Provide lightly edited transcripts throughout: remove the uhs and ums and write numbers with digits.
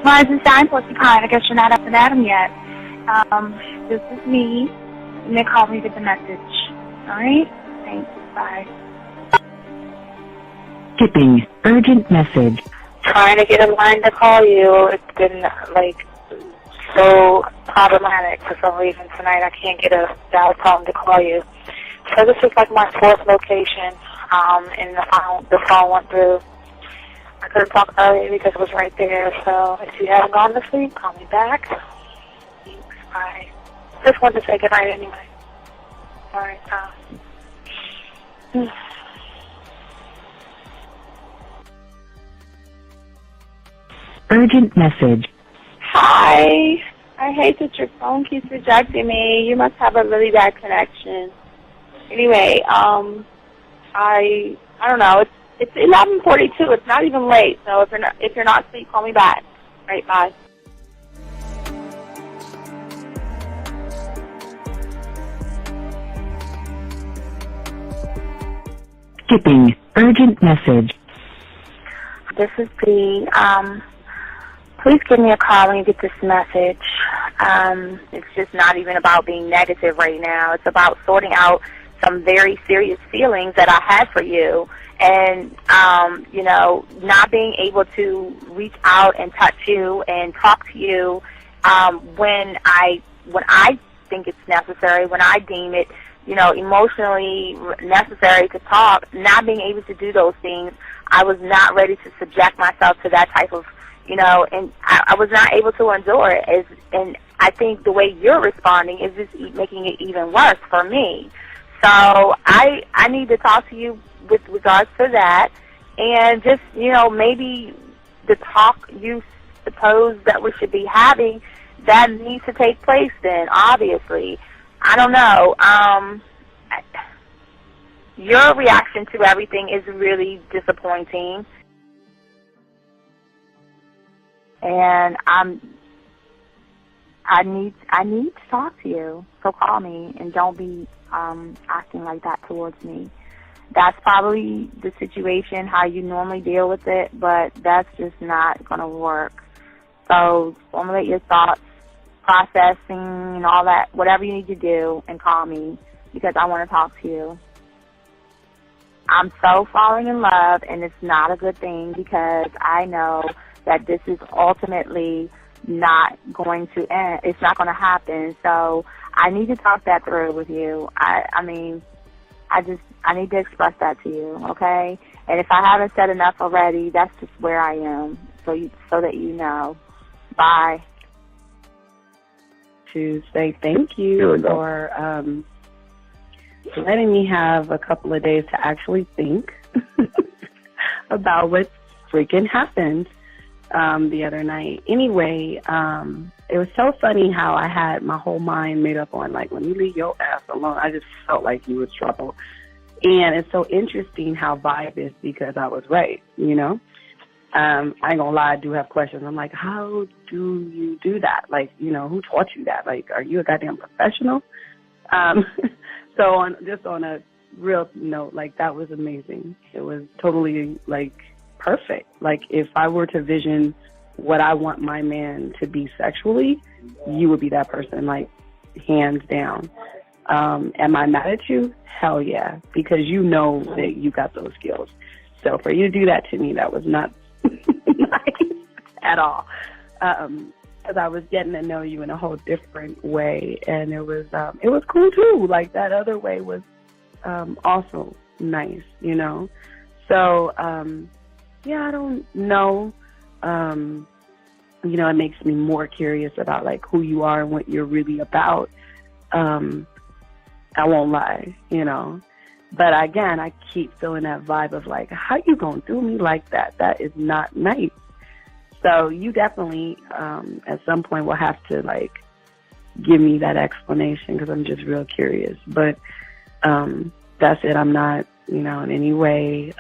Well, this is Diane Porcupine. I guess you're not up and at 'em yet. This is me. You may call me with the message. All right? Thanks. Bye. Skipping. Urgent message. Trying to get a line to call you. It's been, so problematic for some reason tonight. I can't get a dial tone to call you. So this is my fourth location, and the phone went through. I couldn't talk earlier because it was right there. So if you haven't gone to sleep, call me back. Thanks. Bye. Just wanted to say goodnight anyway. All right. Urgent message. Hi. I hate that your phone keeps rejecting me. You must have a really bad connection. Anyway, I don't know. It's 11:42. It's not even late. So if you're not asleep, call me back. All right. Bye. Skipping. Urgent message. This is Dee. Please give me a call when you get this message. It's just not even about being negative right now. It's about sorting out some very serious feelings that I had for you. And, not being able to reach out and touch you and talk to you when I think it's necessary, when I deem it, emotionally necessary to talk, not being able to do those things. I was not ready to subject myself to that type of, and I was not able to endure it. And I think the way you're responding is just making it even worse for me. So I need to talk to you with regards to that, and just, maybe the talk you suppose that we should be having, that needs to take place then, obviously. I don't know. Your reaction to everything is really disappointing. And I need to talk to you. So call me and don't be acting like that towards me. That's probably the situation, how you normally deal with it, but that's just not going to work. So formulate your thoughts, processing and all that, whatever you need to do, and call me because I want to talk to you. I'm so falling in love, and it's not a good thing because I know that this is ultimately not going to end. It's not going to happen. So I need to talk that through with you. I need to express that to you, okay? And if I haven't said enough already, that's just where I am, so that you know. Bye. To say thank you for letting me have a couple of days to actually think about what freaking happened the other night. Anyway, it was so funny how I had my whole mind made up on, let me leave your ass alone. I just felt like you was trouble. And it's so interesting how vibe is because I was right, I ain't gonna lie, I do have questions. I'm like, how do you do that? Who taught you that? Are you a goddamn professional? So on a real note, that was amazing. It was totally, perfect. If I were to vision what I want my man to be sexually, you would be that person, hands down. Am I mad at you? Hell yeah, because you know that you got those skills. So for you to do that to me, that was not nice at all. Because I was getting to know you in a whole different way, and it was cool too. That other way was also nice, So yeah, I don't know. It makes me more curious about who you are and what you're really about. I won't lie, But again, I keep feeling that vibe of how you gonna do me like that? That is not nice. So you definitely, at some point, will have to give me that explanation because I'm just real curious. But that's it. I'm not, in any way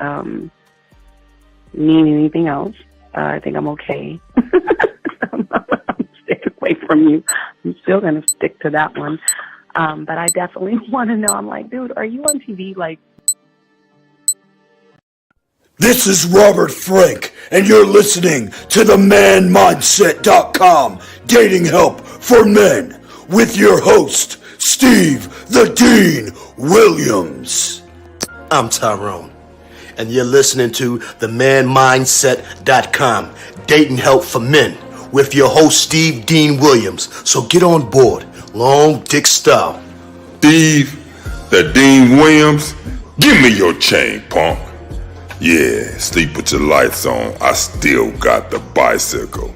mean anything else. I think I'm okay. I'm sticking away from you. I'm still gonna stick to that one. But I definitely want to know. I'm dude, are you on TV? This is Robert Frank, and you're listening to the ManMindset.com Dating Help for Men with your host, Steve the Dean Williams. I'm Tyrone, and you're listening to the ManMindset.com Dating Help for Men with your host, Steve Dean Williams. So get on board, long dick style. Steve the Dean Williams, give me your chain, punk. Yeah, sleep with your lights on. I still got the bicycle.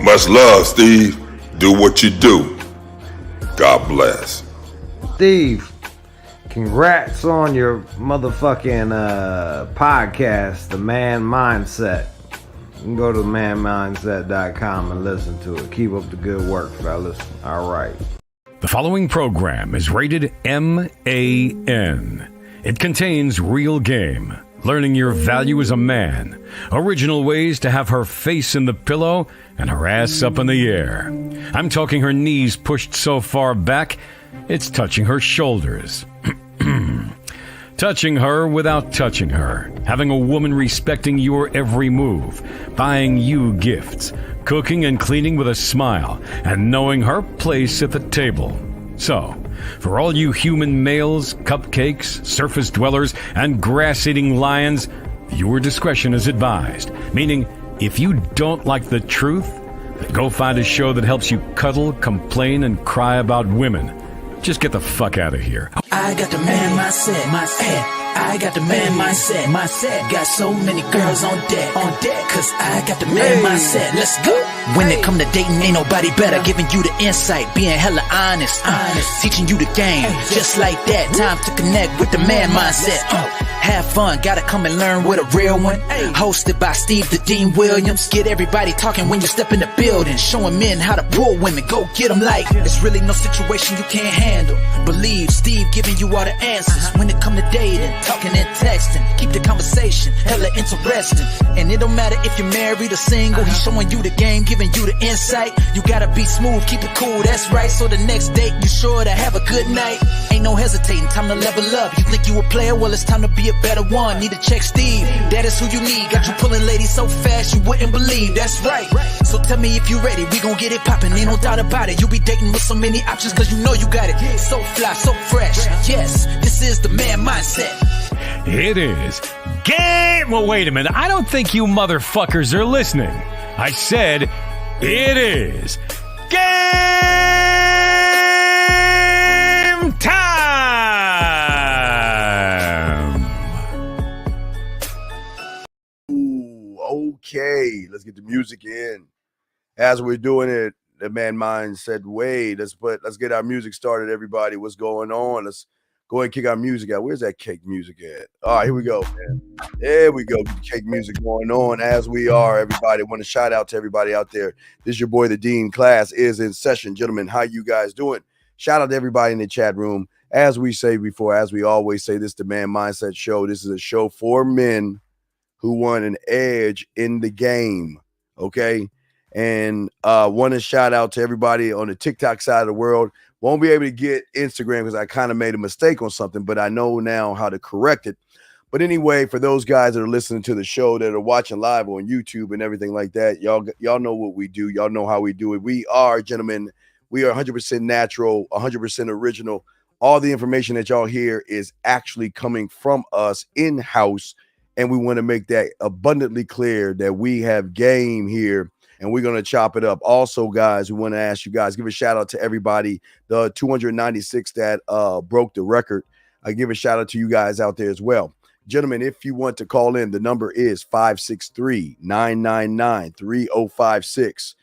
Much love, Steve. Do what you do. God bless. Steve, congrats on your motherfucking podcast, The Man Mindset. You can go to manmindset.com and listen to it. Keep up the good work, fellas. All right. The following program is rated MAN. It contains real game, learning your value as a man, original ways to have her face in the pillow and her ass up in the air. I'm talking her knees pushed so far back, it's touching her shoulders. Touching her without touching her. Having a woman respecting your every move. Buying you gifts. Cooking and cleaning with a smile. And knowing her place at the table. So, for all you human males, cupcakes, surface dwellers, and grass-eating lions, viewer discretion is advised. Meaning, if you don't like the truth, then go find a show that helps you cuddle, complain, and cry about women. Just get the fuck out of here. I got the man mindset, I got the man mindset, got so many girls on deck, cause I got the man mindset, let's go. When it come to dating, ain't nobody better, giving you the insight, being hella honest, teaching you the game, just like that, time to connect with the man mindset. Have fun, gotta come and learn with a real one. Hosted by Steve the Dean Williams. Get everybody talking when you step in the building, showing men how to pull women, go get them like it's really no situation you can't handle. Believe Steve giving you all the answers when it come to dating, talking and texting. Keep the conversation hella interesting, and it don't matter if you're married or single. He's showing you the game, giving you the insight. You gotta be smooth, keep it cool, that's right. So the next date you sure to have a good night. Ain't no hesitating, time to level up. You think you a player? Well, it's time to be a better one. Need to check Steve, that is who you need. Got you pulling ladies so fast you wouldn't believe, that's right. So tell me if you ready, we gon' get it poppin', ain't no doubt about it. You be dating with so many options cause you know you got it. So fly, so fresh, yes, this is the man mindset. It is game. Well, wait a minute. I don't think you motherfuckers are listening. I said it is game time. Ooh, okay, let's get the music in. As we're doing it, the man mindset way. Let's get our music started, everybody. What's going on? Let's go ahead and kick our music out. Where's that cake music at? All right, here we go, man. There we go. Get the cake music going on as we are, everybody. Want to shout out to everybody out there. This is your boy, the Dean. Class is in session. Gentlemen, how you guys doing? Shout out to everybody in the chat room. As we say before, as we always say, this is the Man Mindset Show. This is a show for men who want an edge in the game, okay? And want to shout out to everybody on the TikTok side of the world. Won't be able to get Instagram because I kind of made a mistake on something, but I know now how to correct it. But anyway, for those guys that are listening to the show, that are watching live on YouTube and everything like that, y'all know what we do. Y'all know how we do it. We are, gentlemen, we are 100% natural, 100% original. All the information that y'all hear is actually coming from us in-house, and we want to make that abundantly clear that we have game here. And we're going to chop it up. Also, guys, we want to ask you guys, give a shout out to everybody, the 296 that broke the record. I give a shout out to you guys out there as well. Gentlemen, if you want to call in, the number is 563-999-3056.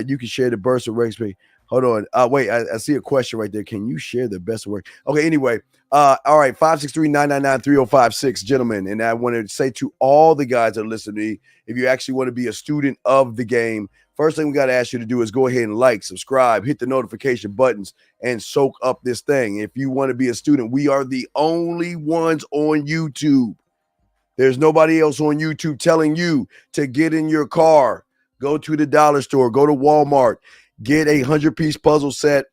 You can share the burst of works. Hold on. Wait, I see a question right there. Can you share the best work? Okay, anyway. All right, 563-999-3056, gentlemen. And I want to say to all the guys that are listening to me, if you actually want to be a student of the game, first thing we got to ask you to do is go ahead and like, subscribe, hit the notification buttons, and soak up this thing. If you want to be a student, we are the only ones on YouTube. There's nobody else on YouTube telling you to get in your car, go to the dollar store, go to Walmart, get a 100-piece puzzle set,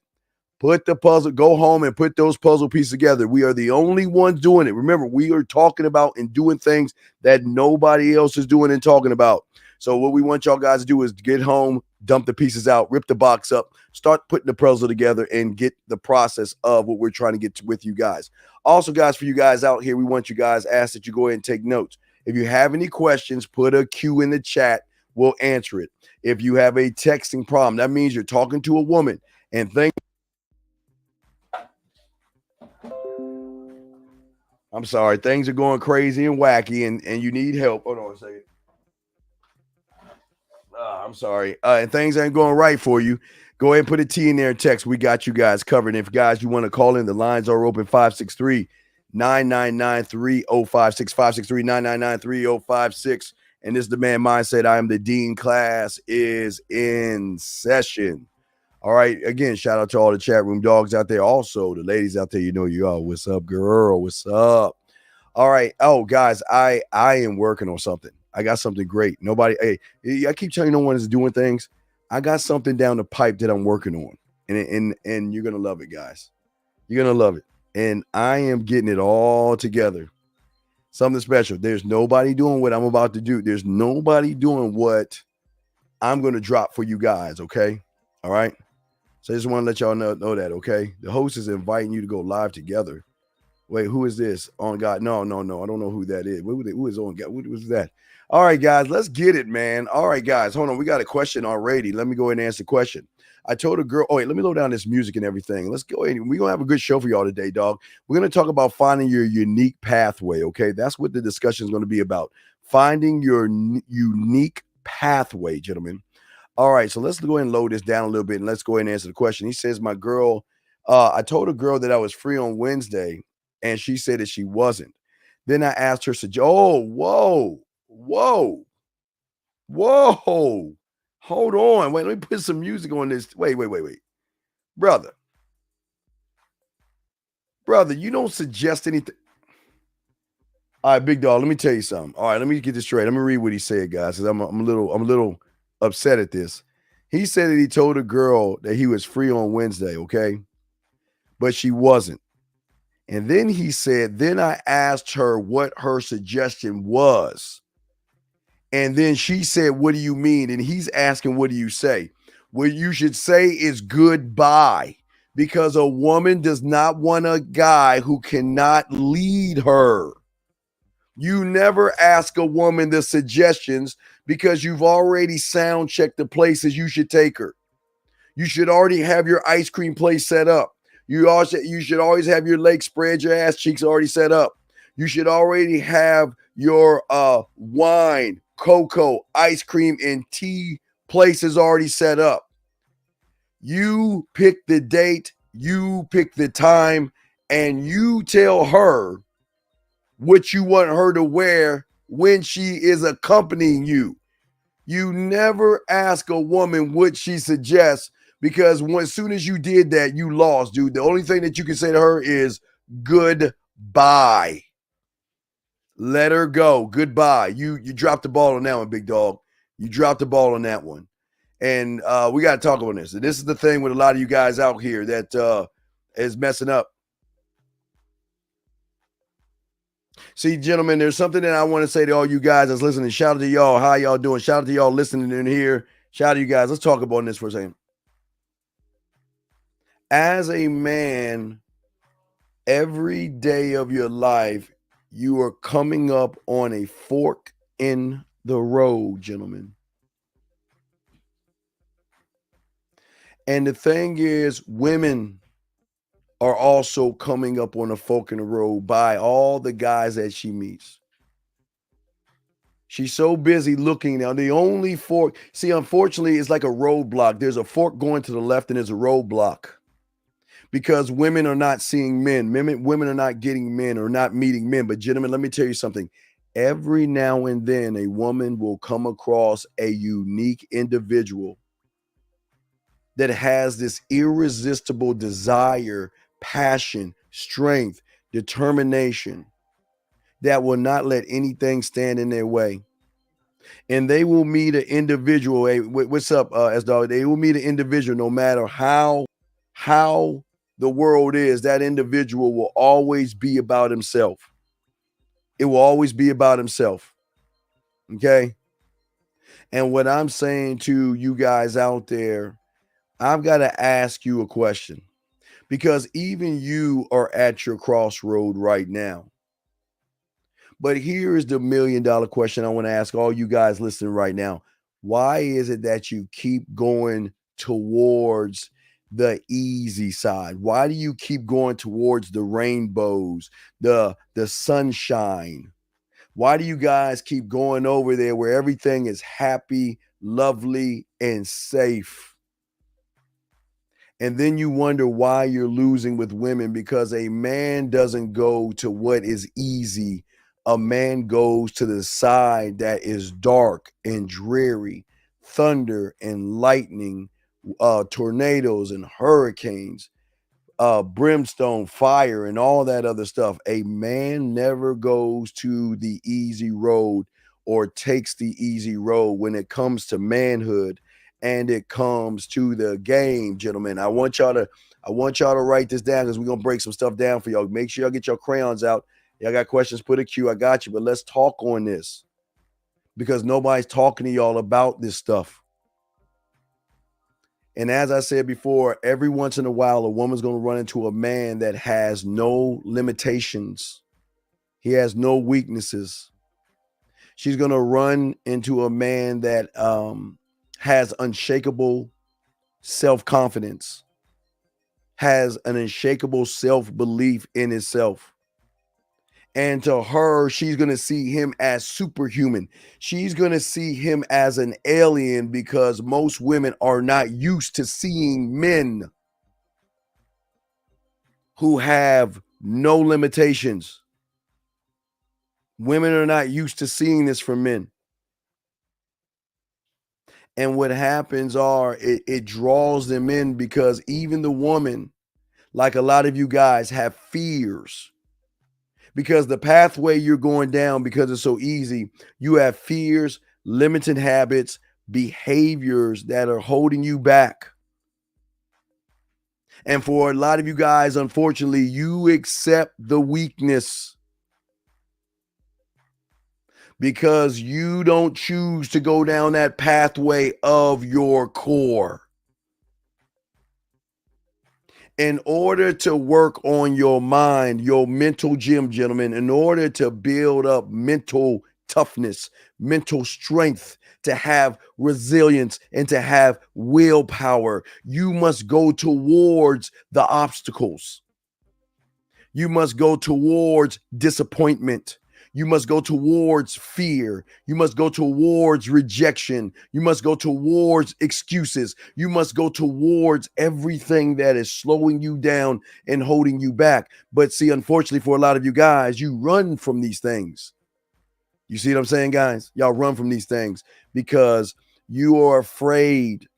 Put the puzzle, go home and put those puzzle pieces together. We are the only ones doing it. Remember, we are talking about and doing things that nobody else is doing and talking about. So what we want y'all guys to do is get home, dump the pieces out, rip the box up, start putting the puzzle together, and get the process of what we're trying to get to with you guys. Also, guys, for you guys out here, we want you guys, ask that you go ahead and take notes. If you have any questions, put a Q in the chat. We'll answer it. If you have a texting problem, that means you're talking to a woman and I'm sorry, things are going crazy and wacky and you need help. Hold on a second. I'm sorry. And things ain't going right for you. Go ahead and put a T in there and text. We got you guys covered. If guys, you want to call in, the lines are open 563-999-3056, 563-999-3056. And this is the Man Mindset. I am the Dean. Class is in session. All right. Again, shout out to all the chat room dogs out there. Also, the ladies out there, you know you are. What's up, girl? What's up? All right. Oh, guys, I am working on something. I got something great. Hey, I keep telling you no one is doing things. I got something down the pipe that I'm working on. And you're going to love it, guys. You're going to love it. And I am getting it all together. Something special. There's nobody doing what I'm about to do. There's nobody doing what I'm going to drop for you guys, okay? All right? So I just want to let y'all know that, okay? The host is inviting you to go live together. Wait, who is this? On God? No. I don't know who that is. Who is on God? What was that? All right, guys, let's get it, man. All right, guys, hold on. We got a question already. Let me go ahead and answer the question. I told a girl, oh, wait, let me load down this music and everything. Let's go ahead. We're going to have a good show for y'all today, dog. We're going to talk about finding your unique pathway, okay? That's what the discussion is going to be about. Finding your unique pathway, gentlemen. All right, so let's go ahead and load this down a little bit, and let's go ahead and answer the question. He says, my girl, I told a girl that I was free on Wednesday, and she said that she wasn't. Then I asked her, whoa. Hold on. Wait, let me put some music on this. Wait. Brother, you don't suggest anything. All right, big dog, let me tell you something. All right, let me get this straight. Let me read what he said, guys, because I'm a little upset at this. He said that he told a girl that he was free on Wednesday, okay? But she wasn't. And then he said, then I asked her what her suggestion was. And then she said, what do you mean? And he's asking, what do you say? What you should say is goodbye, because a woman does not want a guy who cannot lead her. You never ask a woman the suggestions because you've already sound checked the places you should take her. You should already have your ice cream place set up. You should always have your leg spread, your ass cheeks already set up. You should already have your wine, cocoa, ice cream, and tea places already set up. You pick the date, you pick the time, and you tell her what you want her to wear when she is accompanying you. You never ask a woman what she suggests, because as soon as you did that, you lost, dude. The only thing that you can say to her is goodbye. Let her go. Goodbye. You dropped the ball on that one, big dog. You dropped the ball on that one. And we got to talk about this. And this is the thing with a lot of you guys out here that is messing up. See, gentlemen, there's something that I want to say to all you guys that's listening. Shout out to y'all. How y'all doing? Shout out to y'all listening in here. Shout out to you guys. Let's talk about this for a second. As a man, every day of your life, you are coming up on a fork in the road, gentlemen. And the thing is, women are also coming up on a fork in the road by all the guys that she meets. She's so busy looking now. The only fork, see, unfortunately, it's like a roadblock. There's a fork going to the left and there's a roadblock. Because women are not seeing men. Women are not getting men or not meeting men. But gentlemen, let me tell you something. Every now and then, a woman will come across a unique individual that has this irresistible desire, passion, strength, determination that will not let anything stand in their way. And they will meet an individual. Hey, what's up, S-Dog? They will meet an individual no matter how the world is, that individual will always be about himself. It will always be about himself. Okay? And what I'm saying to you guys out there, I've got to ask you a question, because even you are at your crossroad right now. But here is the $1 million question I want to ask all you guys listening right now. Why is it that you keep going towards the easy side? Why do you keep going towards the rainbows, the sunshine? Why do you guys keep going over there where everything is happy, lovely, and safe? And then you wonder why you're losing with women, because a man doesn't go to what is easy. A man goes to the side that is dark and dreary, thunder and lightning, tornadoes and hurricanes, brimstone, fire, and all that other stuff. A man never goes to the easy road or takes the easy road when it comes to manhood and it comes to the game, gentlemen. I want y'all to write this down, because we're gonna break some stuff down for y'all. Make sure y'all get your crayons out. Y'all got questions, put a Q. I got you. But let's talk on this, because nobody's talking to y'all about this stuff. And as I said before, every once in a while, a woman's going to run into a man that has no limitations. He has no weaknesses. She's going to run into a man that has unshakable self-confidence, has an unshakable self-belief in himself. And to her, she's going to see him as superhuman. She's going to see him as an alien, because most women are not used to seeing men who have no limitations. Women are not used to seeing this from men. And what happens it draws them in, because even the woman, like a lot of you guys, have fears. Because the pathway you're going down, because it's so easy, you have fears, limited habits, behaviors that are holding you back. And for a lot of you guys, unfortunately, you accept the weakness because you don't choose to go down that pathway of your core. In order to work on your mind, your mental gym, gentlemen, in order to build up mental toughness, mental strength, to have resilience, and to have willpower, you must go towards the obstacles. You must go towards disappointment. You must go towards fear. You must go towards rejection. You must go towards excuses. You must go towards everything that is slowing you down and holding you back. But see, unfortunately for a lot of you guys, you run from these things. You see what I'm saying, guys? Y'all run from these things because you are afraid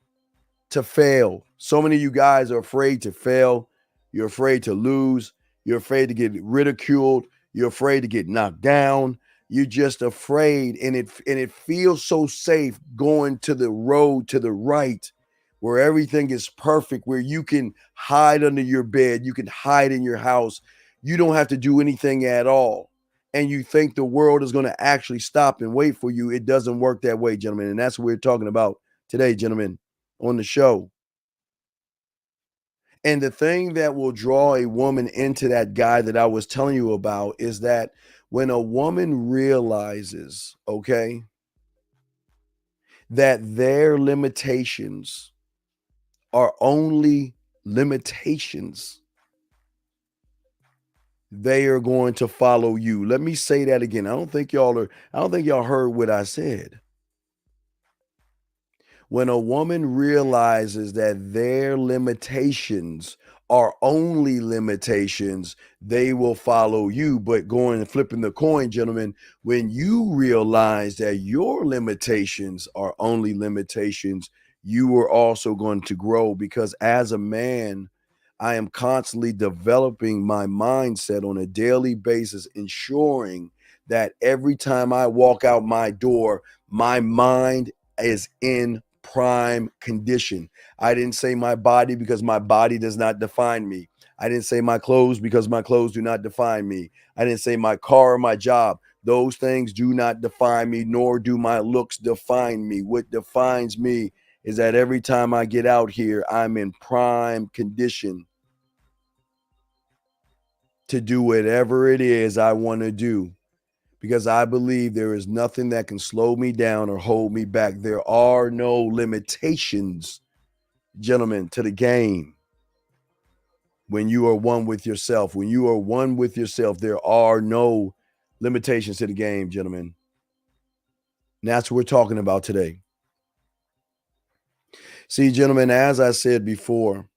to fail. So many of you guys are afraid to fail. You're afraid to lose. You're afraid to get ridiculed. You're afraid to get knocked down. You're just afraid, and it feels so safe going to the road to the right, where everything is perfect, where you can hide under your bed, you can hide in your house. You don't have to do anything at all. And you think the world is going to actually stop and wait for you. It doesn't work that way, gentlemen. And that's what we're talking about today, gentlemen, on the show. And the thing that will draw a woman into that guy that I was telling you about is that when a woman realizes, okay, that their limitations are only limitations, they are going to follow you. Let me say that again. I don't think y'all heard what I said. When a woman realizes that their limitations are only limitations, they will follow you. But going and flipping the coin, gentlemen, when you realize that your limitations are only limitations, you are also going to grow, because as a man, I am constantly developing my mindset on a daily basis, ensuring that every time I walk out my door, my mind is in prime condition. I didn't say my body because my body does not define me. I didn't say my clothes because my clothes do not define me. I didn't say my car or my job. Those things do not define me, nor do my looks define me. What defines me is that every time I get out here, I'm in prime condition to do whatever it is I want to do, because I believe there is nothing that can slow me down or hold me back. There are no limitations, gentlemen, to the game. When you are one with yourself, when you are one with yourself, there are no limitations to the game, gentlemen. And that's what we're talking about today. See, gentlemen, as I said before,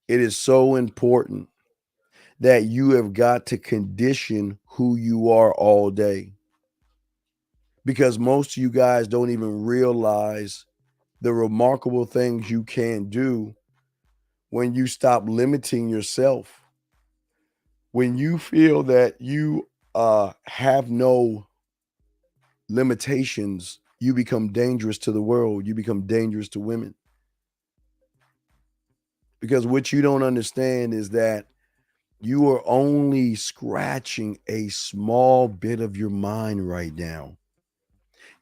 it is so important that you have got to condition who you are all day, because most of you guys don't even realize the remarkable things you can do when you stop limiting yourself. When you feel that you have no limitations, you become dangerous to the world. You become dangerous to women. Because what you don't understand is that you are only scratching a small bit of your mind right now.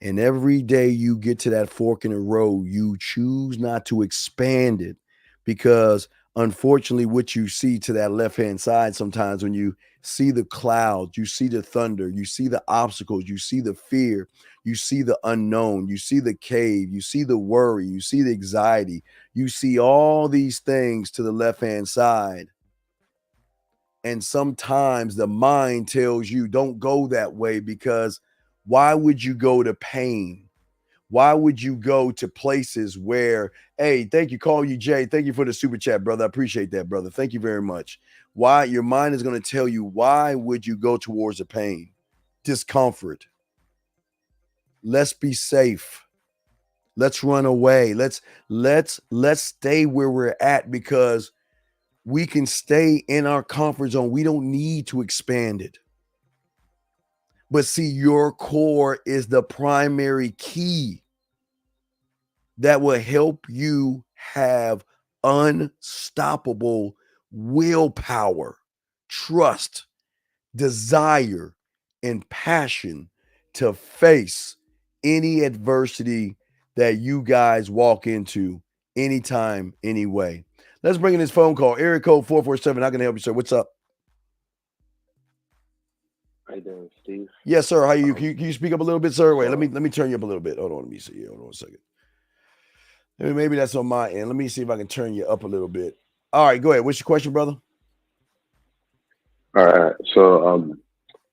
And every day you get to that fork in the road, you choose not to expand it, because unfortunately what you see to that left-hand side sometimes, when you see the clouds, you see the thunder, you see the obstacles, you see the fear, you see the unknown, you see the cave, you see the worry, you see the anxiety, you see all these things to the left-hand side. And sometimes the mind tells you don't go that way, because why would you go to pain? Why would you go to places where, hey, thank you, call you Jay. Thank you for the super chat, brother. I appreciate that, brother. Thank you very much. Why? Your mind is going to tell you, why would you go towards the pain, discomfort? Let's be safe. Let's run away. Let's stay where we're at, because we can stay in our comfort zone. We don't need to expand it. But see, your core is the primary key that will help you have unstoppable willpower, trust, desire, and passion to face any adversity that you guys walk into anytime, anyway. Let's bring in this phone call. Area code 447. How can I help you, sir? What's up? How you doing, Steve? Yes, sir. How are you? Can you speak up a little bit, sir? Wait, let me turn you up a little bit. Hold on, let me see. Hold on a second. Maybe that's on my end. Let me see if I can turn you up a little bit. All right, go ahead. What's your question, brother? All right. So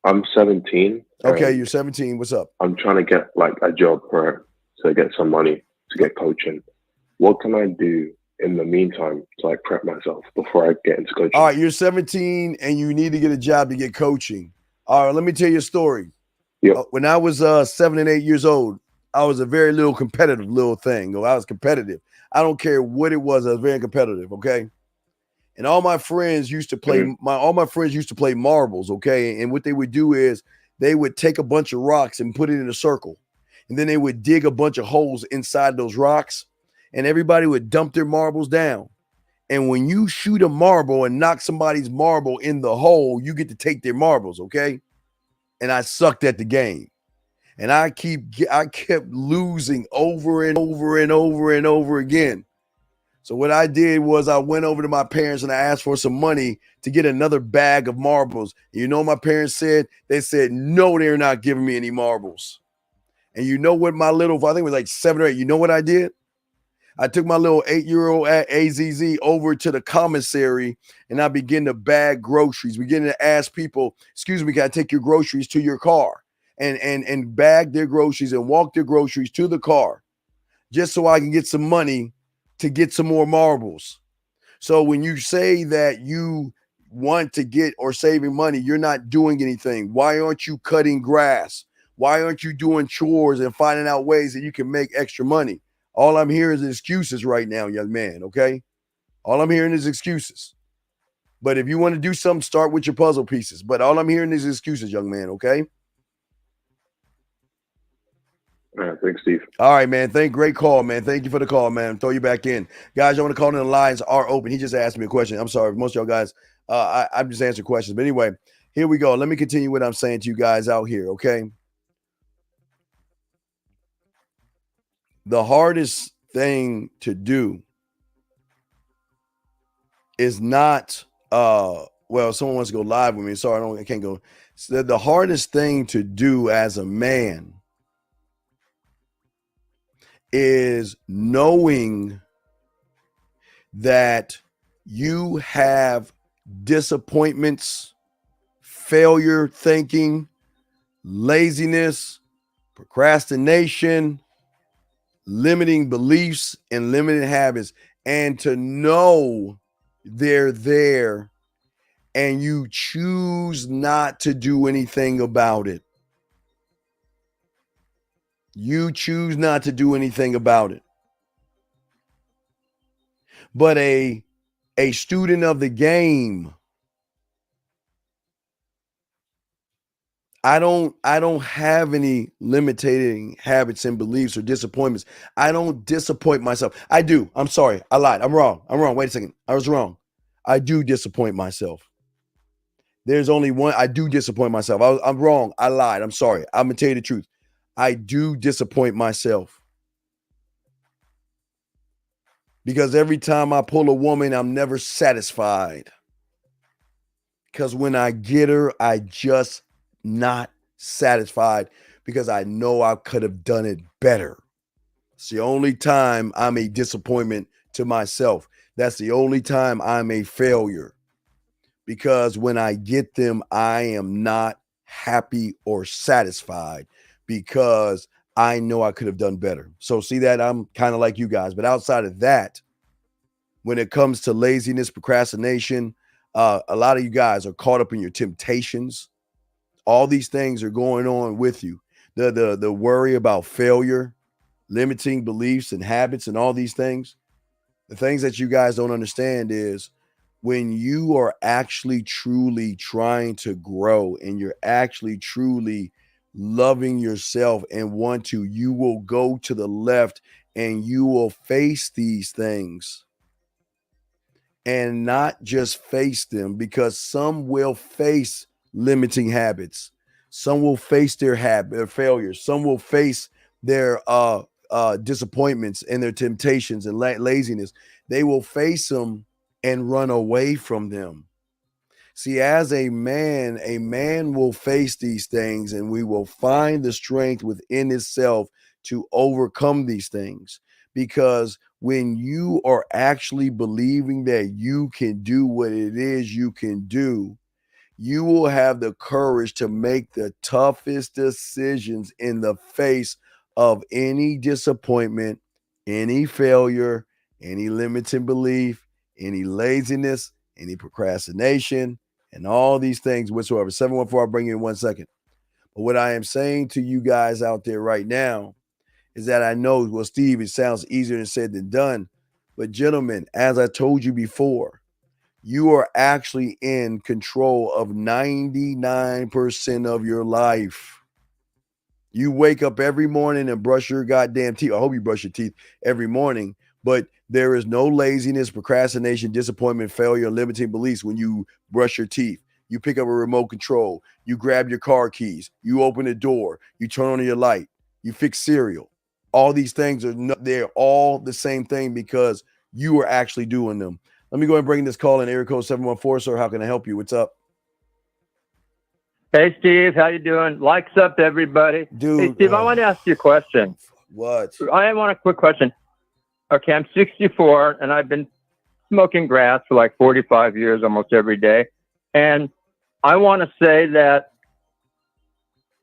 I'm 17. Okay, you're 17. What's up? I'm trying to get like a job to get some money to get coaching. What can I do in the meantime to like prep myself before I get into coaching? All right, you're 17 and you need to get a job to get coaching. All right, let me tell you a story. Yep. When I was 7 and 8 years old, I was a very little competitive little thing. I was competitive. I don't care what it was. I was very competitive. Okay. And all my friends used to play. All my friends used to play marbles. Okay. And what they would do is they would take a bunch of rocks and put it in a circle, and then they would dig a bunch of holes inside those rocks, and everybody would dump their marbles down. And when you shoot a marble and knock somebody's marble in the hole, you get to take their marbles. Okay. And I sucked at the game. And I kept losing over and over and over and over again. So what I did was I went over to my parents and I asked for some money to get another bag of marbles. And you know what my parents said? They said, no, they're not giving me any marbles. And you know what I think it was like 7 or 8. You know what I did? I took my little 8-year-old AZZ over to the commissary and I began to bag groceries. Beginning to ask people, excuse me, can I take your groceries to your car? And bag their groceries and walk their groceries to the car just so I can get some money to get some more marbles. So when you say that you want to get or saving money, you're not doing anything. Why aren't you cutting grass? Why aren't you doing chores and finding out ways that you can make extra money? All I'm hearing is excuses right now, young man, okay? All I'm hearing is excuses. But if you want to do something, start with your puzzle pieces. But all I'm hearing is excuses, young man, okay? Thanks, Steve. All right, man. Great call, man. Thank you for the call, man. Throw you back in. Guys, you want to call in, the lines are open. He just asked me a question. I'm sorry. Most of y'all guys, I'm just answering questions. But anyway, here we go. Let me continue what I'm saying to you guys out here, okay? The hardest thing to do is not well, someone wants to go live with me. Sorry, I can't go. So the hardest thing to do as a man is knowing that you have disappointments, failure thinking, laziness, procrastination, limiting beliefs, and limiting habits, and to know they're there and you choose not to do anything about it. You choose not to do anything about it. But a student of the game, I don't have any limiting habits and beliefs or disappointments. I don't disappoint myself. I do. I'm sorry. I lied. I'm wrong. Wait a second. I was wrong. I do disappoint myself. There's only one. I do disappoint myself. I'm wrong. I lied. I'm sorry. I'm going to tell you the truth. I do disappoint myself. Because every time I pull a woman, I'm never satisfied. Because when I get her, I just not satisfied because I know I could have done it better. It's the only time I'm a disappointment to myself. That's the only time I'm a failure. Because when I get them, I am not happy or satisfied because I know I could have done better. So see that I'm kind of like you guys. But outside of that, when it comes to laziness, procrastination, a lot of you guys are caught up in your temptations. All these things are going on with you. The worry about failure, limiting beliefs and habits and all these things. The things that you guys don't understand is when you are actually truly trying to grow and you're actually truly loving yourself and want to, you will go to the left and you will face these things. And not just face them, because some will face limiting habits. Some will face their failures. Some will face their disappointments and their temptations and laziness. They will face them and run away from them. See, as a man will face these things, and we will find the strength within itself to overcome these things. Because when you are actually believing that you can do what it is you can do, you will have the courage to make the toughest decisions in the face of any disappointment, any failure, any limiting belief, any laziness, any procrastination, and all these things whatsoever. 714, I'll bring you in 1 second. But what I am saying to you guys out there right now is that I know, well, Steve, it sounds easier said than done. But gentlemen, as I told you before, you are actually in control of 99% of your life. You wake up every morning and brush your goddamn teeth. I hope you brush your teeth every morning, but there is no laziness, procrastination, disappointment, failure, limiting beliefs when you brush your teeth. You pick up a remote control. You grab your car keys. You open the door. You turn on your light. You fix cereal. All they're all the same thing because you are actually doing them. Let me go ahead and bring this call in. Area code 714, sir. How can I help you? What's up? Hey, Steve. How you doing? Likes up, everybody. Dude. Hey, Steve, I want to ask you a question. What? I want a quick question. Okay, I'm 64, and I've been smoking grass for like 45 years, almost every day. And I want to say that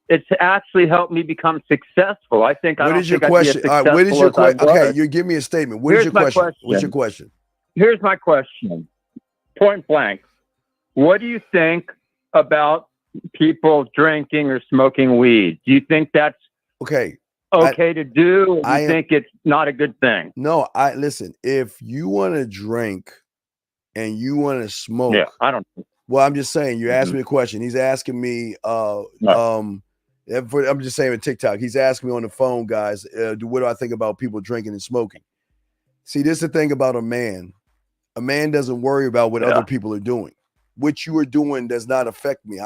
it's actually helped me become successful. I think. What is your question? What is your question? Okay, you give me a statement. What is your question? What's your question? Here's my question. Point blank. What do you think about people drinking or smoking weed? Do you think that's okay to do? Or do you think it's not a good thing? No, listen. If you want to drink and you want to smoke, yeah, I don't. Well, I'm just saying. You're asking me a question. He's asking me, I'm just saying with TikTok. He's asking me on the phone, guys, what do I think about people drinking and smoking? See, this is the thing about a man. A man doesn't worry about what other people are doing. What you are doing does not affect me.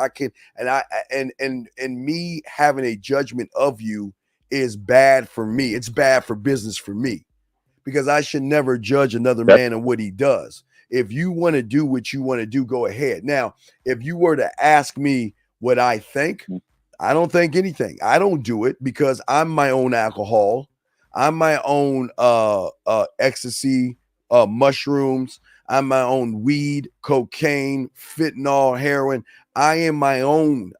And me having a judgment of you is bad for me. It's bad for business for me, because I should never judge another man and what he does. If you want to do what you want to do, go ahead. Now, if you were to ask me what I think, I don't think anything. I don't do it because I'm my own alcohol. I'm my own ecstasy, mushrooms. I'm my own weed, cocaine, fentanyl, heroin. I am my own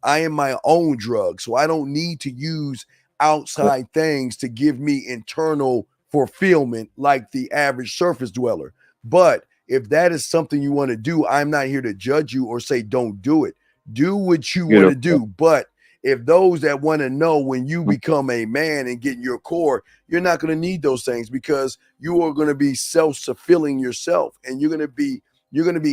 drug. So I don't need to use outside things to give me internal fulfillment like the average surface dweller. But if that is something you want to do, I'm not here to judge you or say don't do it. Do what you want to do. But if those that want to know when you become a man and get in your core, you're not going to need those things, because you are going to be self-fulfilling yourself, and you're going to be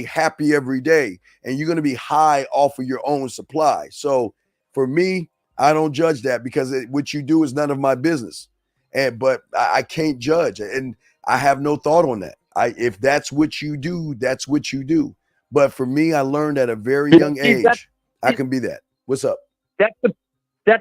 happy every day, and you're going to be high off of your own supply. So for me, I don't judge that, because what you do is none of my business. But I can't judge, and I have no thought on that. If that's what you do, that's what you do. But for me, I learned at a very young age, I can be that. What's up? That's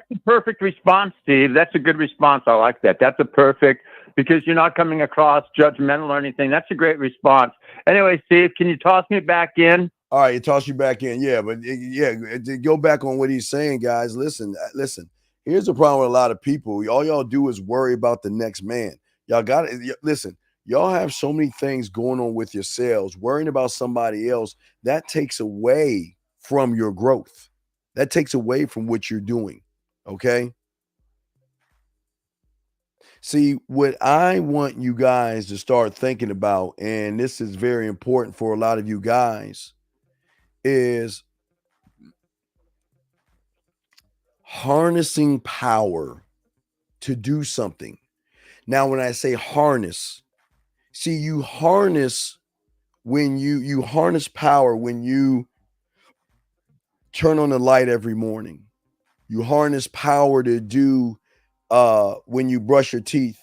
the perfect response, Steve. That's a good response. I like that. That's a perfect, because you're not coming across judgmental or anything. That's a great response. Anyway, Steve, can you toss me back in? All right, you toss you back in. Yeah, but to go back on what he's saying, guys, listen. Here's the problem with a lot of people. All y'all do is worry about the next man. Y'all got it. Listen, y'all have so many things going on with yourselves. Worrying about somebody else, that takes away from your growth. That takes away from what you're doing. Okay. See, what I want you guys to start thinking about, and this is very important for a lot of you guys, is harnessing power to do something. Now, when I say harness, see, you harness when you harness power when you turn on the light every morning. You harness power to do when you brush your teeth,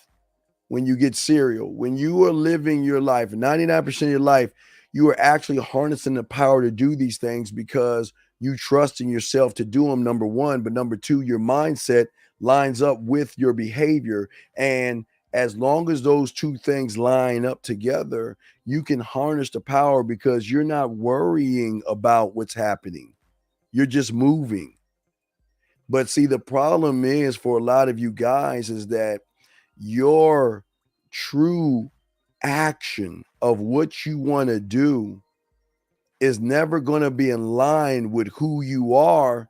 when you get cereal, when you are living your life, 99% of your life, you are actually harnessing the power to do these things because you trust in yourself to do them, number one. But number two, your mindset lines up with your behavior. And as long as those two things line up together, you can harness the power because you're not worrying about what's happening. You're just moving. But see, the problem is for a lot of you guys is that your true action of what you want to do is never going to be in line with who you are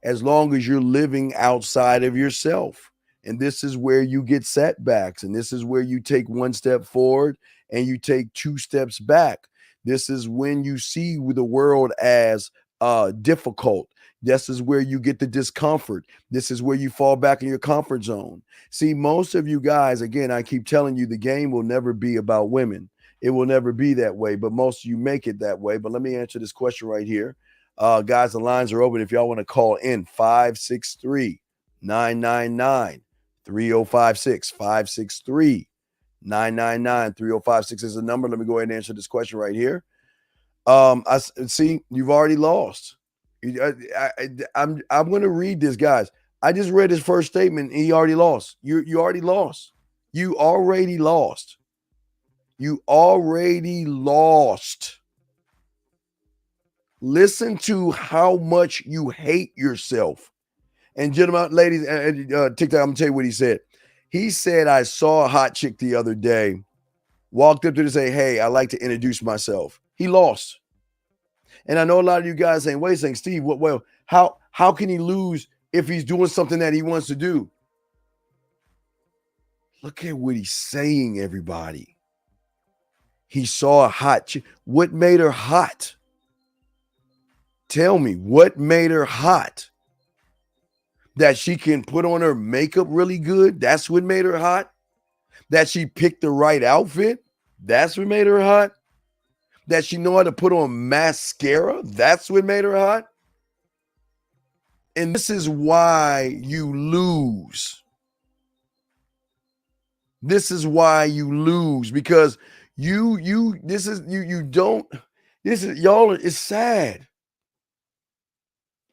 as long as you're living outside of yourself. And this is where you get setbacks. And this is where you take one step forward and you take two steps back. This is when you see the world as difficult. This is where you get the discomfort. This is where you fall back in your comfort zone. See, most of you guys, again, I keep telling you, the game will never be about women. It will never be that way, but most of you make it that way. But let me answer this question right here. Guys, the lines are open. If y'all want to call in, 563-999-3056. 563-999-3056 is the number. Let me go ahead and answer this question right here. I see you've already lost. I'm going to read this, guys. I just read his first statement. He already lost. You already lost. You already lost. You already lost. Listen to how much you hate yourself. And gentlemen, ladies, TikTok, I'm going to tell you what he said. He said, I saw a hot chick the other day, walked up to her and say, hey, I'd like to introduce myself. He lost. And I know a lot of you guys saying, wait a second, Steve, how can he lose if he's doing something that he wants to do? Look at what he's saying, everybody. He saw a hot chick. What made her hot? Tell me, what made her hot? That she can put on her makeup really good? That's what made her hot? That she picked the right outfit? That's what made her hot? That she know how to put on mascara? That's what made her hot? And this is why you lose. This is why you lose, because you don't, this is, y'all, it's sad.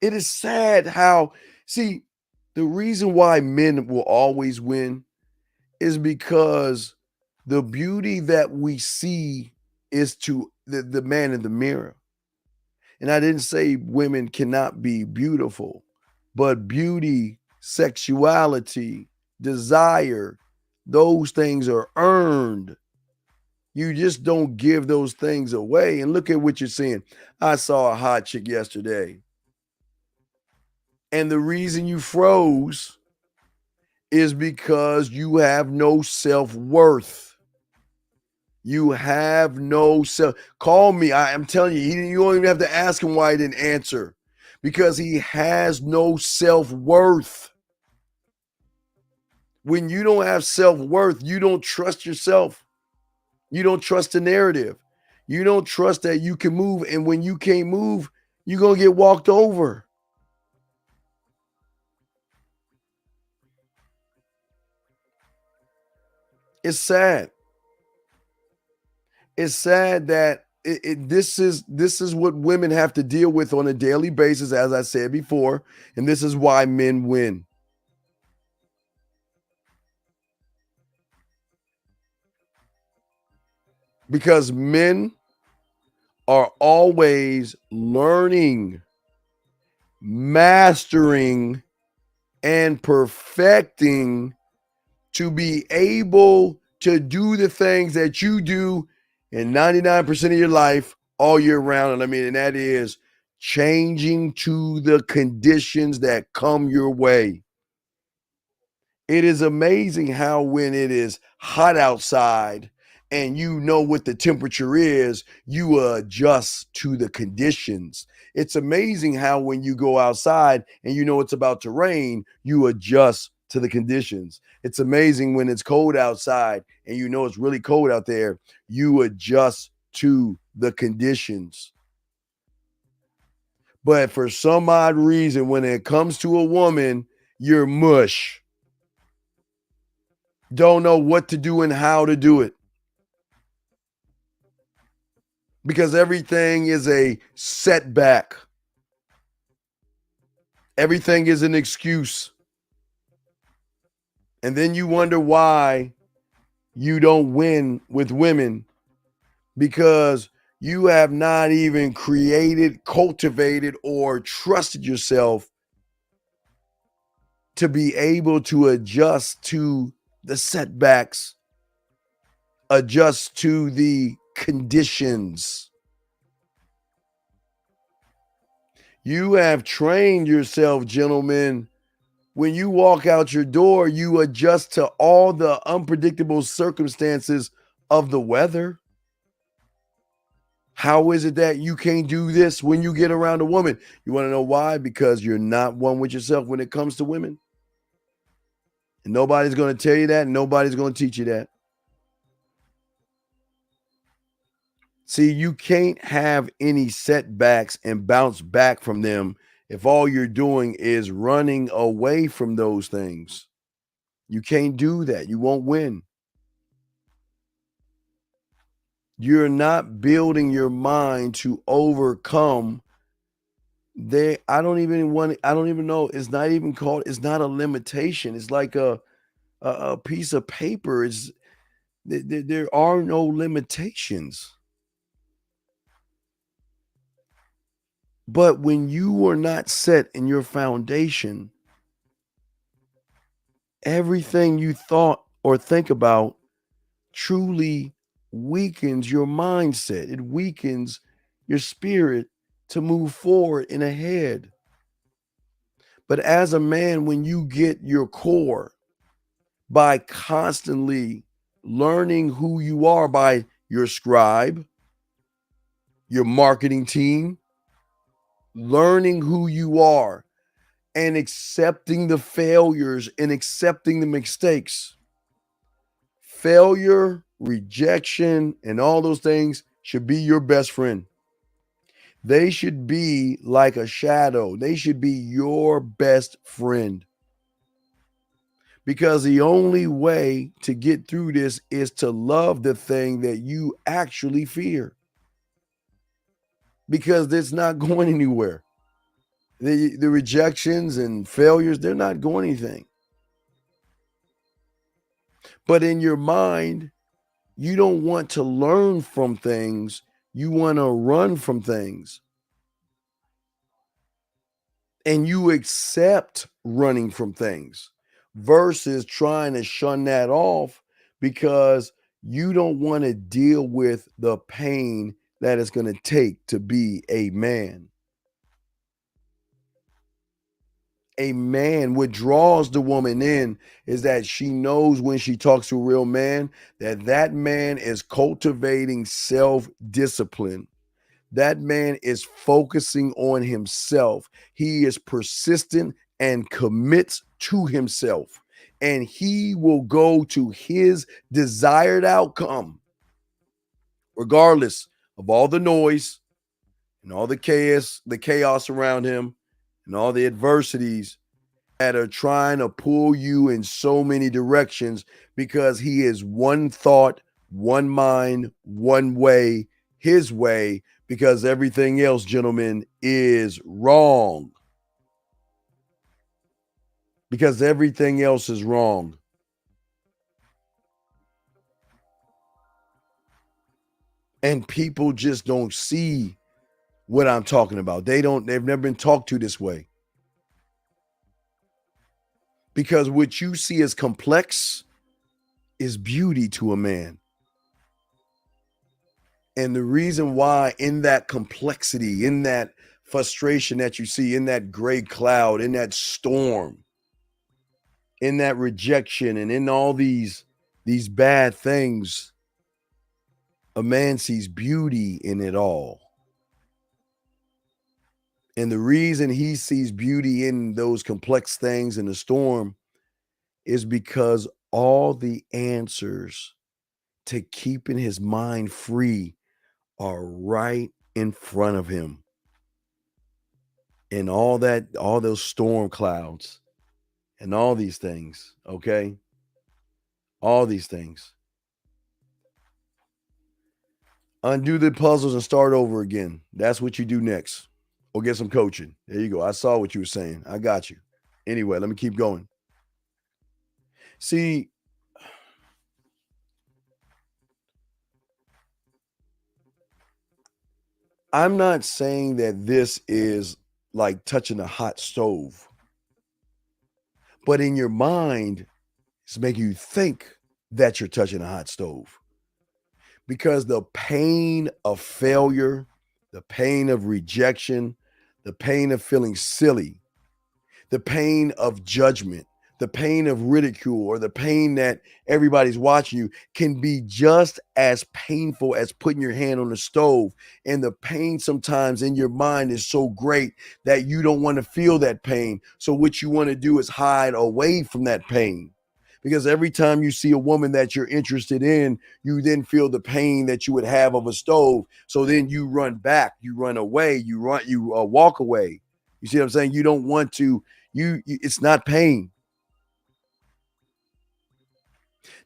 It is sad how, see, the reason why men will always win is because the beauty that we see is to the man in the mirror. And I didn't say women cannot be beautiful, but beauty, sexuality, desire, those things are earned. You just don't give those things away. And look at what you're seeing. I saw a hot chick yesterday. And the reason you froze is because you have no self-worth. You have no self. Call me. I'm telling you, you don't even have to ask him why he didn't answer, because he has no self-worth. When you don't have self-worth, you don't trust yourself. You don't trust the narrative. You don't trust that you can move. And when you can't move, you're going to get walked over. It's sad. It's sad that this is what women have to deal with on a daily basis, as I said before, and this is why men win. Because men are always learning, mastering, and perfecting to be able to do the things that you do in 99% of your life all year round. And that is changing to the conditions that come your way. It is amazing how when it is hot outside and you know what the temperature is, you adjust to the conditions. It's amazing how when you go outside and you know it's about to rain, you adjust to the conditions. It's amazing when it's cold outside and you know it's really cold out there, you adjust to the conditions. But for some odd reason, when it comes to a woman, you're mush. Don't know what to do and how to do it. Because everything is a setback. Everything is an excuse. And then you wonder why you don't win with women, because you have not even created, cultivated, or trusted yourself to be able to adjust to the setbacks, adjust to the conditions. You have trained yourself, gentlemen. When you walk out your door, you adjust to all the unpredictable circumstances of the weather. How is it that you can't do this when you get around a woman? You want to know why? Because you're not one with yourself when it comes to women. And nobody's going to tell you that. And nobody's going to teach you that. See, you can't have any setbacks and bounce back from them if all you're doing is running away from those things. You can't do that. You won't win. You're not building your mind to overcome. I don't even know. It's not even called, it's not a limitation. It's like a piece of paper. There are no limitations. But when you are not set in your foundation, everything you thought or think about truly weakens your mindset. It weakens your spirit to move forward and ahead. But as a man, when you get your core by constantly learning who you are by your scribe, your marketing team, learning who you are and accepting the failures and accepting the mistakes. Failure, rejection, and all those things should be your best friend. They should be like a shadow. They should be your best friend. Because the only way to get through this is to love the thing that you actually fear. Because it's not going anywhere. The rejections and failures, they're not going anything. But in your mind, you don't want to learn from things. You want to run from things. And you accept running from things versus trying to shun that off because you don't want to deal with the pain that it's going to take to be a man. A man, what draws the woman in is that she knows when she talks to a real man that that man is cultivating self-discipline. That man is focusing on himself. He is persistent and commits to himself. And he will go to his desired outcome, regardless of all the noise and all the chaos around him and all the adversities that are trying to pull you in so many directions, because he is one thought, one mind, one way, his way, because everything else, gentlemen, is wrong. Because everything else is wrong. And people just don't see what I'm talking about. They've never been talked to this way. Because what you see as complex is beauty to a man. And the reason why in that complexity, in that frustration that you see, in that gray cloud, in that storm, in that rejection, and in all these bad things, a man sees beauty in it all. And the reason he sees beauty in those complex things in the storm is because all the answers to keeping his mind free are right in front of him. And all those storm clouds and all these things, okay? All these things. Undo the puzzles and start over again. That's what you do next. Or get some coaching. There you go. I saw what you were saying. I got you. Anyway, let me keep going. See, I'm not saying that this is like touching a hot stove. But in your mind, it's making you think that you're touching a hot stove. Because the pain of failure, the pain of rejection, the pain of feeling silly, the pain of judgment, the pain of ridicule, or the pain that everybody's watching you can be just as painful as putting your hand on the stove. And the pain sometimes in your mind is so great that you don't want to feel that pain. So what you want to do is hide away from that pain. Because every time you see a woman that you're interested in, you then feel the pain that you would have of a stove. So then you run back, you run away, you walk away. You see what I'm saying? You don't want to, it's not pain.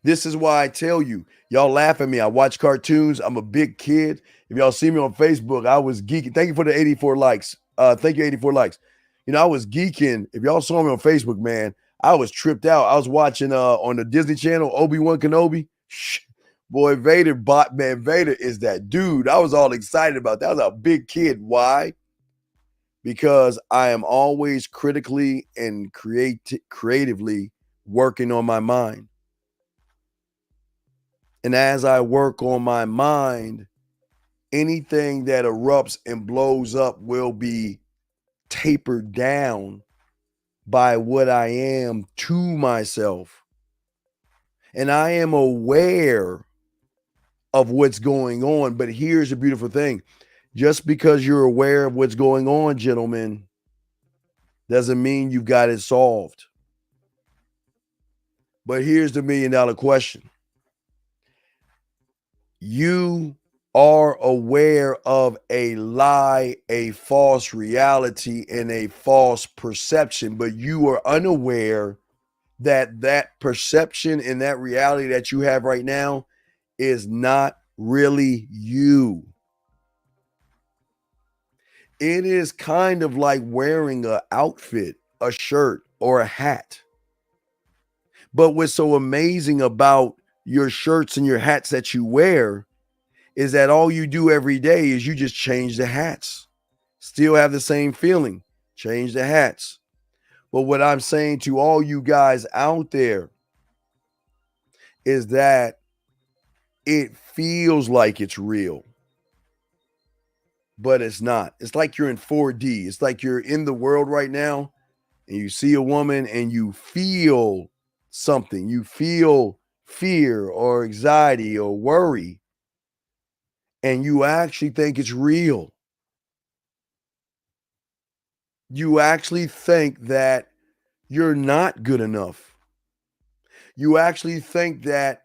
This is why I tell you, y'all laugh at me. I watch cartoons. I'm a big kid. If y'all see me on Facebook, I was geeking. Thank you for the 84 likes. Thank you, 84 likes. You know, I was geeking. If y'all saw me on Facebook, man, I was tripped out. I was watching on the Disney Channel, Obi-Wan Kenobi. Boy, Vader is that dude. I was all excited about that. I was a big kid. Why? Because I am always critically and creatively working on my mind. And as I work on my mind, anything that erupts and blows up will be tapered down by what I am to myself. And I am aware of what's going on. But here's the beautiful thing. Just because you're aware of what's going on, gentlemen, doesn't mean you've got it solved. But here's the $1 million question. You are aware of a lie, a false reality, and a false perception, but you are unaware that that perception and that reality that you have right now is not really you. It is kind of like wearing an outfit, a shirt, or a hat. But what's so amazing about your shirts and your hats that you wear is that all you do every day is you just change the hats. Still have the same feeling, change the hats. But what I'm saying to all you guys out there is that it feels like it's real, but it's not. It's like you're in 4D. It's like you're in the world right now and you see a woman and you feel something. You feel fear or anxiety or worry, and you actually think it's real. You actually think that you're not good enough. You actually think that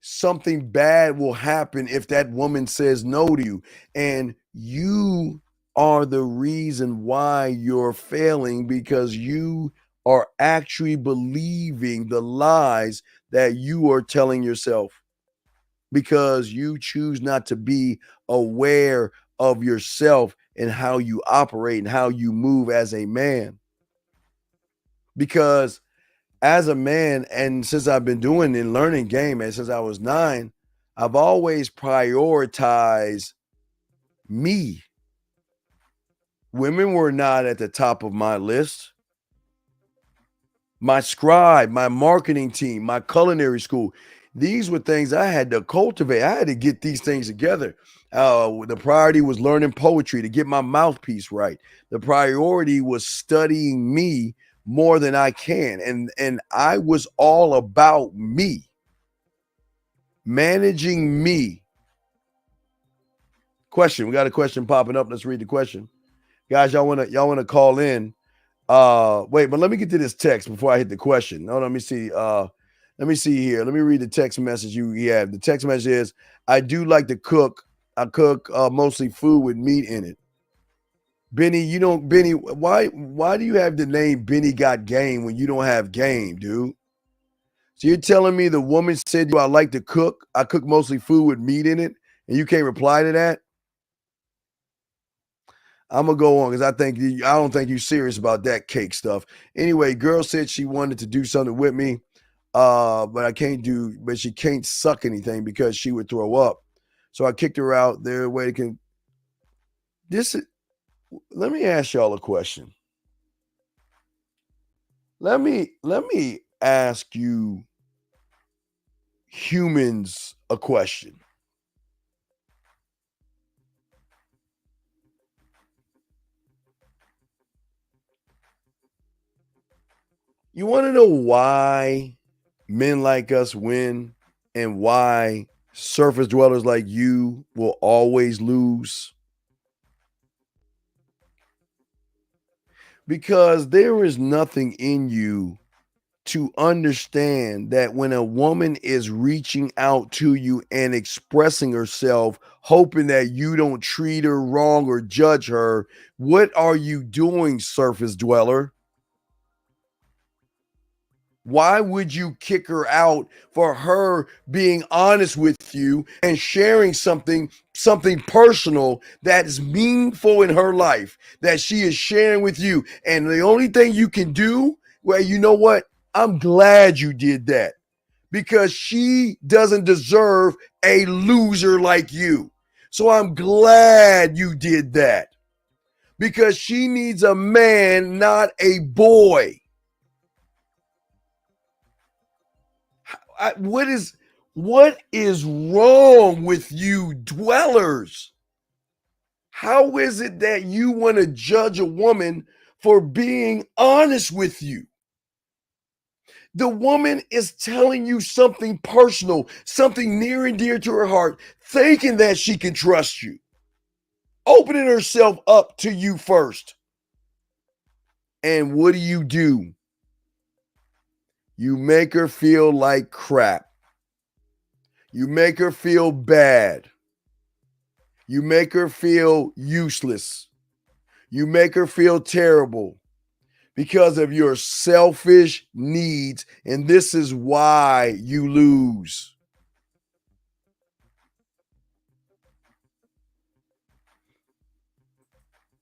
something bad will happen if that woman says no to you. And you are the reason why you're failing, because you are actually believing the lies that you are telling yourself, because you choose not to be aware of yourself and how you operate and how you move as a man. Because as a man, and since I've been doing and learning game, and since I was 9, I've always prioritized me. Women were not at the top of my list. My scribe, my marketing team, my culinary school, these were things I had to cultivate. I had to get these things together. The priority was learning poetry to get my mouthpiece right. The priority was studying me more than I can. And I was all about me, managing me. Question. We got a question popping up. Let's read the question. Guys, y'all wanna call in. Wait, but let me get to this text before I hit the question. No, let me see. Let me see here. Let me read the text message you have. The text message is, I do like to cook. I cook mostly food with meat in it. Benny, Benny, why do you have the name Benny Got Game when you don't have game, dude? So you're telling me the woman said I like to cook. I cook mostly food with meat in it, and you can't reply to that? I'm gonna go on because I don't think you're serious about that cake stuff. Anyway, girl said she wanted to do something with me, but she can't suck anything because she would throw up. So I kicked her out. Let me ask y'all a question. Let me ask you humans a question. You want to know why men like us win and why surface dwellers like you will always lose? Because there is nothing in you to understand that when a woman is reaching out to you and expressing herself, hoping that you don't treat her wrong or judge her, what are you doing, surface dweller? Why would you kick her out for her being honest with you and sharing something personal that is meaningful in her life that she is sharing with you? And the only thing you can do, well, you know what? I'm glad you did that, because she doesn't deserve a loser like you. So I'm glad you did that, because she needs a man, not a boy. What is wrong with you dwellers? How is it that you want to judge a woman for being honest with you? The woman is telling you something personal, something near and dear to her heart, thinking that she can trust you, opening herself up to you first. And what do? You make her feel like crap. You make her feel bad. You make her feel useless. You make her feel terrible because of your selfish needs. And this is why you lose.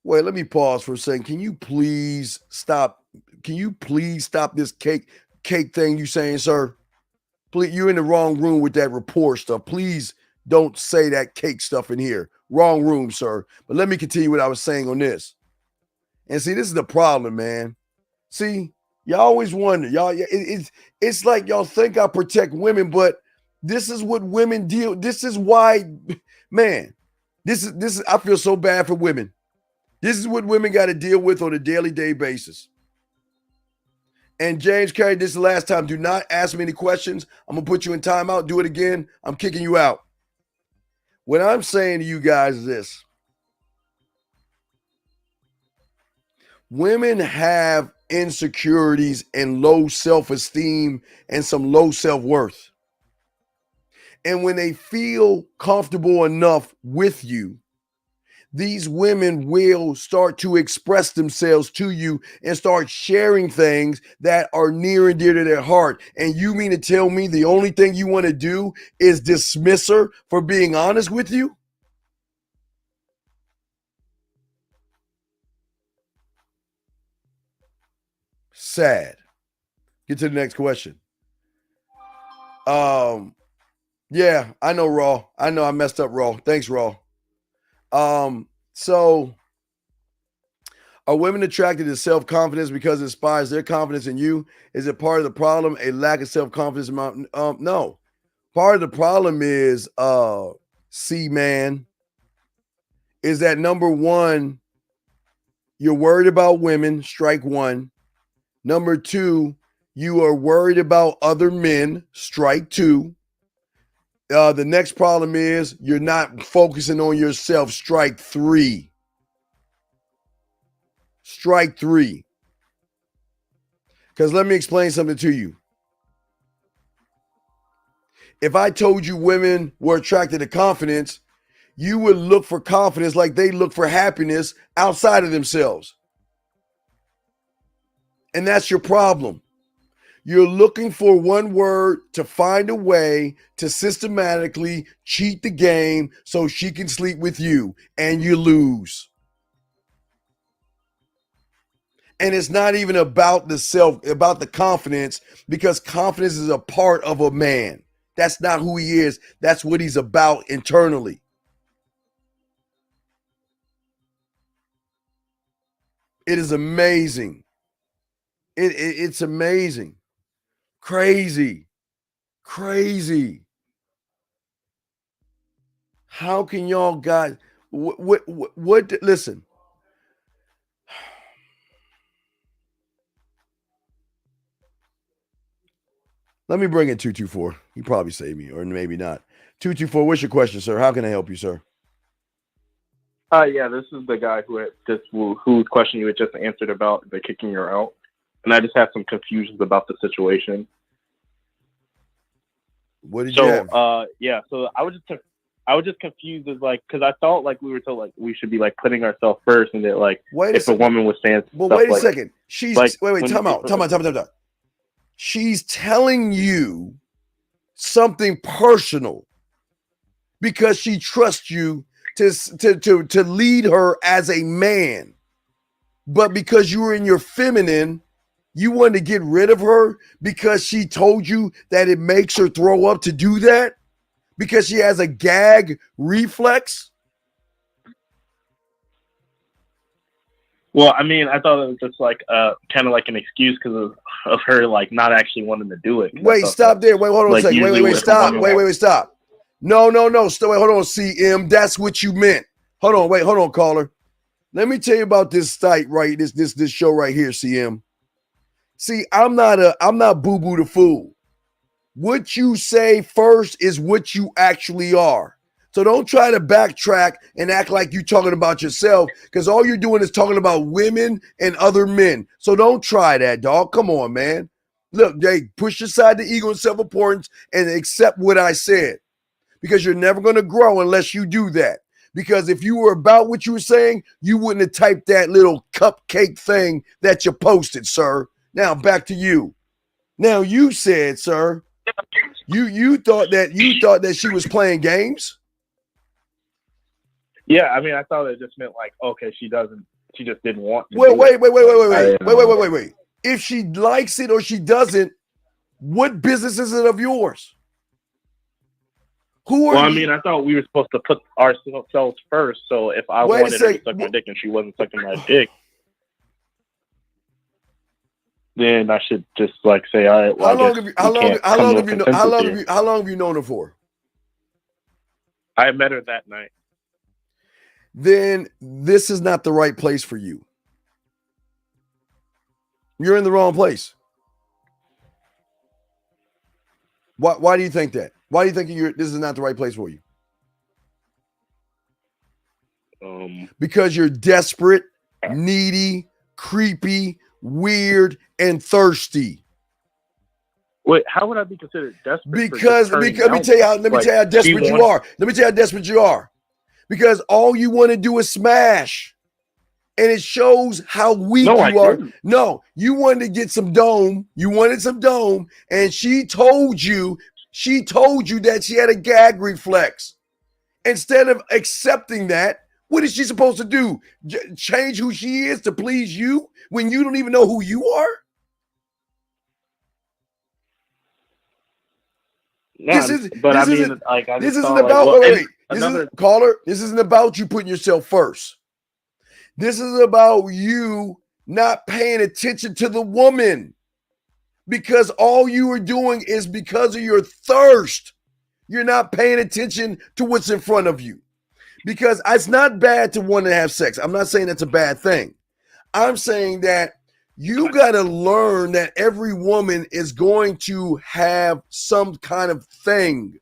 Wait, let me pause for a second. Can you please stop? Can you please stop this cake thing you saying, sir? Please, you're in the wrong room with that report stuff. Please don't say that cake stuff in here. Wrong room, sir. But let me continue what I was saying on this. And see, this is the problem, man. See, y'all always wonder, y'all. It's like y'all think I protect women, but this is what women deal. This is why, man. This is. I feel so bad for women. This is what women got to deal with on a daily basis. And James Carey, this is the last time. Do not ask me any questions. I'm going to put you in timeout. Do it again. I'm kicking you out. What I'm saying to you guys is this. Women have insecurities and low self-esteem and some low self-worth. And when they feel comfortable enough with you, these women will start to express themselves to you and start sharing things that are near and dear to their heart. And you mean to tell me the only thing you want to do is dismiss her for being honest with you? Sad. Get to the next question. Yeah, I know, Raw. I know I messed up, Raw. Thanks, Raw. So are women attracted to self-confidence because it inspires their confidence in you? Is it part of the problem, a lack of self-confidence? No. Part of the problem is, C-Man, is that number one, you're worried about women, strike one. Number two, you are worried about other men, strike two. The next problem is you're not focusing on yourself, strike three. Strike three. Because let me explain something to you. If I told you women were attracted to confidence, you would look for confidence like they look for happiness outside of themselves. And that's your problem. You're looking for one word to find a way to systematically cheat the game so she can sleep with you, and you lose. And it's not even about about the confidence, because confidence is a part of a man. That's not who he is. That's what he's about internally. It is amazing. It's amazing. Crazy. How can y'all guys what listen? Let me bring in 224. He probably saved me, or maybe not. 224, what's your question, sir? How can I help you, sir? Yeah, this is the guy whose question you had just answered about the kicking her out. And I just have some confusions about the situation. What did you have? Yeah, so I was just confused as like, because I thought like we were told like we should be like putting ourselves first, and that like if a woman was saying well, stuff wait a like, second. She's like, wait, time out. She's telling you something personal because she trusts you to lead her as a man. But because you were in your feminine, you wanted to get rid of her because she told you that it makes her throw up to do that? Because she has a gag reflex? Well, I mean, I thought it was just like kind of like an excuse because of her like not actually wanting to do it. Wait, stop there. Wait, hold on a second. Wait, stop. Wait, stop. No. Stop. Wait, hold on, CM. That's what you meant. Hold on, caller. Let me tell you about this site, right? This show right here, CM. See, I'm not boo-boo the fool. What you say first is what you actually are. So don't try to backtrack and act like you're talking about yourself, because all you're doing is talking about women and other men. So don't try that, dog. Come on, man. Look, Jay, push aside the ego and self-importance and accept what I said, because you're never going to grow unless you do that. Because if you were about what you were saying, you wouldn't have typed that little cupcake thing that you posted, sir. Now back to you. Now you said, sir, you thought that she was playing games. Yeah, I mean, I thought it just meant like, okay, she just didn't want to. Well, wait. If she likes it or she doesn't, what business is it of yours? Who are well, I you? mean, I thought we were supposed to put ourselves first. So if I wanted her to suck my dick and she wasn't sucking my dick, then I should just like say, all right. Well, how long have you known her for? I met her that night. Then this is not the right place for you. You're in the wrong place. Why do you think that? Why do you think this is not the right place for you? Because you're desperate, needy, creepy, weird, and thirsty. Wait, how would I be considered desperate? Because let me tell you how desperate you are. Let me tell you how desperate you are. Because all you want to do is smash. And it shows how weak you are. Didn't. No, you wanted to get some dome. You wanted some dome. And she told you that she had a gag reflex. Instead of accepting that, what is she supposed to do? Change who she is to please you when you don't even know who you are? Yeah, this isn't about you putting yourself first. This is about you not paying attention to the woman, because all you are doing is because of your thirst. You're not paying attention to what's in front of you, because it's not bad to want to have sex. I'm not saying that's a bad thing. I'm saying that you got to learn that every woman is going to have some kind of thing.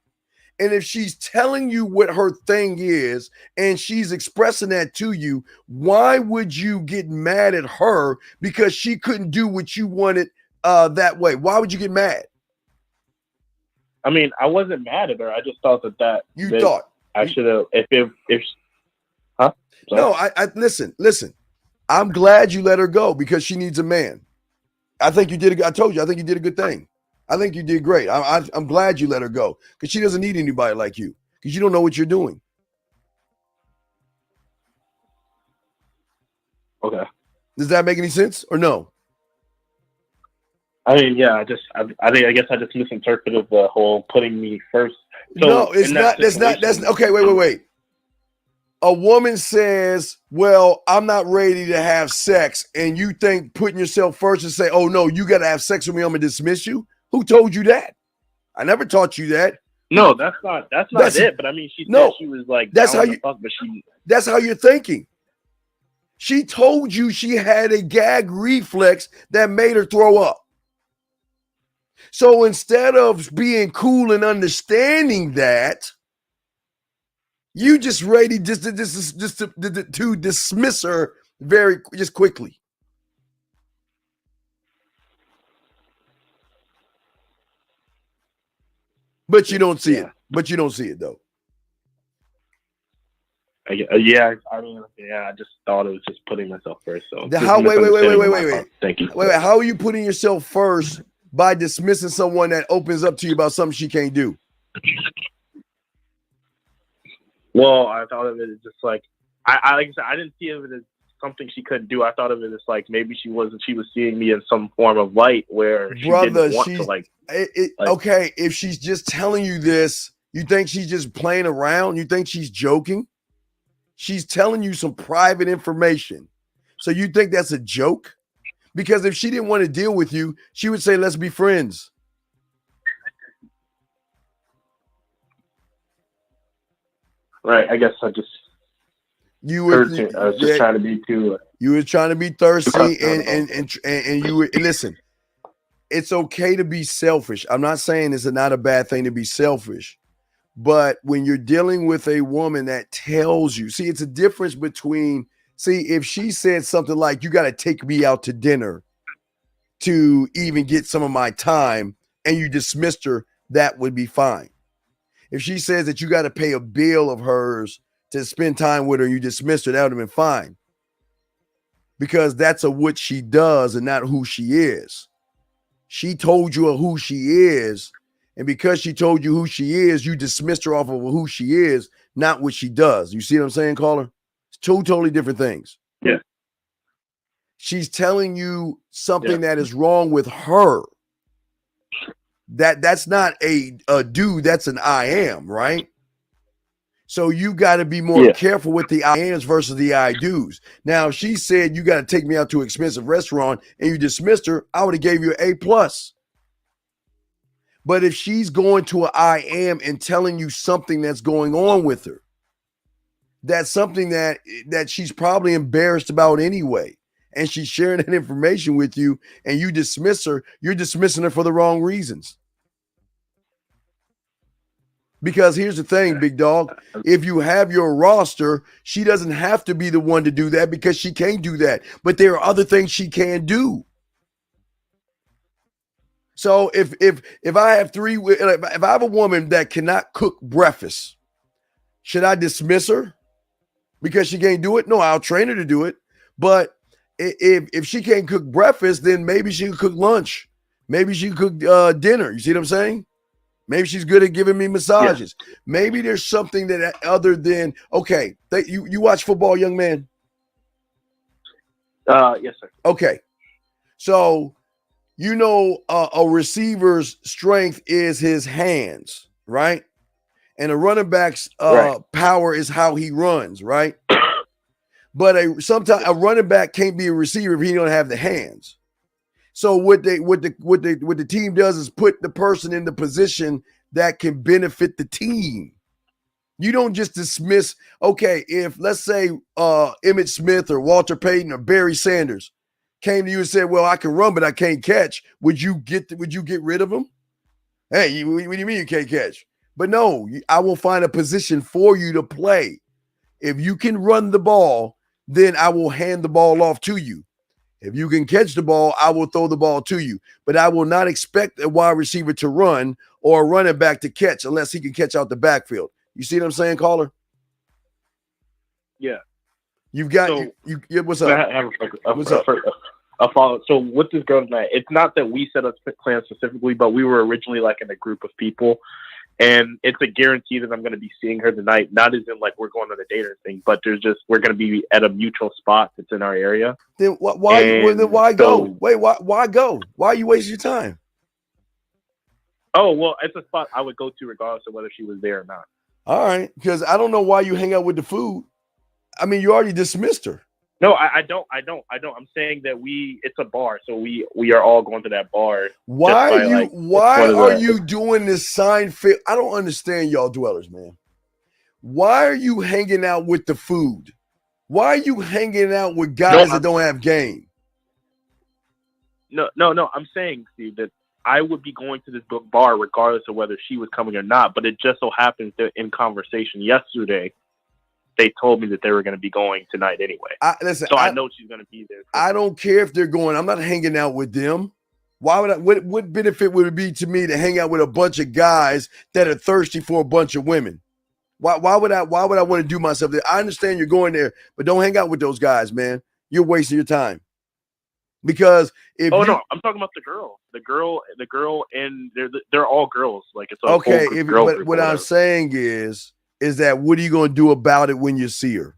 And if she's telling you what her thing is and she's expressing that to you, why would you get mad at her because she couldn't do what you wanted that way? Why would you get mad? I mean, I wasn't mad at her. I just thought that I should have. Huh? Sorry. No, I listen. I'm glad you let her go because she needs a man. I think you did. I told you. I think you did a good thing. I think you did great. I'm glad you let her go because she doesn't need anybody like you because you don't know what you're doing. Okay. Does that make any sense or no? I mean, yeah. I guess I just misinterpreted the whole putting me first. So no, it's not. That's okay. Wait. A woman says, well, I'm not ready to have sex. And you think putting yourself first and say, oh, no, you got to have sex with me. I'm going to dismiss you. Who told you that? I never taught you that. No, that's not it. But I mean, she said she was like, that's how you're thinking. She told you she had a gag reflex that made her throw up. So instead of being cool and understanding that, you just ready just to dismiss her just quickly. But you don't see it. But you don't see it though. I just thought it was just putting myself first. So wait. Thank you. Wait. How are you putting yourself first by dismissing someone that opens up to you about something she can't do? Well, I thought of it as just like I like I said, I didn't see it as something she couldn't do. I thought of it as like maybe she was seeing me in some form of light where she didn't want to like. Okay, if she's just telling you this, you think she's just playing around? You think she's joking? She's telling you some private information. So you think that's a joke? Because if she didn't want to deal with you, she would say, let's be friends. Right. I guess I was just trying to be too. You were trying to be thirsty and you were listen. It's okay to be selfish. I'm not saying it's not a bad thing to be selfish, but when you're dealing with a woman that tells you, it's a difference between, if she said something like, you got to take me out to dinner to even get some of my time, and you dismissed her, that would be fine. If she says that you got to pay a bill of hers to spend time with her, you dismissed her, that would have been fine. Because that's what she does and not who she is. She told you who she is, and because she told you who she is, you dismissed her off of who she is, not what she does. You see what I'm saying, caller? It's two totally different things. Yeah. She's telling you something that is wrong with her. That's not a do, that's an I am, right? So you got to be more careful with the I ams versus the I do's. Now, if she said you got to take me out to an expensive restaurant and you dismissed her, I would have gave you an A+. But if she's going to an I am and telling you something that's going on with her, that's something that she's probably embarrassed about anyway, and she's sharing that information with you and you dismiss her, you're dismissing her for the wrong reasons. Because here's the thing, big dog. If you have your roster, she doesn't have to be the one to do that because she can't do that. But there are other things she can do. So if I have if I have a woman that cannot cook breakfast, should I dismiss her because she can't do it? No, I'll train her to do it. But if she can't cook breakfast, then maybe she can cook lunch. Maybe she can cook dinner. You see what I'm saying? Maybe she's good at giving me massages. Yeah. Maybe there's something that other than, okay, you watch football, young man? Yes, sir. Okay. So, you know, a receiver's strength is his hands, right? And a running back's power is how he runs, right? But sometimes a running back can't be a receiver if he don't have the hands. So what the team does is put the person in the position that can benefit the team. You don't just dismiss, okay, if let's say Emmitt Smith or Walter Payton or Barry Sanders came to you and said, well, I can run, but I can't catch. Would you get rid of them? Hey, what do you mean you can't catch? But no, I will find a position for you to play. If you can run the ball, then I will hand the ball off to you. If you can catch the ball, I will throw the ball to you. But I will not expect a wide receiver to run or a running back to catch unless he can catch out the backfield. You see what I'm saying, caller? Yeah. You've got what's up? I have a follow. So with this girl tonight, it's not that we set up plans specifically, but we were originally like in a group of people. And it's a guarantee that I'm going to be seeing her tonight. Not as in like we're going on a date or anything, but we're going to be at a mutual spot that's in our area. Then why go? Wait, why go? Why are you wasting your time? Oh, well, it's a spot I would go to regardless of whether she was there or not. All right, because I don't know why you hang out with the food. I mean, you already dismissed her. No, I don't. I'm saying that it's a bar, so we are all going to that bar. Why are you doing this Seinfeld? I don't understand y'all dwellers, man. Why are you hanging out with the food? Why are you hanging out with guys that don't have game? No. I'm saying, Steve, that I would be going to this bar regardless of whether she was coming or not. But it just so happens that in conversation yesterday, they told me that they were going to be going tonight anyway. I know she's going to be there. I don't care if they're going. I'm not hanging out with them. Why would I? What benefit would it be to me to hang out with a bunch of guys that are thirsty for a bunch of women? Why would I want to do myself there? I understand you're going there, but don't hang out with those guys, man. You're wasting your time. Because I'm talking about the girl, and they're all girls. Like it's okay. But what I'm saying is that what are you going to do about it when you see her?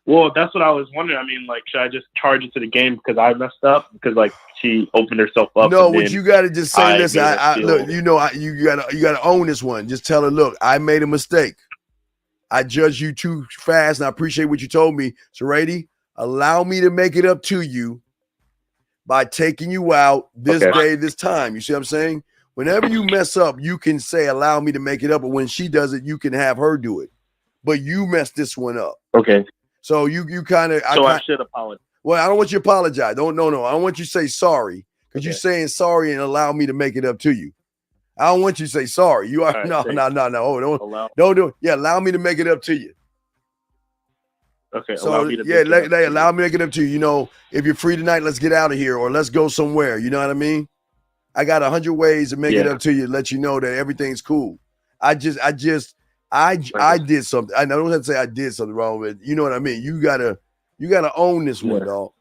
Well, that's what I was wondering. I mean, like, should I just charge it to the game because I messed up? Because like she opened herself up. No, what you got to just say, listen, look, you got to own this one. Just tell her, look, I made a mistake. I judged you too fast, and I appreciate what you told me. So, Rady, allow me to make it up to you by taking you out this day, this time. You see what I'm saying? Whenever you mess up, you can say, allow me to make it up. But when she does it, you can have her do it. But you messed this one up. Okay. So you kind of. I should apologize. Well, I don't want you to apologize. No. I don't want you to say sorry because you're saying sorry and allow me to make it up to you. I don't want you to say sorry. You are no. Oh, don't do it. Yeah, allow me to make it up to you. Okay. So allow me to make it up to you. You know, if you're free tonight, let's get out of here or let's go somewhere. You know what I mean? I got 100 ways to make it up to you, let you know that everything's cool. I I did something. I don't have to say I did something wrong with it. You know what I mean? You gotta own this one, dog.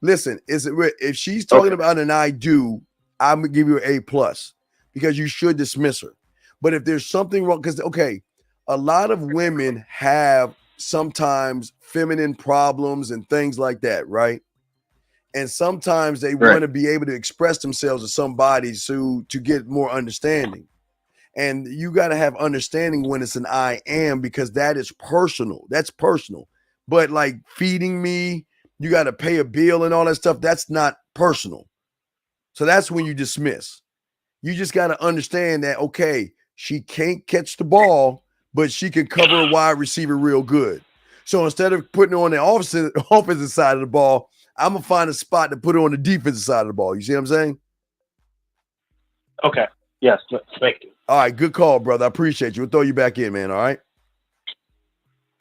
Listen, if she's talking about an I do, I'm gonna give you an A+ because you should dismiss her. But if there's something wrong, because a lot of women have sometimes feminine problems and things like that, right? And sometimes they want to be able to express themselves to somebody to get more understanding. And you got to have understanding when it's an I am, because that is personal. That's personal. But like feeding me, you got to pay a bill and all that stuff. That's not personal. So that's when you dismiss. You just got to understand that, okay, she can't catch the ball, but she can cover a wide receiver real good. So instead of putting her on the offensive side of the ball, I'm going to find a spot to put her on the defensive side of the ball. You see what I'm saying? Okay. Yes. Thank you. All right. Good call, brother. I appreciate you. We'll throw you back in, man. All right.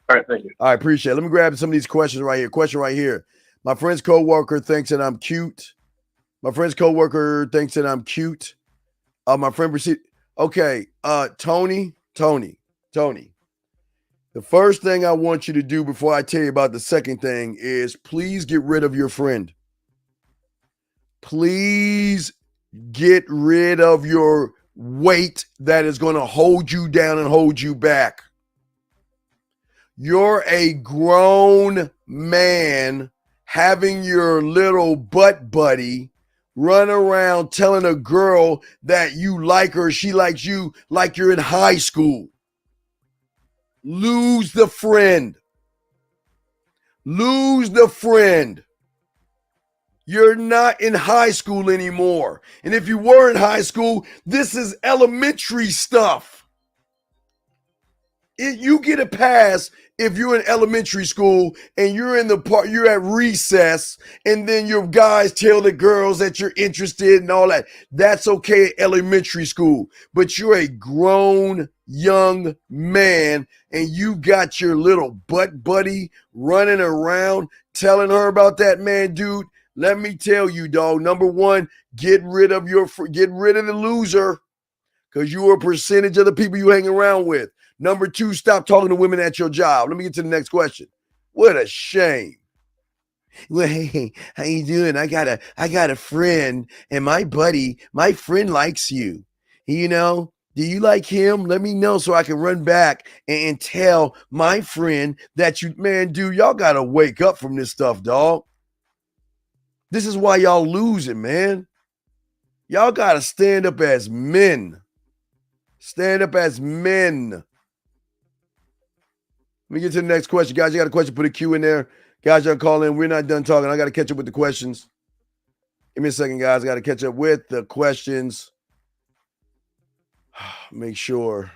All right. Thank you. All right. Appreciate it. Let me grab some of these questions right here. Question right here. My friend's coworker thinks that I'm cute. My friend's coworker thinks that I'm cute. My friend proceed. Okay. Tony. The first thing I want you to do before I tell you about the second thing is please get rid of your friend. Please get rid of your weight that is going to hold you down and hold you back. You're a grown man having your little butt buddy run around telling a girl that you like her, she likes you, like you're in high school. Lose the friend. Lose the friend. You're not in high school anymore. And if you were in high school, this is elementary stuff. You get a pass if you're in elementary school and you're you're at recess, and then your guys tell the girls that you're interested and all that. That's okay at elementary school. But you're a grown young man and you got your little butt buddy running around telling her about that, man, dude. Let me tell you, dog. Number one, get rid of the loser, because you are a percentage of the people you hang around with. Number two, stop talking to women at your job. Let me get to the next question. What a shame. Well, hey, how you doing? I got a friend, and my friend likes you. You know, do you like him? Let me know so I can run back and tell my friend that man, dude, y'all got to wake up from this stuff, dog. This is why y'all losing, man. Y'all got to stand up as men. Stand up as men. Let me get to the next question. Guys, you got a question, put a Q in there. Guys, y'all call in. We're not done talking. I got to catch up with the questions. Give me a second, guys. I got to catch up with the questions. Make sure.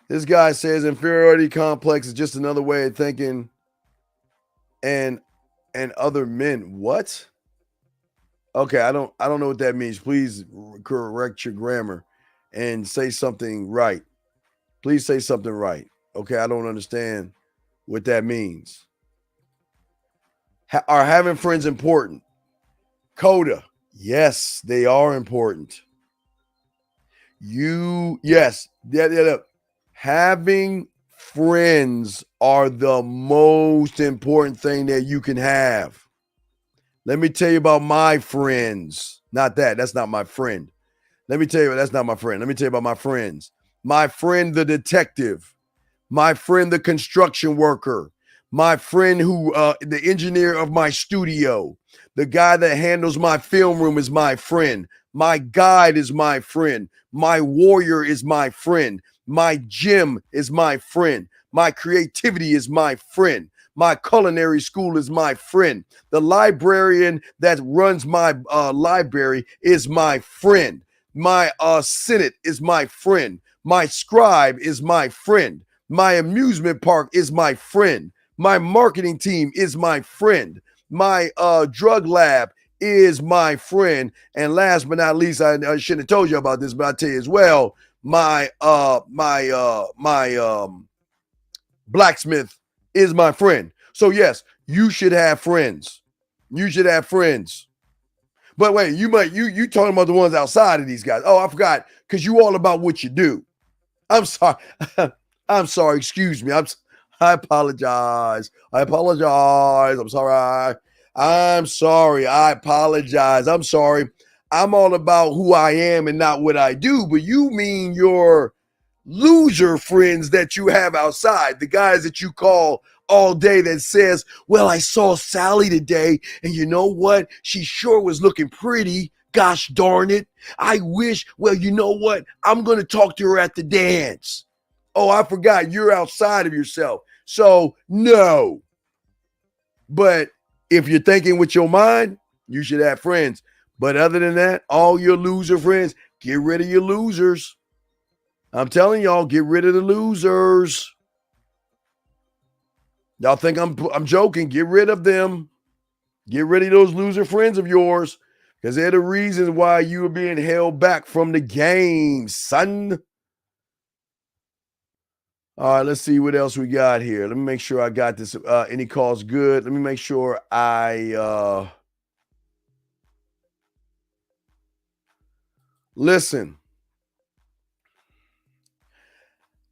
This guy says inferiority complex is just another way of thinking and other men. What? Okay, I don't know what that means. Please correct your grammar and say something right. Please say something right. Okay, I don't understand what that means. Are having friends important? Coda. Yes, they are important. Yes. Yeah. Having friends are the most important thing that you can have. Let me tell you about my friends. Not that. That's not my friend. Let me tell you, that's not my friend. Let me tell you about my friends. My friend, the detective. My friend, the construction worker. My friend the engineer of my studio. The guy that handles my film room is my friend. My guide is my friend. My warrior is my friend. My gym is my friend. My creativity is my friend. My culinary school is my friend. The librarian that runs my library is my friend. My Senate is my friend. My scribe is my friend. My amusement park is my friend. My marketing team is my friend. My drug lab is my friend. And last but not least, I shouldn't have told you about this, but I'll tell you as well, my blacksmith is my friend. So yes, you should have friends. You should have friends. But wait, you talking about the ones outside of these guys. Oh, I forgot, because you all about what you do. I'm sorry. I'm sorry. Excuse me. I apologize. I'm sorry. I'm sorry. I apologize. I'm sorry. I'm all about who I am and not what I do. But you mean your loser friends that you have outside, the guys that you call all day that says, well, I saw Sally today, and you know what? She sure was looking pretty. Gosh darn it. I wish, well, you know what? I'm going to talk to her at the dance. Oh, I forgot. You're outside of yourself. So, no. But if you're thinking with your mind, you should have friends. But other than that, all your loser friends, get rid of your losers. I'm telling y'all, get rid of the losers. Y'all think I'm joking. Get rid of them. Get rid of those loser friends of yours, because they're the reasons why you are being held back from the game, son. All right, let's see what else we got here. Let me make sure I got this. Any calls good? Let me make sure I listen.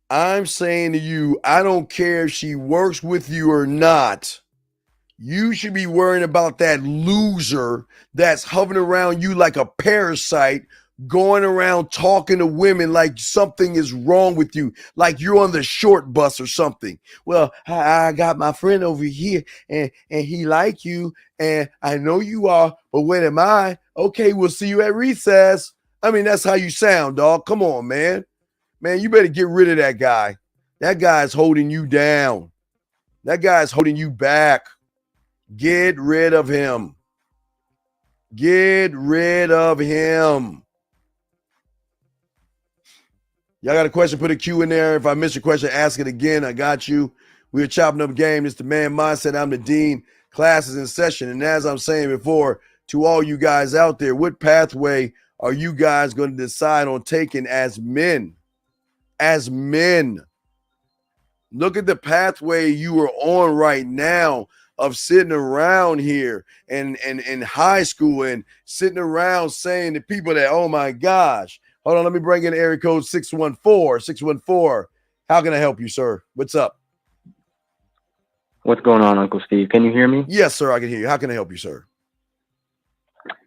I'm saying to you, I don't care if she works with you or not. You should be worrying about that loser that's hovering around you like a parasite, going around talking to women like something is wrong with you, like you're on the short bus or something. Well, I got my friend over here, and he like you, and I know you are, but when am I? Okay, we'll see you at recess. I mean, that's how you sound, dog. Come on, man. Man, you better get rid of that guy. That guy's holding you down. That guy's holding you back. Get rid of him. Get rid of him. Y'all got a question? Put a Q in there. If I miss your question, ask it again. I got you. We're chopping up game. It's the Man Mindset. I'm the Dean. Class is in session. And as I'm saying before, to all you guys out there, what pathway are you guys going to decide on taking as men? As men. Look at the pathway you are on right now of sitting around here and in high school and sitting around saying to people that, oh my gosh, hold on, let me bring in area code 614. How can I help you, sir? What's up? What's going on, Uncle Steve? Can you hear me? Yes, sir, I can hear you. How can I help you, sir?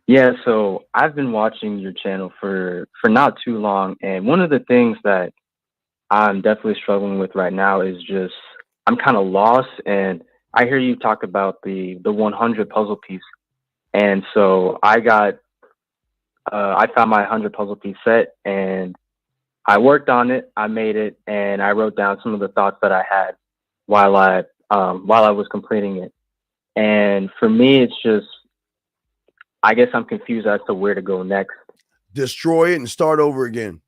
Yeah, so I've been watching your channel for not too long, and one of the things that I'm definitely struggling with right now is just I'm kind of lost, and I hear you talk about the 100 puzzle piece, and so I found my 100 puzzle piece set, and I worked on it, I made it, and I wrote down some of the thoughts that I had while I was completing it. And for me, it's just, I guess I'm confused as to where to go next. Destroy it and start over again.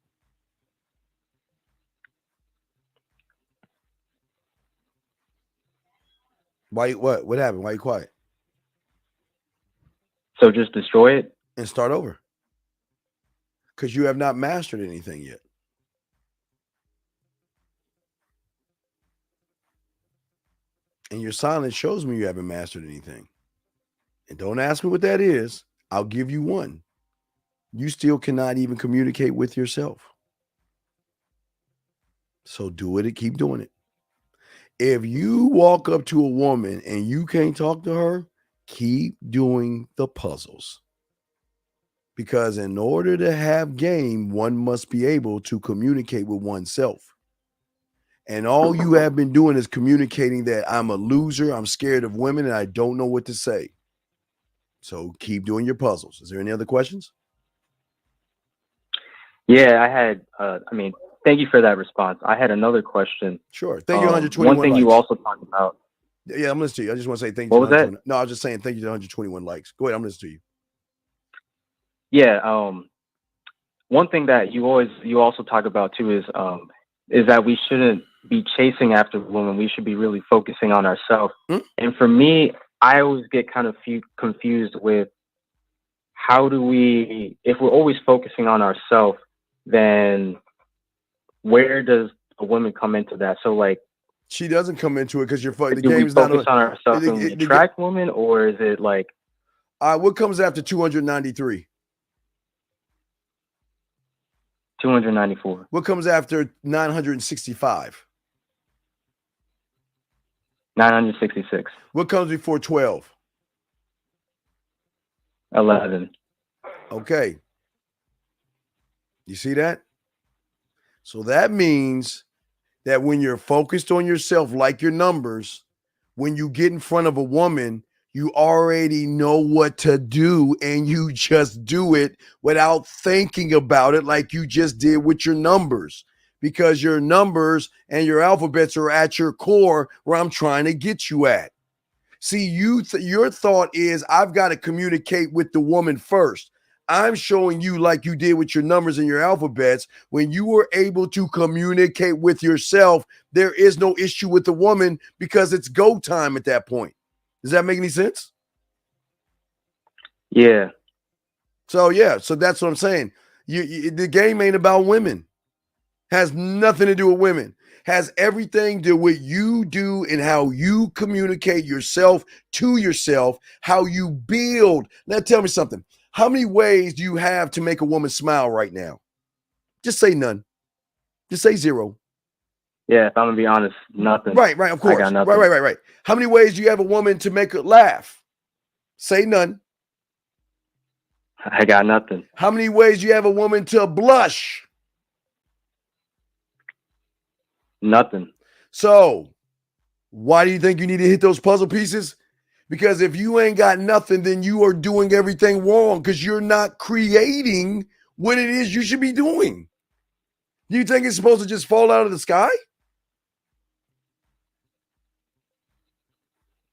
Why? What happened? Why are you quiet? So just destroy it and start over. Because you have not mastered anything yet. And your silence shows me you haven't mastered anything. And don't ask me what that is. I'll give you one. You still cannot even communicate with yourself. So do it and keep doing it. If you walk up to a woman and you can't talk to her, keep doing the puzzles. Because in order to have game, one must be able to communicate with oneself. And all you have been doing is communicating that I'm a loser, I'm scared of women, and I don't know what to say. So keep doing your puzzles. Is there any other questions? Yeah, I had, thank you for that response. I had another question. Sure. Thank you, 121 One thing likes. you also talked about. Yeah, I'm listening to you. I just want to say thank you. What was that? No, I was just saying thank you to 121 likes. Go ahead. I'm listening to you. Yeah. One thing that you also talk about too is that we shouldn't be chasing after women. We should be really focusing on ourselves. And for me, I always get kind of confused with how do we, if we're always focusing on ourselves, then where does a woman come into that? So like, she doesn't come into it because you're the do we game's not focus on ourselves and we attract women, or is it like All right, what comes after 293? 294. What comes after 965? 966. What comes before 12? 11. Okay. You see that? So that means that when you're focused on yourself, like your numbers, when you get in front of a woman, you already know what to do and you just do it without thinking about it like you just did with your numbers, because your numbers and your alphabets are at your core where I'm trying to get you at. See, your thought is I've got to communicate with the woman first. I'm showing you, like you did with your numbers and your alphabets, when you were able to communicate with yourself, there is no issue with the woman because it's go time at that point. Does that make any sense? Yeah. So that's what I'm saying. The game ain't about women. Has nothing to do with women. Has everything to do with you do and how you communicate yourself to yourself, how you build. Now tell me something. How many ways do you have to make a woman smile right now? Just say none. Just say zero. Yeah, if I'm gonna be honest, nothing. Right, of course. I got nothing. Right. How many ways do you have a woman to make her laugh? Say none. I got nothing. How many ways do you have a woman to blush? Nothing. So, why do you think you need to hit those puzzle pieces? Because if you ain't got nothing, then you are doing everything wrong because you're not creating what it is you should be doing. Do you think it's supposed to just fall out of the sky?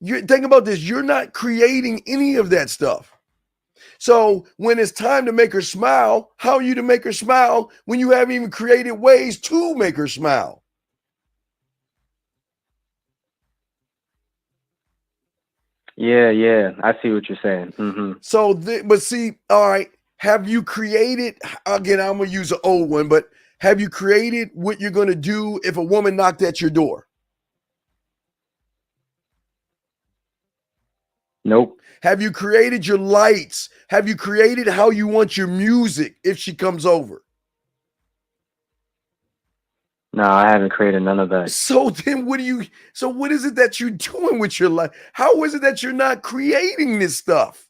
Think about this. You're not creating any of that stuff. So when it's time to make her smile, how are you to make her smile when you haven't even created ways to make her smile? Yeah. I see what you're saying. Mm-hmm. So, but see, all right, have you created, again, I'm going to use an old one, but have you created what you're going to do if a woman knocked at your door? Nope. Have you created your lights? Have you created how you want your music if she comes over? No, I haven't created none of that. So then what is it that you're doing with your life? How is it that you're not creating this stuff?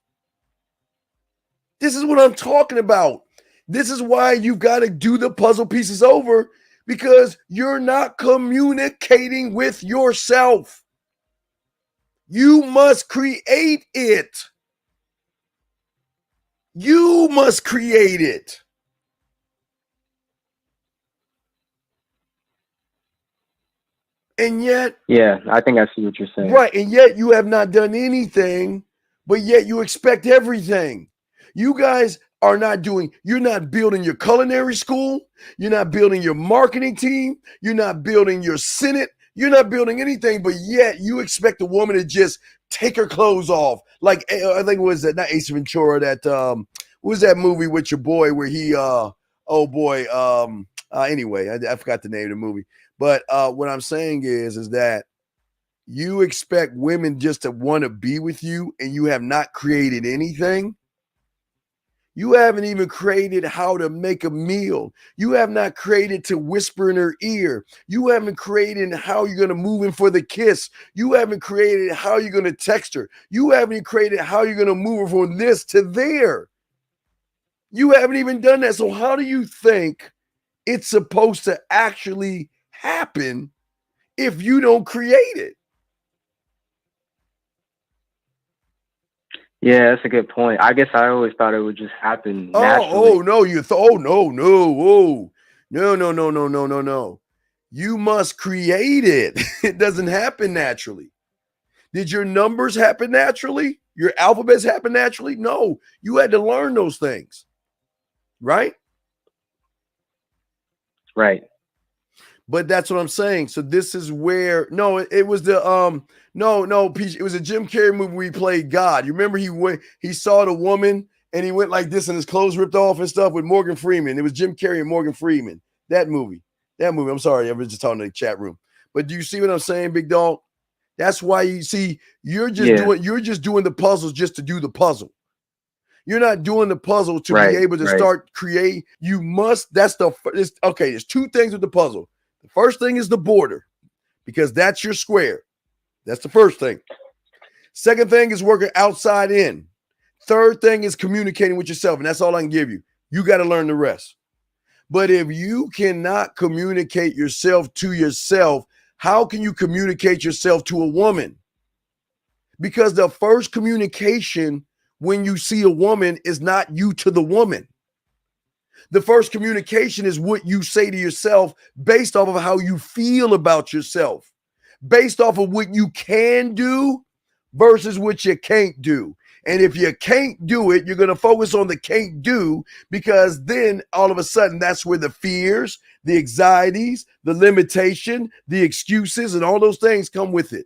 This is what I'm talking about. This is why you've got to do the puzzle pieces over, because you're not communicating with yourself. You must create it. You must create it. And yet, yeah, I think I see what you're saying. Right, and yet you have not done anything, but yet you expect everything. You guys are not doing, you're not building your culinary school, you're not building your marketing team, you're not building your Senate, you're not building anything, but yet you expect a woman to just take her clothes off. Like, I think it was that, not Ace Ventura, that, what was that movie with your boy where he, anyway, I forgot the name of the movie. But what I'm saying is that you expect women just to want to be with you and you have not created anything. You haven't even created how to make a meal. You have not created to whisper in her ear. You haven't created how you're going to move in for the kiss. You haven't created how you're going to text her. You haven't created how you're going to move her from this to there. You haven't even done that. So how do you think it's supposed to actually happen if you don't create it? Yeah, that's a good point. I guess I always thought it would just happen naturally. No. No. You must create it. It doesn't happen naturally. Did your numbers happen naturally? Your alphabets happen naturally? No, you had to learn those things. Right? Right. But that's what I'm saying. So this is where it was the Peach, it was a Jim Carrey movie where he played God. You remember he saw the woman and he went like this and his clothes ripped off and stuff with Morgan Freeman. It was Jim Carrey and Morgan Freeman. That movie. I'm sorry, I was just talking to the chat room. But do you see what I'm saying, big dog? That's why you see you're just doing the puzzles just to do the puzzle. You're not doing the puzzle to be able to start create. You must. That's the okay. There's two things with the puzzle. The first thing is the border, because that's your square. That's the first thing. Second thing is working outside in. Third thing is communicating with yourself, and that's all I can give you. You got to learn the rest. But if you cannot communicate yourself to yourself, how can you communicate yourself to a woman? Because the first communication when you see a woman is not you to the woman. The first communication is what you say to yourself based off of how you feel about yourself, based off of what you can do versus what you can't do. And if you can't do it, you're going to focus on the can't do, because then all of a sudden that's where the fears, the anxieties, the limitation, the excuses, and all those things come with it.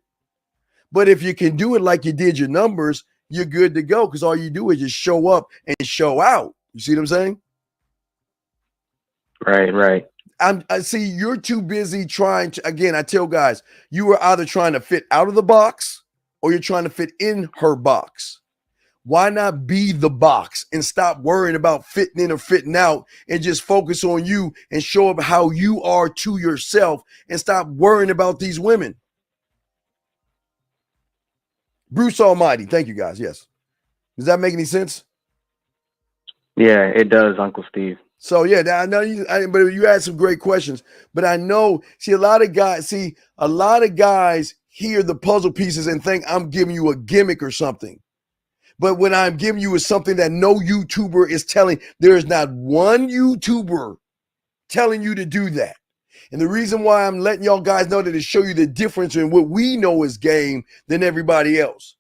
But if you can do it like you did your numbers, you're good to go, because all you do is just show up and show out. You see what I'm saying? Right. I see you're too busy trying to, again, I tell guys, you are either trying to fit out of the box or you're trying to fit in her box. Why not be the box and stop worrying about fitting in or fitting out and just focus on you and show up how you are to yourself and stop worrying about these women? Bruce Almighty. Thank you, guys. Yes. Does that make any sense? Yeah, it does, Uncle Steve. So, yeah, I know but you asked some great questions. But I know, a lot of guys hear the puzzle pieces and think I'm giving you a gimmick or something. But what I'm giving you is something that no YouTuber is telling. There is not one YouTuber telling you to do that. And the reason why I'm letting y'all guys know that to show you the difference in what we know is game than everybody else.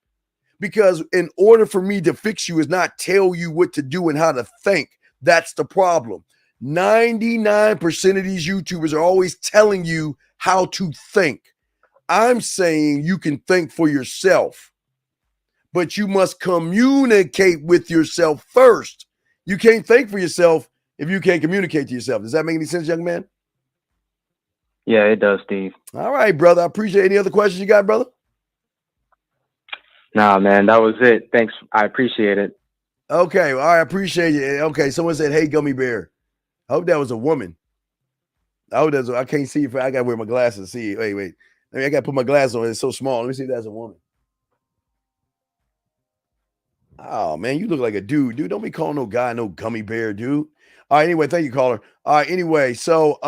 Because in order for me to fix you is not tell you what to do and how to think. That's the problem. 99% of these YouTubers are always telling you how to think. I'm saying you can think for yourself, but you must communicate with yourself first. You can't think for yourself if you can't communicate to yourself. Does that make any sense, young man? Yeah, it does, Steve. All right, brother. I appreciate any other questions you got, brother? Nah, man, that was it. Thanks. I appreciate it. Okay, all right, I appreciate it. Okay, someone said, "Hey, Gummy Bear." I hope that was a woman. I can't see if I got to wear my glasses to see. Wait. I got to put my glasses on. It's so small. Let me see if that's a woman. Oh, man, you look like a dude. Dude, don't be calling no guy no Gummy Bear, dude. All right, anyway, thank you, caller. All right, anyway, so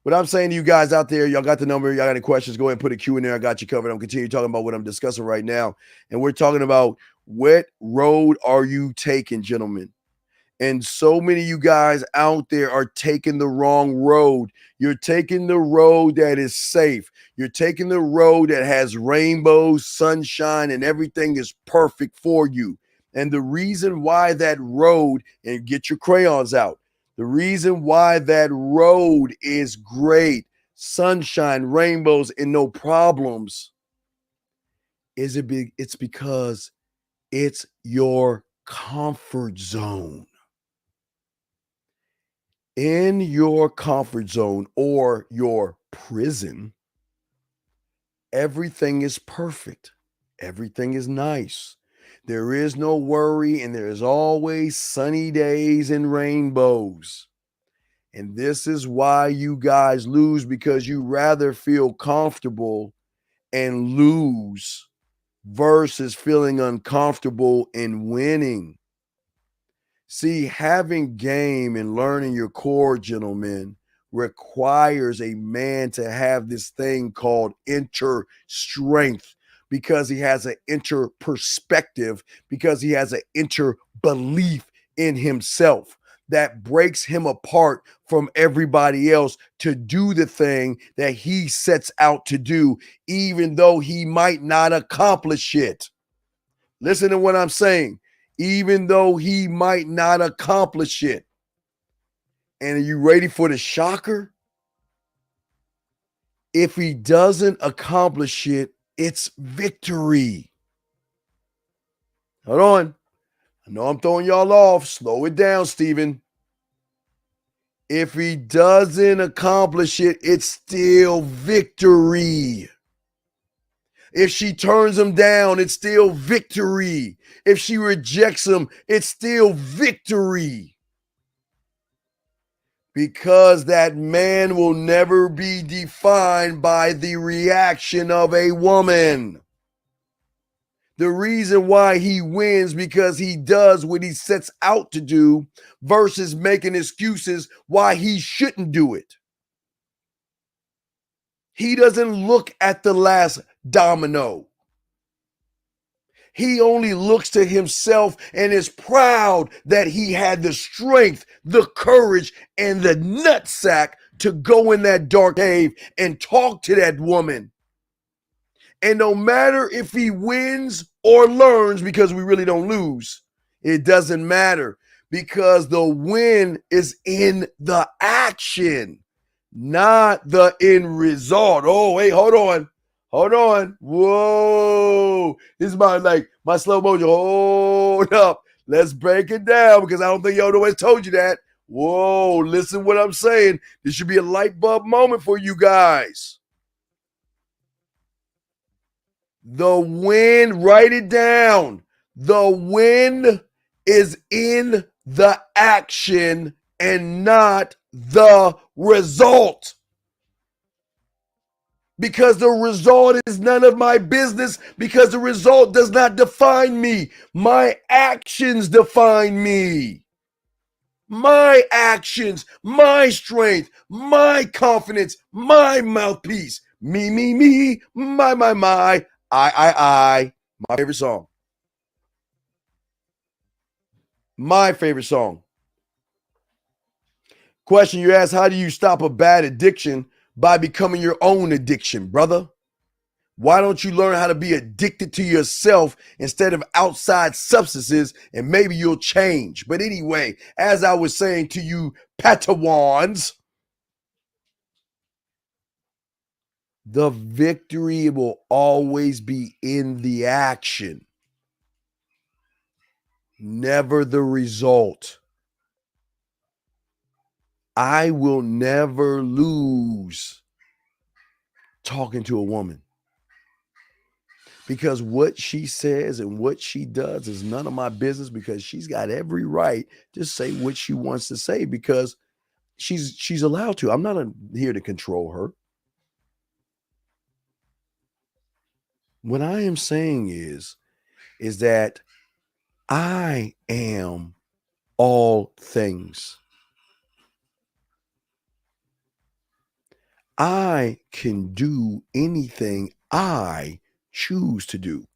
what I'm saying to you guys out there, y'all got the number. Y'all got any questions, go ahead and put a Q in there. I got you covered. I'm continuing talking about what I'm discussing right now. And we're talking about what road are you taking, gentlemen? And so many of you guys out there are taking the wrong road. You're taking the road that is safe. You're taking the road that has rainbows, sunshine, and everything is perfect for you. And the reason why that road, and get your crayons out, the reason why that road is great, sunshine, rainbows, and no problems, it's because it's your comfort zone. In your comfort zone or your prison, everything is perfect. Everything is nice. There is no worry, and there is always sunny days and rainbows. And this is why you guys lose, because you rather feel comfortable and lose versus feeling uncomfortable and winning. See, having game and learning your core, gentlemen, requires a man to have this thing called inner strength, because he has an inner perspective, because he has an inner belief in himself that breaks him apart from everybody else to do the thing that he sets out to do, even though he might not accomplish it. Listen to what I'm saying. Even though he might not accomplish it. And are you ready for the shocker? If he doesn't accomplish it, it's victory. Hold on. I know I'm throwing y'all off. Slow it down, Stephen. If he doesn't accomplish it, it's still victory. If she turns him down, it's still victory. If she rejects him, it's still victory. Because that man will never be defined by the reaction of a woman. The reason why he wins because he does what he sets out to do versus making excuses why he shouldn't do it. He doesn't look at the last domino. He only looks to himself and is proud that he had the strength, the courage, and the nutsack to go in that dark cave and talk to that woman. And no matter if he wins or learns, because we really don't lose, it doesn't matter because the win is in the action, not the end result. Oh, wait, hold on. Whoa. This is my slow motion. Hold up. Let's break it down because I don't think y'all always told you that. Whoa, listen what I'm saying. This should be a light bulb moment for you guys. The win, write it down. The win is in the action and not the result. Because the result is none of my business, because the result does not define me. My actions define me. My actions, my strength, my confidence, my mouthpiece. Me, my. I. My favorite song. My favorite song. Question you ask, how do you stop a bad addiction? By becoming your own addiction, brother. Why don't you learn how to be addicted to yourself instead of outside substances, and maybe you'll change. But anyway, as I was saying to you, Patawans, the victory will always be in the action, never the result. I will never lose talking to a woman because what she says and what she does is none of my business, because she's got every right to say what she wants to say because she's allowed to. I'm not here to control her. What I am saying is that I am all things. I can do anything I choose to do.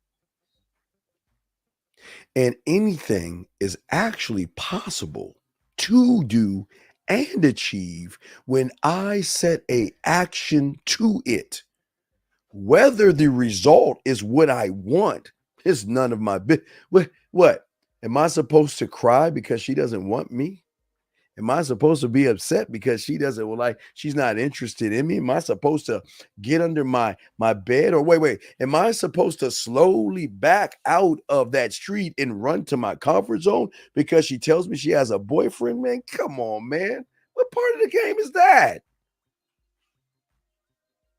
And anything is actually possible to do and achieve when I set a action to it. Whether the result is what I want is none of my business. What? Am I supposed to cry because she doesn't want me? Am I supposed to be upset because she doesn't she's not interested in me? Am I supposed to get under my bed? Or wait, am I supposed to slowly back out of that street and run to my comfort zone because she tells me she has a boyfriend? Man, come on, man. What part of the game is that?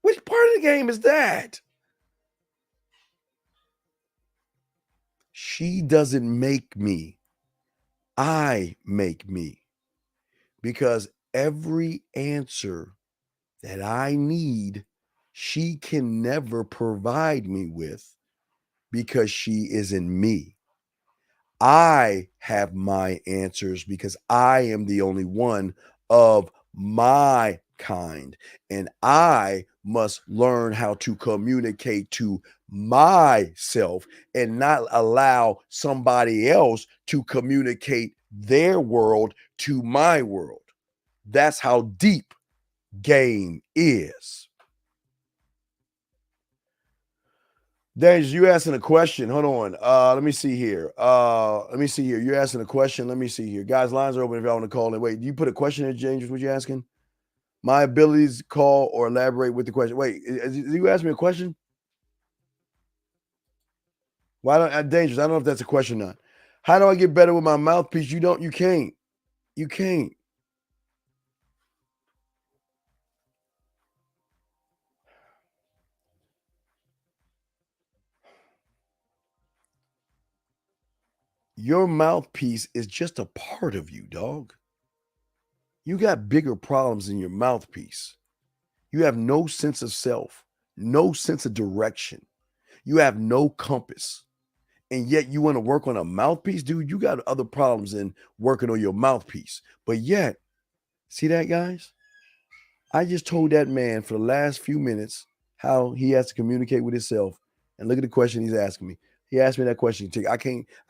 Which part of the game is that? She doesn't make me. I make me. Because every answer that I need, she can never provide me with because she is in me. I have my answers because I am the only one of my kind. And I must learn how to communicate to myself and not allow somebody else to communicate their world to my world. That's how deep game is. Dave, you asking a question. Hold on. Let me see here. You're asking a question. Let me see here. Guys, lines are open if y'all want to call in. Wait, you put a question in, James? What you asking? My abilities to call or elaborate with the question. Wait, you asked me a question? Why don't Dangerous? I don't know if that's a question or not. How do I get better with my mouthpiece? You can't. You can't. your mouthpiece is just a part of you, dog. You got bigger problems in your mouthpiece. You have no sense of self, no sense of direction. You have no compass. And yet you want to work on a mouthpiece, dude. You got other problems in working on your mouthpiece. But yet, see that, guys? I just told that man for the last few minutes how he has to communicate with himself. And look at the question he's asking me. He asked me that question. I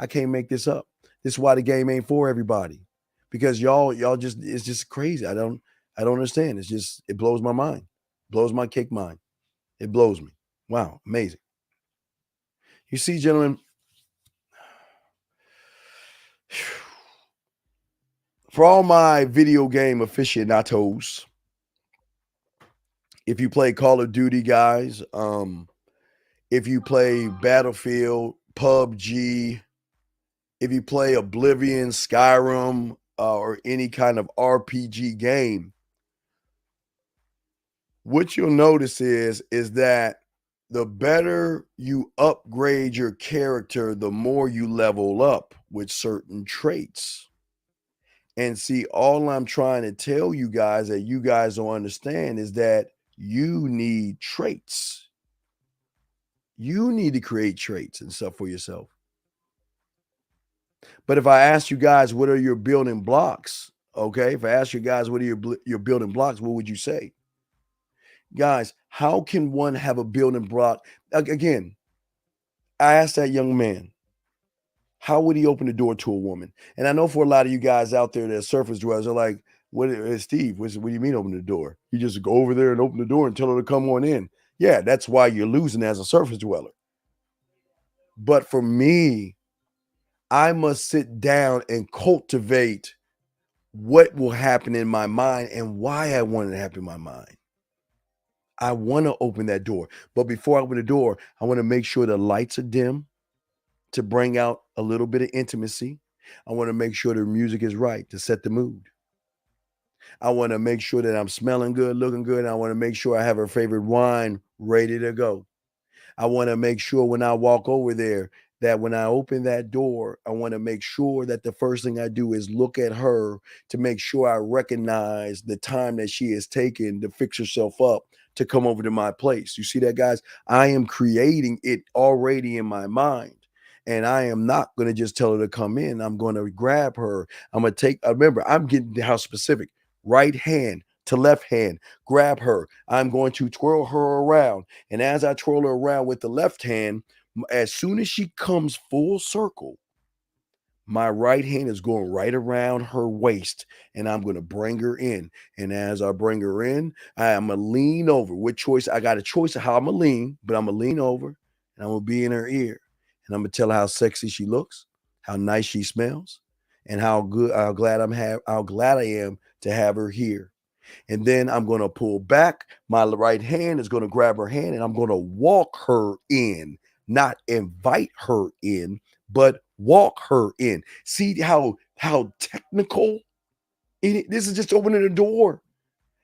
can't make this up. This is why the game ain't for everybody. Because y'all just, it's just crazy. I don't understand. It blows my mind. Blows my cake mind. It blows me. Wow, amazing. You see, gentlemen, for all my video game aficionados, if you play Call of Duty, guys, if you play Battlefield, PUBG, if you play Oblivion, Skyrim, or any kind of RPG game, what you'll notice is that the better you upgrade your character, the more you level up with certain traits. And see, all I'm trying to tell you guys that you guys don't understand is that you need traits. You need to create traits and stuff for yourself. But if I ask you guys, what are your building blocks? Okay, if I ask you guys, what are your building blocks, what would you say? Guys, how can one have a building block? Again, I asked that young man, how would he open the door to a woman? And I know for a lot of you guys out there that are surface dwellers are like, Steve, what do you mean open the door? You just go over there and open the door and tell her to come on in. Yeah, that's why you're losing as a surface dweller. But for me, I must sit down and cultivate what will happen in my mind and why I want it to happen in my mind. I want to open that door. But before I open the door, I want to make sure the lights are dim to bring out a little bit of intimacy. I want to make sure the music is right to set the mood. I want to make sure that I'm smelling good, looking good. I want to make sure I have her favorite wine ready to go. I want to make sure when I walk over there that when I open that door, I want to make sure that the first thing I do is look at her to make sure I recognize the time that she has taken to fix herself up to come over to my place. You see that, guys? I am creating it already in my mind. And I am not going to just tell her to come in. I'm going to grab her. I'm going to take, remember, I'm getting how specific. Right hand to left hand, grab her. I'm going to twirl her around. And as I twirl her around with the left hand, as soon as she comes full circle, my right hand is going right around her waist and I'm going to bring her in. And as I bring her in, I'm going to lean over. What choice? I got a choice of how I'm going to lean, but I'm going to lean over and I'm going to be in her ear. And I'm going to tell her how sexy she looks, how nice she smells, and how glad I am to have her here. And then I'm going to pull back. My right hand is going to grab her hand and I'm going to walk her in, not invite her in, but walk her in. See how technical this is. Just opening the door.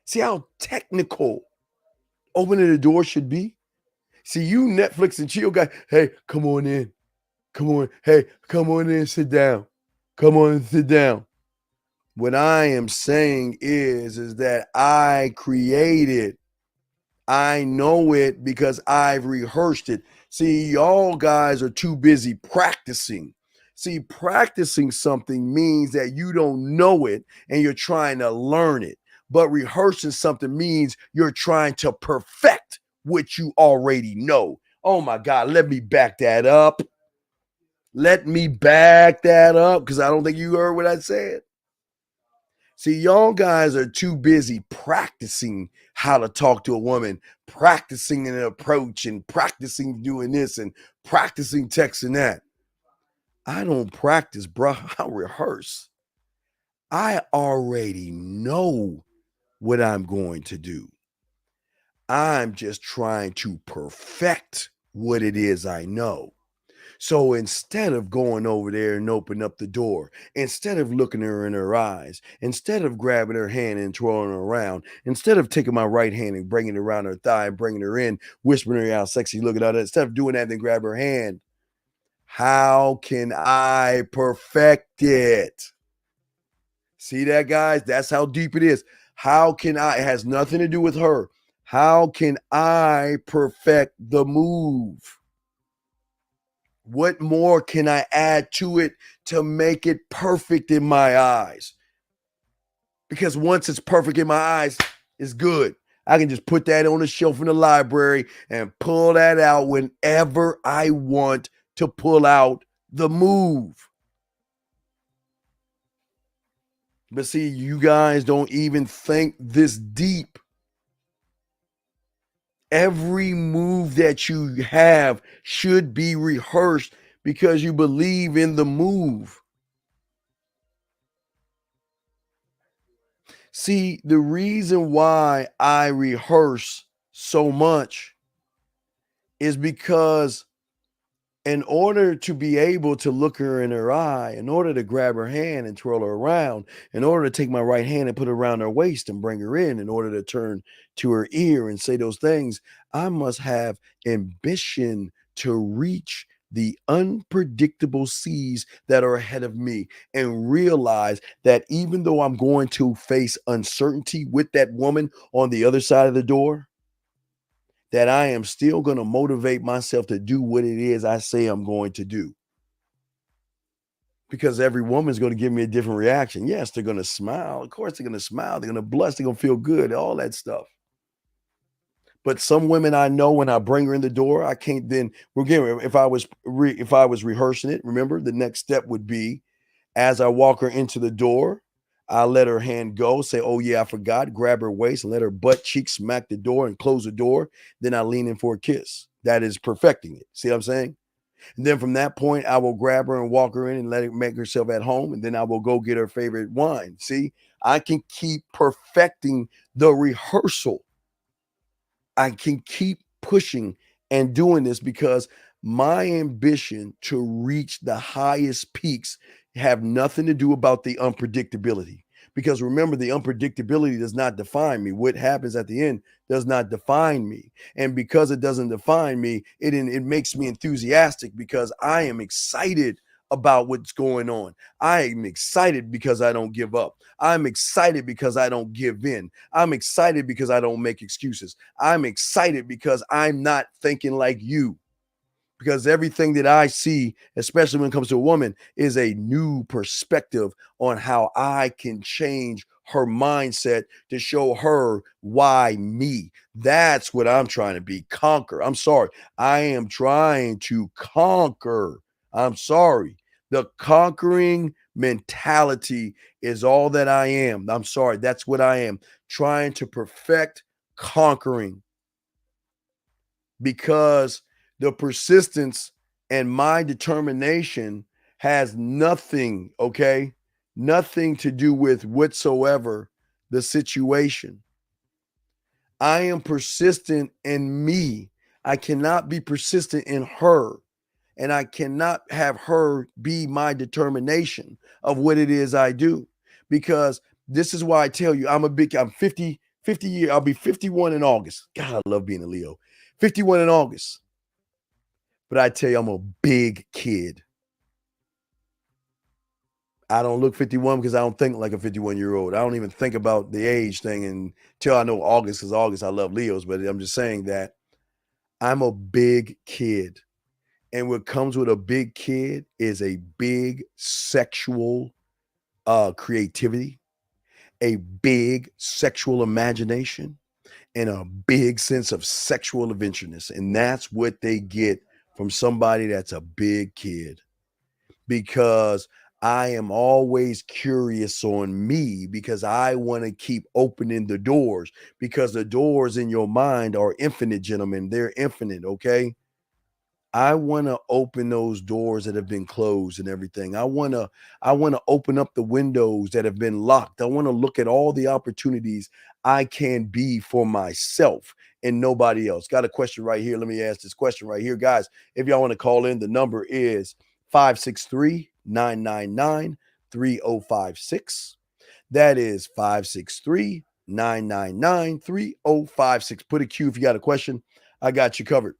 See how technical opening the door should be. See, you Netflix and chill guy. Hey, come on in. Come on. Hey, come on in. Sit down. Come on, sit down. What I am saying is that I created. I know it because I've rehearsed it. See, y'all guys are too busy practicing. See, practicing something means that you don't know it and you're trying to learn it. But rehearsing something means you're trying to perfect what you already know. Oh my God, let me back that up. Let me back that up because I don't think you heard what I said. See, y'all guys are too busy practicing how to talk to a woman, practicing an approach and practicing doing this and practicing texting that. I don't practice, bro. I rehearse. I already know what I'm going to do. I'm just trying to perfect what it is I know. So instead of going over there and open up the door, instead of looking her in her eyes, instead of grabbing her hand and twirling her around, instead of taking my right hand and bringing it around her thigh and bringing her in, whispering her how sexy, look at her, instead of doing that, then grab her hand, How can I perfect it? See that, guys? That's how deep it is. How can I? It has nothing to do with her. How can I perfect the move? What more can I add to it to make it perfect in my eyes? Because once it's perfect in my eyes, it's good. I can just put that on the shelf in the library and pull that out whenever I want to pull out the move. But see, you guys don't even think this deep. Every move that you have should be rehearsed because you believe in the move. See, the reason why I rehearse so much is because in order to be able to look her in her eye, in order to grab her hand and twirl her around, in order to take my right hand and put it around her waist and bring her in order to turn to her ear and say those things, I must have ambition to reach the unpredictable seas that are ahead of me and realize that even though I'm going to face uncertainty with that woman on the other side of the door, that I am still going to motivate myself to do what it is I say I'm going to do. Because every woman's going to give me a different reaction. Yes, they're going to smile. Of course, they're going to smile. They're going to blush. They're going to feel good, all that stuff. But some women I know, when I bring her in the door, I can't then, if I was rehearsing it, remember, the next step would be, as I walk her into the door, I let her hand go, say, oh yeah, I forgot, grab her waist and let her butt cheek smack the door and close the door. Then I lean in for a kiss. That is perfecting it. See what I'm saying? And then from that point, I will grab her and walk her in and let her make herself at home. And then I will go get her favorite wine. See, I can keep perfecting the rehearsal. I can keep pushing and doing this because my ambition to reach the highest peaks have nothing to do about the unpredictability. Because remember, the unpredictability does not define me. What happens at the end does not define me. And because it doesn't define me, it makes me enthusiastic because I am excited about what's going on. I am excited because I don't give up. I'm excited because I don't give in. I'm excited because I don't make excuses. I'm excited because I'm not thinking like you. Because everything that I see, especially when it comes to a woman, is a new perspective on how I can change her mindset to show her why me. That's what I'm trying to be. Conquer. I'm sorry. I am trying to conquer. I'm sorry. The conquering mentality is all that I am. I'm sorry. That's what I am. Trying to perfect conquering. Because the persistence and my determination has nothing, okay? Nothing to do with whatsoever the situation. I am persistent in me. I cannot be persistent in her. And I cannot have her be my determination of what it is I do. Because this is why I tell you, I'm 50 years, I'll be 51 in August. God, I love being a Leo. 51 in August. But I tell you, I'm a big kid. I don't look 51 because I don't think like a 51-year-old. I don't even think about the age thing until I know August, because August, I love Leos. But I'm just saying that I'm a big kid. And what comes with a big kid is a big sexual creativity, a big sexual imagination, and a big sense of sexual adventureness. And that's what they get from somebody that's a big kid. Because I am always curious on me, because I want to keep opening the doors, because the doors in your mind are infinite, gentlemen. They're infinite, okay? I want to open those doors that have been closed and everything. I want to open up the windows that have been locked. I want to look at all the opportunities I can be for myself and nobody else. Got a question right here. Let me ask this question right here, guys. If y'all want to call in, the number is 563-999-3056. That is 563-999-3056. Put a Q if you got a question. I got you covered.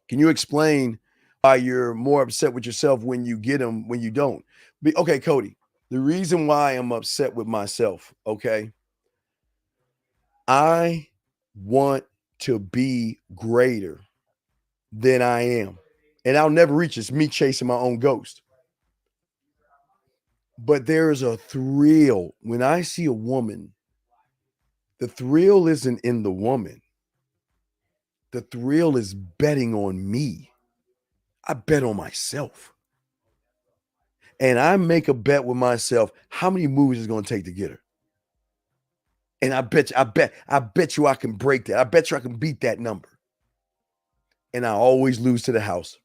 Can you explain why you're more upset with yourself when you get them when you don't. Okay, Cody, the reason why I'm upset with myself, okay, I want to be greater than I am, and I'll never reach it. It's me chasing my own ghost. But there's a thrill when I see a woman. The thrill isn't in the woman. The thrill is betting on me. I bet on myself. And I make a bet with myself, how many moves is it going to take to get her? And I bet you I can break that. I bet you I can beat that number. And I always lose to the house.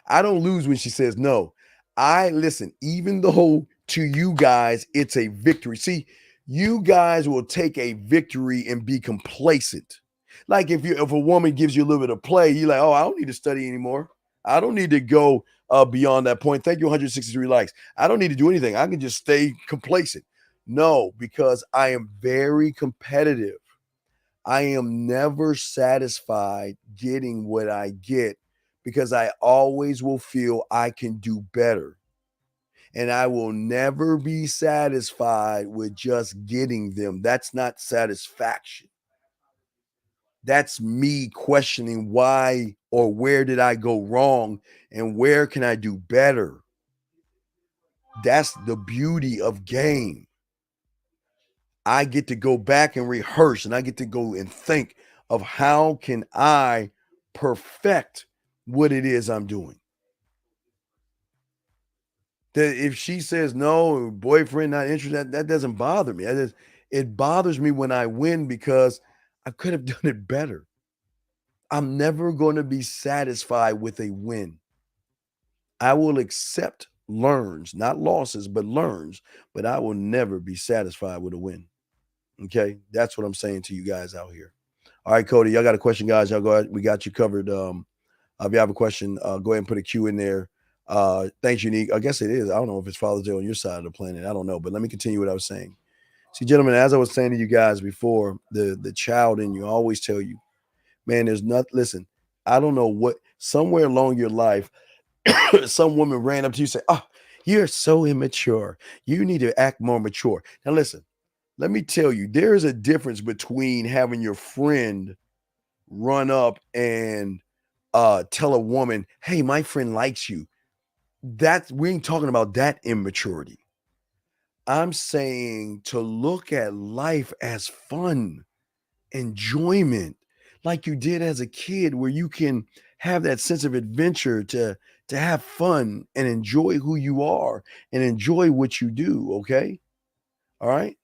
I don't lose when she says no. I listen, even though to you guys, it's a victory. See, you guys will take a victory and be complacent. Like if a woman gives you a little bit of play, you're like, oh, I don't need to study anymore. I don't need to go beyond that point. Thank you, 163 likes. I don't need to do anything. I can just stay complacent. No, because I am very competitive. I am never satisfied getting what I get because I always will feel I can do better. And I will never be satisfied with just getting them. That's not satisfaction. That's me questioning why or where did I go wrong and where can I do better? That's the beauty of game. I get to go back and rehearse, and I get to go and think of how can I perfect what it is I'm doing. That if she says no, boyfriend not interested, that doesn't bother me. It bothers me when I win because I could have done it better. I'm never going to be satisfied with a win. I will accept learns, not losses, but learns, but I will never be satisfied with a win. Okay, that's what I'm saying to you guys out here. All right, Cody, y'all got a question, guys? Y'all go ahead. We got you covered. If you have a question, go ahead and put a Q in there. Thanks, Unique. I guess it is. I don't know if it's Father's Day on your side of the planet. I don't know, but let me continue what I was saying. See, gentlemen, as I was saying to you guys before, the child in you always tell you, man, there's not. Listen, I don't know what. Somewhere along your life, some woman ran up to you and said, "Oh, you're so immature. You need to act more mature." Now, listen. Let me tell you, there is a difference between having your friend run up and tell a woman, hey, my friend likes you. We ain't talking about that immaturity. I'm saying to look at life as fun, enjoyment, like you did as a kid, where you can have that sense of adventure to have fun and enjoy who you are and enjoy what you do. Okay. All right.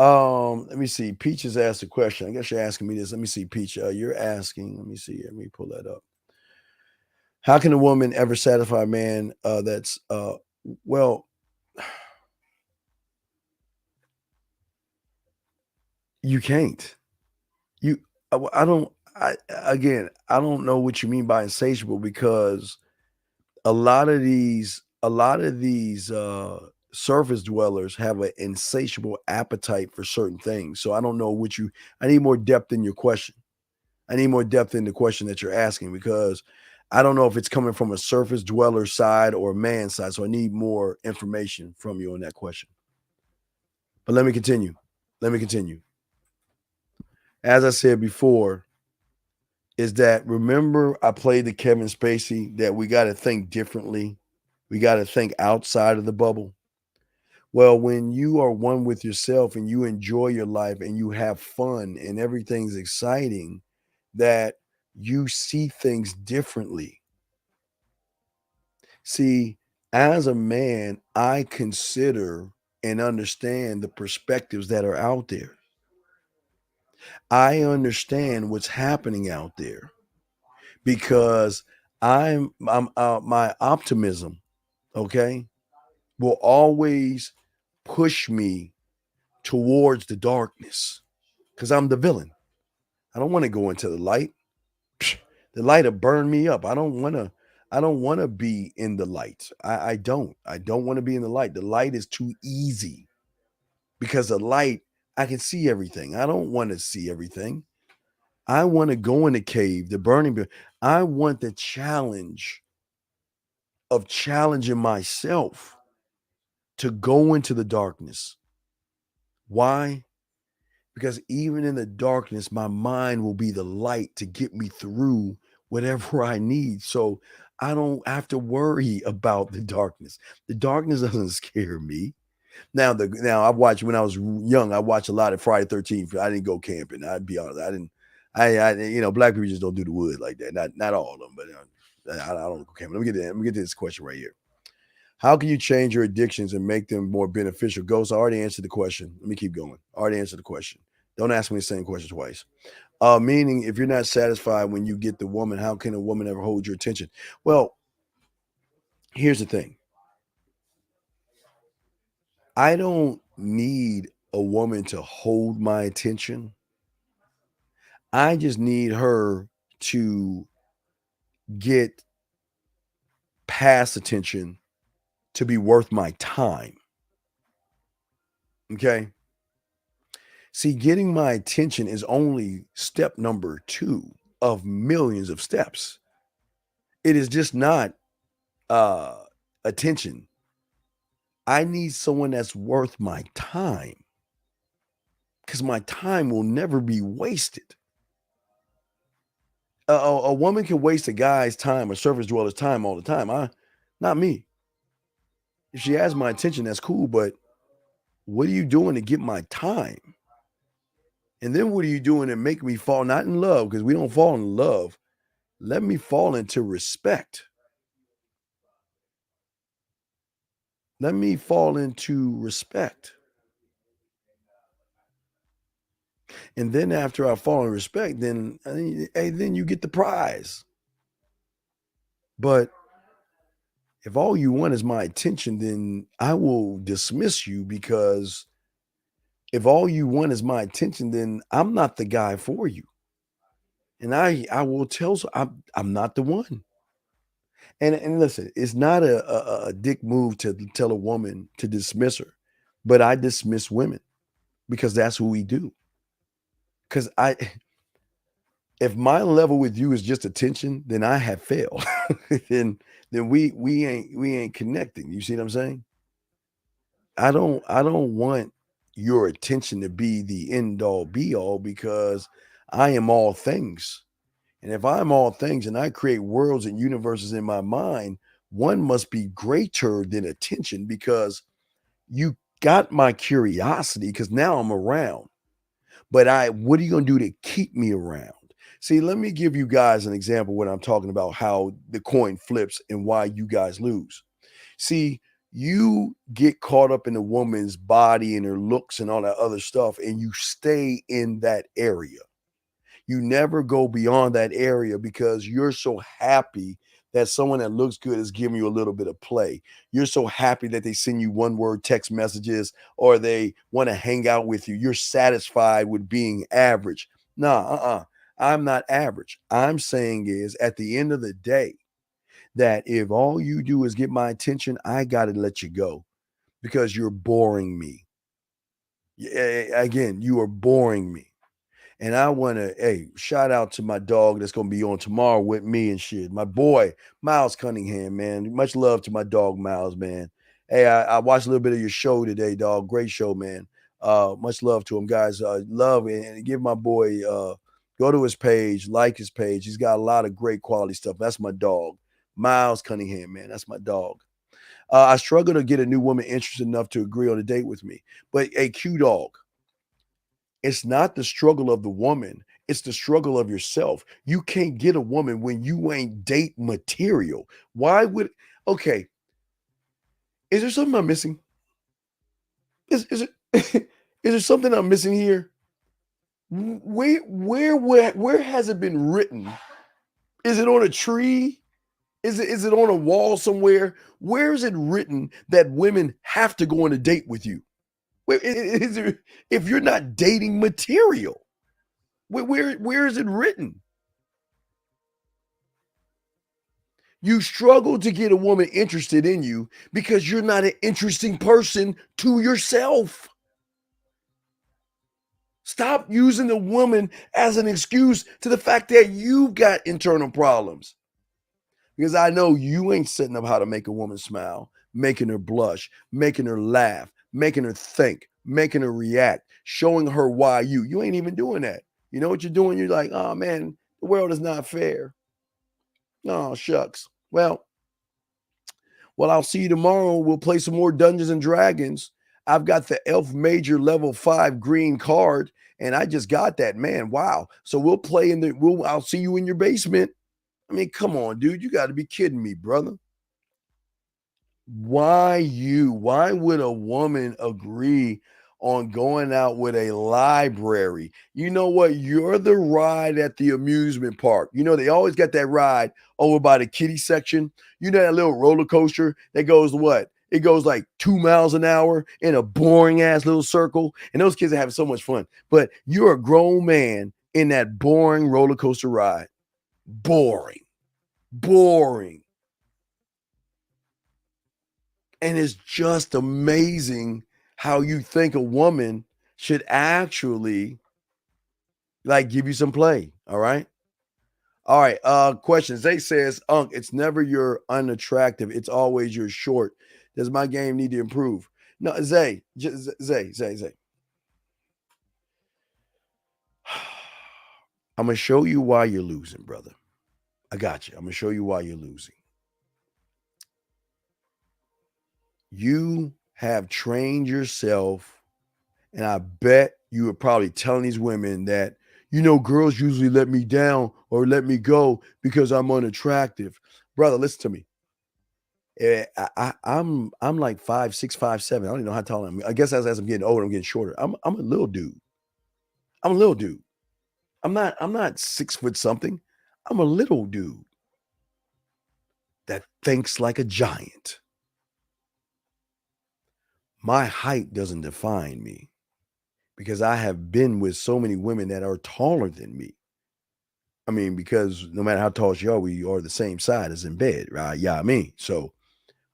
Let me see. Peach has asked a question. I guess you're asking me this. Let me see, Peach. You're asking. Let me see. Let me pull that up. How can a woman ever satisfy a man that's well? You can't. I don't know what you mean by insatiable, because a lot of these surface dwellers have an insatiable appetite for certain things. So I don't know I need more depth in your question. I need more depth in the question that you're asking, because I don't know if it's coming from a surface dweller side or a man side. So I need more information from you on that question. But let me continue. As I said before, is that, remember I played the Kevin Spacey that we got to think differently. We got to think outside of the bubble. Well, when you are one with yourself and you enjoy your life and you have fun and everything's exciting, that you see things differently. See, as a man, I consider and understand the perspectives that are out there. I understand what's happening out there because my optimism, okay, will always push me towards the darkness, because I'm the villain. I don't want to go into the light. The light will burn me up. I don't want to be in the light. I don't want to be in the light. The light is too easy, because the light, I can see everything. I don't want to see everything. I want to go in the cave, the burning building. I want the challenge of challenging myself to go into the darkness. Why? Because even in the darkness, my mind will be the light to get me through whatever I need. So I don't have to worry about the darkness. The darkness doesn't scare me. Now I watched when I was young, I watched a lot of Friday 13th. I didn't go camping. I'd be honest. I black people just don't do the wood like that. Not all of them, but I don't go camping. Let me get to this question right here. How can you change your addictions and make them more beneficial? Ghost, I already answered the question. Let me keep going. I already answered the question. Don't ask me the same question twice. Meaning, if you're not satisfied when you get the woman, how can a woman ever hold your attention? Well, here's the thing. I don't need a woman to hold my attention. I just need her to get past attention to be worth my time. Okay? See, getting my attention is only step number 2 of millions of steps. It is just not attention. I need someone that's worth my time, because my time will never be wasted. A woman can waste a guy's time, a surface dweller's time all the time. Not me. If she has my attention, that's cool, but what are you doing to get my time? And then what are you doing to make me fall, not in love, because we don't fall in love. Let me fall into respect. Let me fall into respect. And then after I fall in respect, then you get the prize. But if all you want is my attention, then I will dismiss you, because if all you want is my attention, then I'm not the guy for you. And I will tell you, I'm not the one. And listen, it's not a dick move to tell a woman to dismiss her, but I dismiss women because that's what we do. Because if my level with you is just attention, then I have failed. then we ain't connecting. You see what I'm saying? I don't want your attention to be the end all be all, because I am all things. And if I'm all things and I create worlds and universes in my mind, one must be greater than attention, because you got my curiosity, because now I'm around. But what are you going to do to keep me around? See, let me give you guys an example when I'm talking about how the coin flips and why you guys lose. See, you get caught up in a woman's body and her looks and all that other stuff, and you stay in that area. You never go beyond that area because you're so happy that someone that looks good is giving you a little bit of play. You're so happy that they send you one-word text messages or they want to hang out with you. You're satisfied with being average. Nah, I'm not average. I'm saying is, at the end of the day, that if all you do is get my attention, I got to let you go because you're boring me. Again, you are boring me. And I want to, shout out to my dog that's going to be on tomorrow with me and shit. My boy, Miles Cunningham, man. Much love to my dog, Miles, man. Hey, I watched a little bit of your show today, dog. Great show, man. Much love to him, guys. Love and give my boy, go to his page, like his page. He's got a lot of great quality stuff. That's my dog, Miles Cunningham, man. That's my dog. I struggle to get a new woman interested enough to agree on a date with me. But a Q dog. It's not the struggle of the woman. It's the struggle of yourself. You can't get a woman when you ain't date material. Why would, okay. Is there something I'm missing? Is there something I'm missing here? Where has it been written? Is it on a tree? Is it on a wall somewhere? Where is it written that women have to go on a date with you? If you're not dating material, where is it written? You struggle to get a woman interested in you because you're not an interesting person to yourself. Stop using the woman as an excuse to the fact that you've got internal problems. Because I know you ain't setting up how to make a woman smile, making her blush, making her laugh, making her think, making her react, showing her why you ain't even doing that. You know what you're doing? You're like, oh man, the world is not fair. Oh, shucks. Well, I'll see you tomorrow. We'll play some more Dungeons and Dragons. I've got the Elf Major level 5 green card, and I just got that, man. Wow. So we'll play I'll see you in your basement. I mean, come on, dude. You got to be kidding me, brother. Why would a woman agree on going out with a library? You know what? You're the ride at the amusement park. You know, they always got that ride over by the kiddie section. You know that little roller coaster that goes what? It goes like 2 miles an hour in a boring ass little circle. And those kids are having so much fun. But you're a grown man in that boring roller coaster ride. Boring. And it's just amazing how you think a woman should actually like give you some play. All right. Question. Zay says, Unc, it's never you're unattractive. It's always you're short. Does my game need to improve? No, Zay. I'm going to show you why you're losing, brother. I got you. I'm going to show you why you're losing. You have trained yourself, and I bet you were probably telling these women that, you know, girls usually let me down or let me go because I'm unattractive. Brother, listen to me. I'm like 5'6", 5'7". I don't even know how tall I am. I guess as I'm getting older, I'm getting shorter. I'm a little dude. I'm not 6 foot something. I'm a little dude that thinks like a giant. My height doesn't define me because I have been with so many women that are taller than me. I mean, because no matter how tall you are, we are the same side as in bed, right? Yeah, I mean, so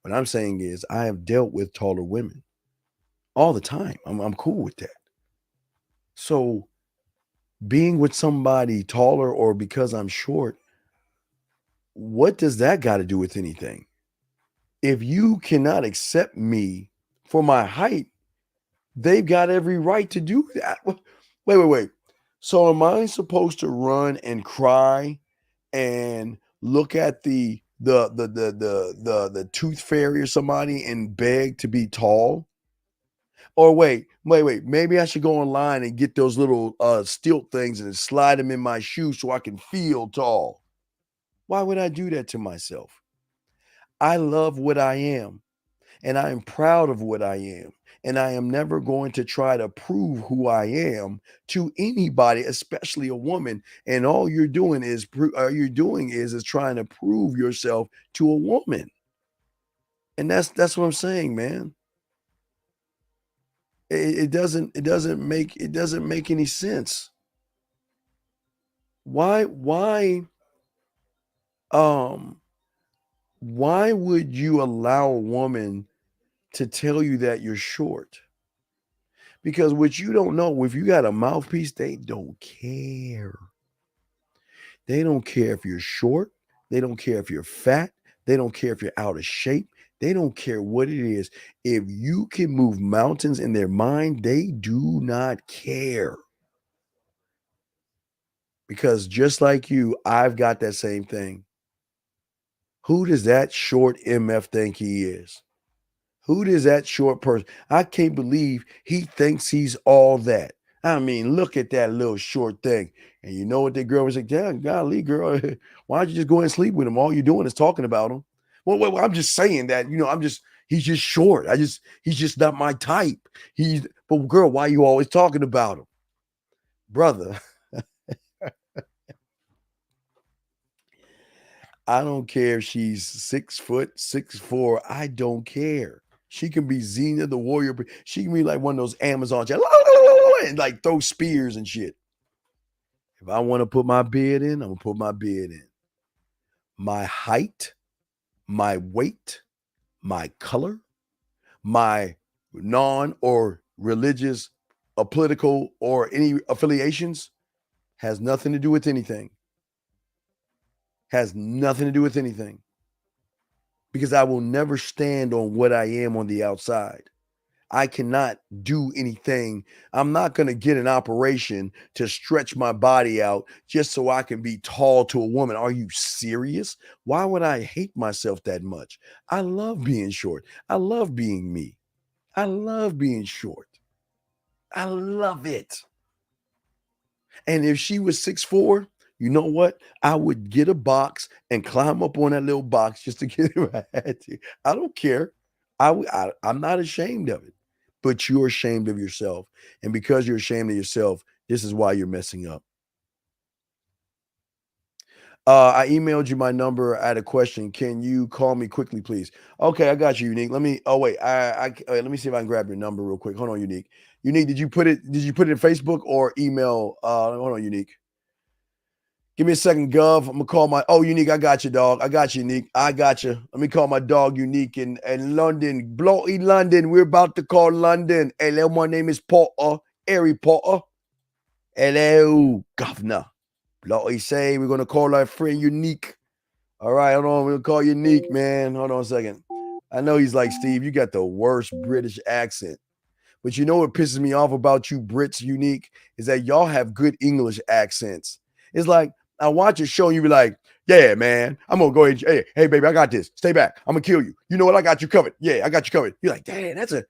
what I'm saying is I have dealt with taller women all the time. I'm cool with that. So being with somebody taller or because I'm short, what does that got to do with anything? If you cannot accept me for my height, they've got every right to do that. Wait. So am I supposed to run and cry and look at the tooth fairy or somebody and beg to be tall? Or wait, maybe I should go online and get those little stilt things and slide them in my shoes so I can feel tall. Why would I do that to myself? I love what I am, and I am proud of what I am, and I am never going to try to prove who I am to anybody, especially a woman. And all you're doing is trying to prove yourself to a woman. And that's what I'm saying, man. It doesn't make any sense. Why would you allow a woman to tell you that you're short? Because what you don't know, if you got a mouthpiece, they don't care. They don't care if you're short. They don't care if you're fat. They don't care if you're out of shape. They don't care what it is. If you can move mountains in their mind, they do not care. Because just like you, I've got that same thing. Who does that short MF think he is? Who does that short person? I can't believe he thinks he's all that. I mean, look at that little short thing. And you know what that girl was like? Damn, golly, girl, why don't you just go and sleep with him? All you're doing is talking about him. Well, I'm just saying that, he's just short. He's just not my type. But girl, why are you always talking about him? Brother, I don't care if she's 6 foot, 6'4". I don't care. She can be Xena the warrior. She can be like one of those Amazons and like throw spears and shit. If I want to put my bid in, I'm going to put my bid in. My height, my weight, my color, my non or religious a political or any affiliations. Has nothing to do with anything. Has nothing to do with anything. Because I will never stand on what I am on the outside. I cannot do anything. I'm not going to get an operation to stretch my body out just so I can be tall to a woman. Are you serious? Why would I hate myself that much? I love being short. I love being me. I love being short. I love it. And if she was 6'4", you know what? I would get a box and climb up on that little box just to get it right at you. I don't care. I'm not ashamed of it. But you're ashamed of yourself. And because you're ashamed of yourself, this is why you're messing up. I emailed you my number. I had a question. Can you call me quickly, please? Okay, I got you, Unique. Let me. Oh wait, let me see if I can grab your number real quick. Hold on, Unique. Unique, did you put it in Facebook or email? Hold on, Unique. Give me a second, Gov. I'm gonna call my. Oh, Unique, I got you, dog. I got you, Unique. I got you. Let me call my dog, Unique, in London, bloody London. We're about to call London. Hello, my name is Potter, Harry Potter. Hello, Governor. Bloody say we're gonna call our friend Unique. All right, hold on. We'll call Unique, man. Hold on a second. I know he's like, Steve, you got the worst British accent. But you know what pisses me off about you Brits, Unique, is that y'all have good English accents. It's like, I watch a show and you be like, yeah, man, I'm going to go ahead. Hey, baby, I got this. Stay back. I'm going to kill you. You know what? I got you covered. Yeah, I got you covered. You're like, damn, that's a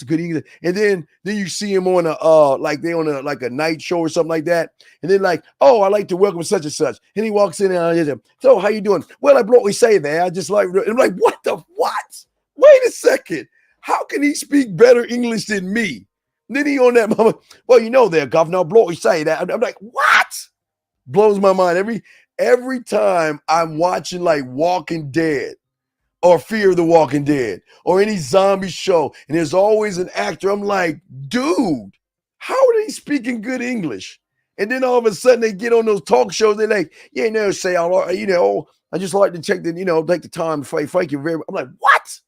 good English. And then you see him on a night show or something like that. And then like, oh, I like to welcome such and such. And he walks in and says, so how you doing? Well, I bloody say that. I just like, and I'm like, what? Wait a second. How can he speak better English than me? And then he on that mama. Well, you know there, Governor, bloody say that. I'm like, what? Blows my mind every time I'm watching like Walking Dead or Fear the Walking Dead or any zombie show, and there's always an actor. I'm like, dude, how are they speaking good English? And then all of a sudden they get on those talk shows. They're like, yeah, say, I just like to take the time to fight. Thank you very much. I'm like, what?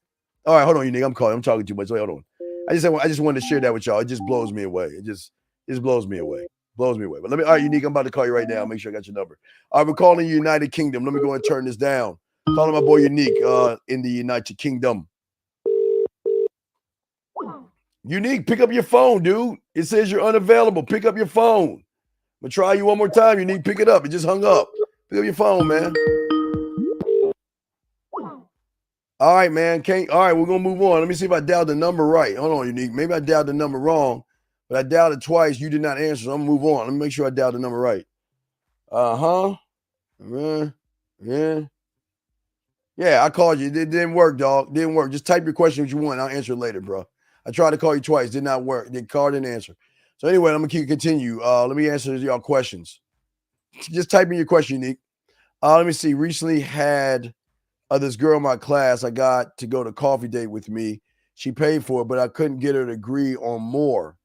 All right, hold on, you nigga. I'm talking too much. Wait, hold on. I just wanted to share that with y'all. It just blows me away. It just blows me away. Blows me away. But all right, Unique, I'm about to call you right now. Make sure I got your number. All right, we're calling you United Kingdom. Let me go and turn this down. Calling my boy Unique in the United Kingdom. Unique, pick up your phone, dude. It says you're unavailable. Pick up your phone. I'm gonna try you one more time. Unique, pick it up. It just hung up. Pick up your phone, man. All right, man. All right, we're gonna move on. Let me see if I dialed the number right. Hold on, Unique. Maybe I dialed the number wrong. But I dialed it twice. You did not answer. So I'm going to move on. Let me make sure I dialed the number right. Yeah, I called you. It didn't work, dog. Didn't work. Just type your question if you want. I'll answer it later, bro. I tried to call you twice. Did not work. The call didn't answer. So anyway, I'm going to continue. Let me answer y'all questions. Just type in your question, Unique. Let me see. Recently had this girl in my class. I got to go to coffee date with me. She paid for it, but I couldn't get her to agree on more.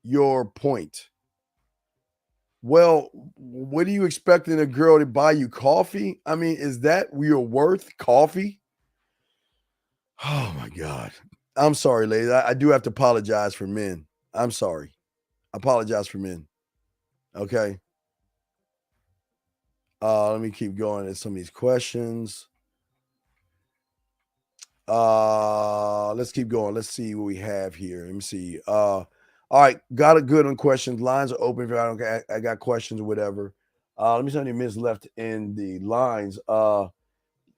Your point. Well, what are you expecting a girl to buy you coffee? I mean, is that your worth, coffee? Oh my God. I'm sorry, ladies. I do have to apologize for men. I'm sorry. I apologize for men. Okay. Let me keep going at some of these questions. Let's keep going. Let's see what we have here. Let me see. All right, got it good on questions. Lines are open if I got questions or whatever. Let me see how many minutes left in the lines. Oh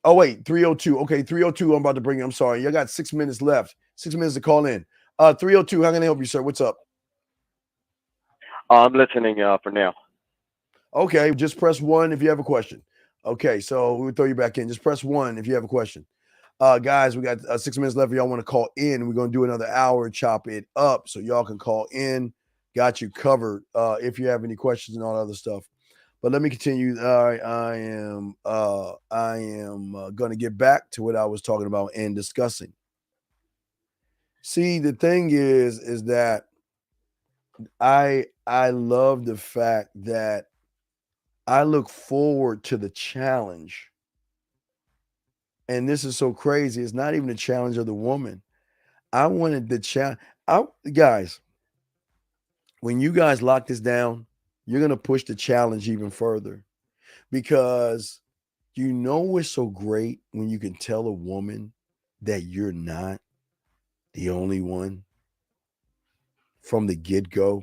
wait, 302. Okay, 302. I'm about to bring you. I'm sorry. You got 6 minutes left. 6 minutes to call in. 302. How can I help you, sir? What's up? I'm listening for now. Okay, just press 1 if you have a question. Okay, so we'll throw you back in. Just press 1 if you have a question. Guys, we got 6 minutes left. If y'all want to call in, we're going to do another hour, chop it up so y'all can call in. Got you covered if you have any questions and all that other stuff. But let me continue. All right, I am going to get back to what I was talking about and discussing. See, the thing is that I love the fact that I look forward to the challenge. And this is so crazy. It's not even a challenge of the woman. I wanted the challenge. Guys, when you guys lock this down, you're gonna push the challenge even further because you know what's so great when you can tell a woman that you're not the only one from the get-go.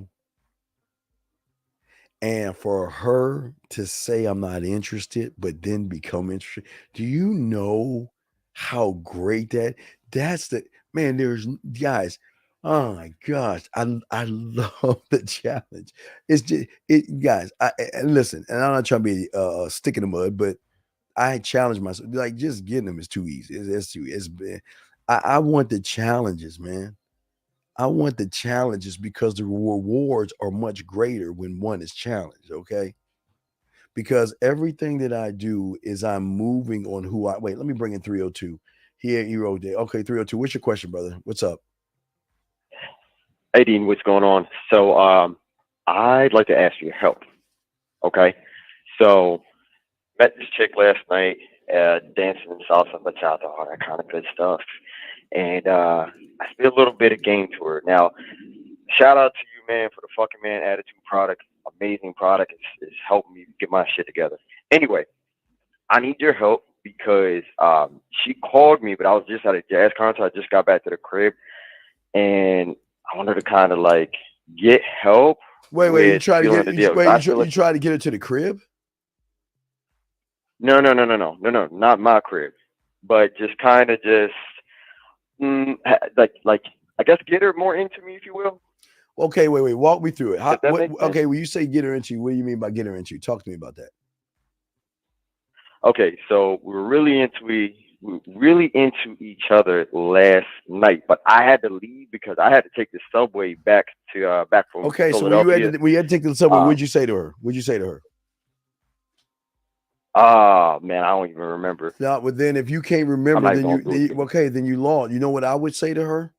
And for her to say I'm not interested, but then become interested. Do you know how great that's the man? There's guys. Oh my gosh, I love the challenge. It's just guys. And listen, and I'm not trying to be a stick in the mud, but I challenge myself. Like just getting them is too easy. It's too. It's been. I want the challenges, man. I want the challenges because the rewards are much greater when one is challenged. Okay. Because everything that I do is I'm moving on who I wait. Let me bring in 302 here. Hero Day. Okay, 302. What's your question, brother? What's up? Hey, Dean, what's going on? So, I'd like to ask you help. Okay. So, met this chick last night, dancing in salsa, bachata, all that kind of good stuff. And I spit a little bit of game to her. Now, shout out to you, man, for the fucking man attitude product. Amazing product. It's helping me get my shit together. Anyway, I need your help because she called me, but I was just at a jazz concert. I just got back to the crib, and I wanted to kind of like get help. Wait, you try to get you try to get her to the crib? No, not my crib, but just kind of like I guess get her more into me, if you will. Okay, wait, walk me through it. Okay, when you say get her into you, what do you mean by get her into you? Talk to me about that. Okay, so we were really into each other last night, but I had to leave because I had to take the subway back from okay. So Philadelphia. when you had to take the subway, what'd you say to her? Man, I don't even remember. No, but then if you can't remember, then you lost. You know what I would say to her?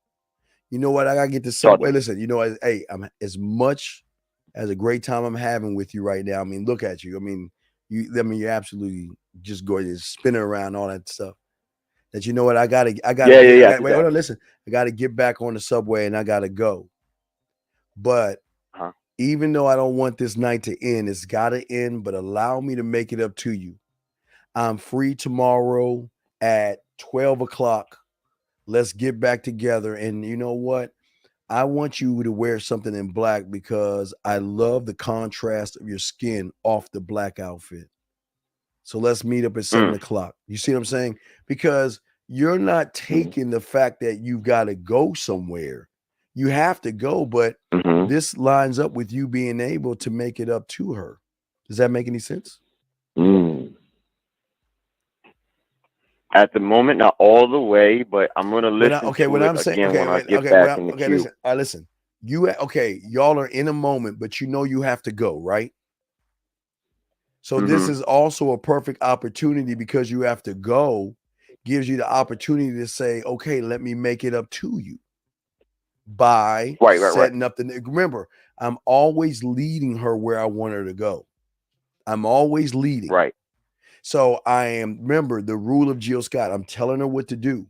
You know what? I gotta get the subway. Listen, you know, I'm as much as a great time I'm having with you right now. I mean, look at you. I mean, you're absolutely just going to spinning around all that stuff. That you know what? I gotta. Wait, hold on. Listen, I gotta get back on the subway and I gotta go. But even though I don't want this night to end, it's gotta end. But allow me to make it up to you. I'm free tomorrow at 12 o'clock. Let's get back together. And you know what? I want you to wear something in black because I love the contrast of your skin off the black outfit. So let's meet up at 7 o'clock. You see what I'm saying? Because you're not taking the fact that you got to go somewhere. You have to go, but this lines up with you being able to make it up to her. Does that make any sense? At the moment, not all the way, but I'm gonna listen listen. Y'all are in a moment, but you know you have to go, right? So this is also a perfect opportunity because you have to go, gives you the opportunity to say, okay, let me make it up to you by setting up the. Remember, I'm always leading her where I want her to go. I'm always leading. Right. So remember the rule of Jill Scott. I'm telling her what to do.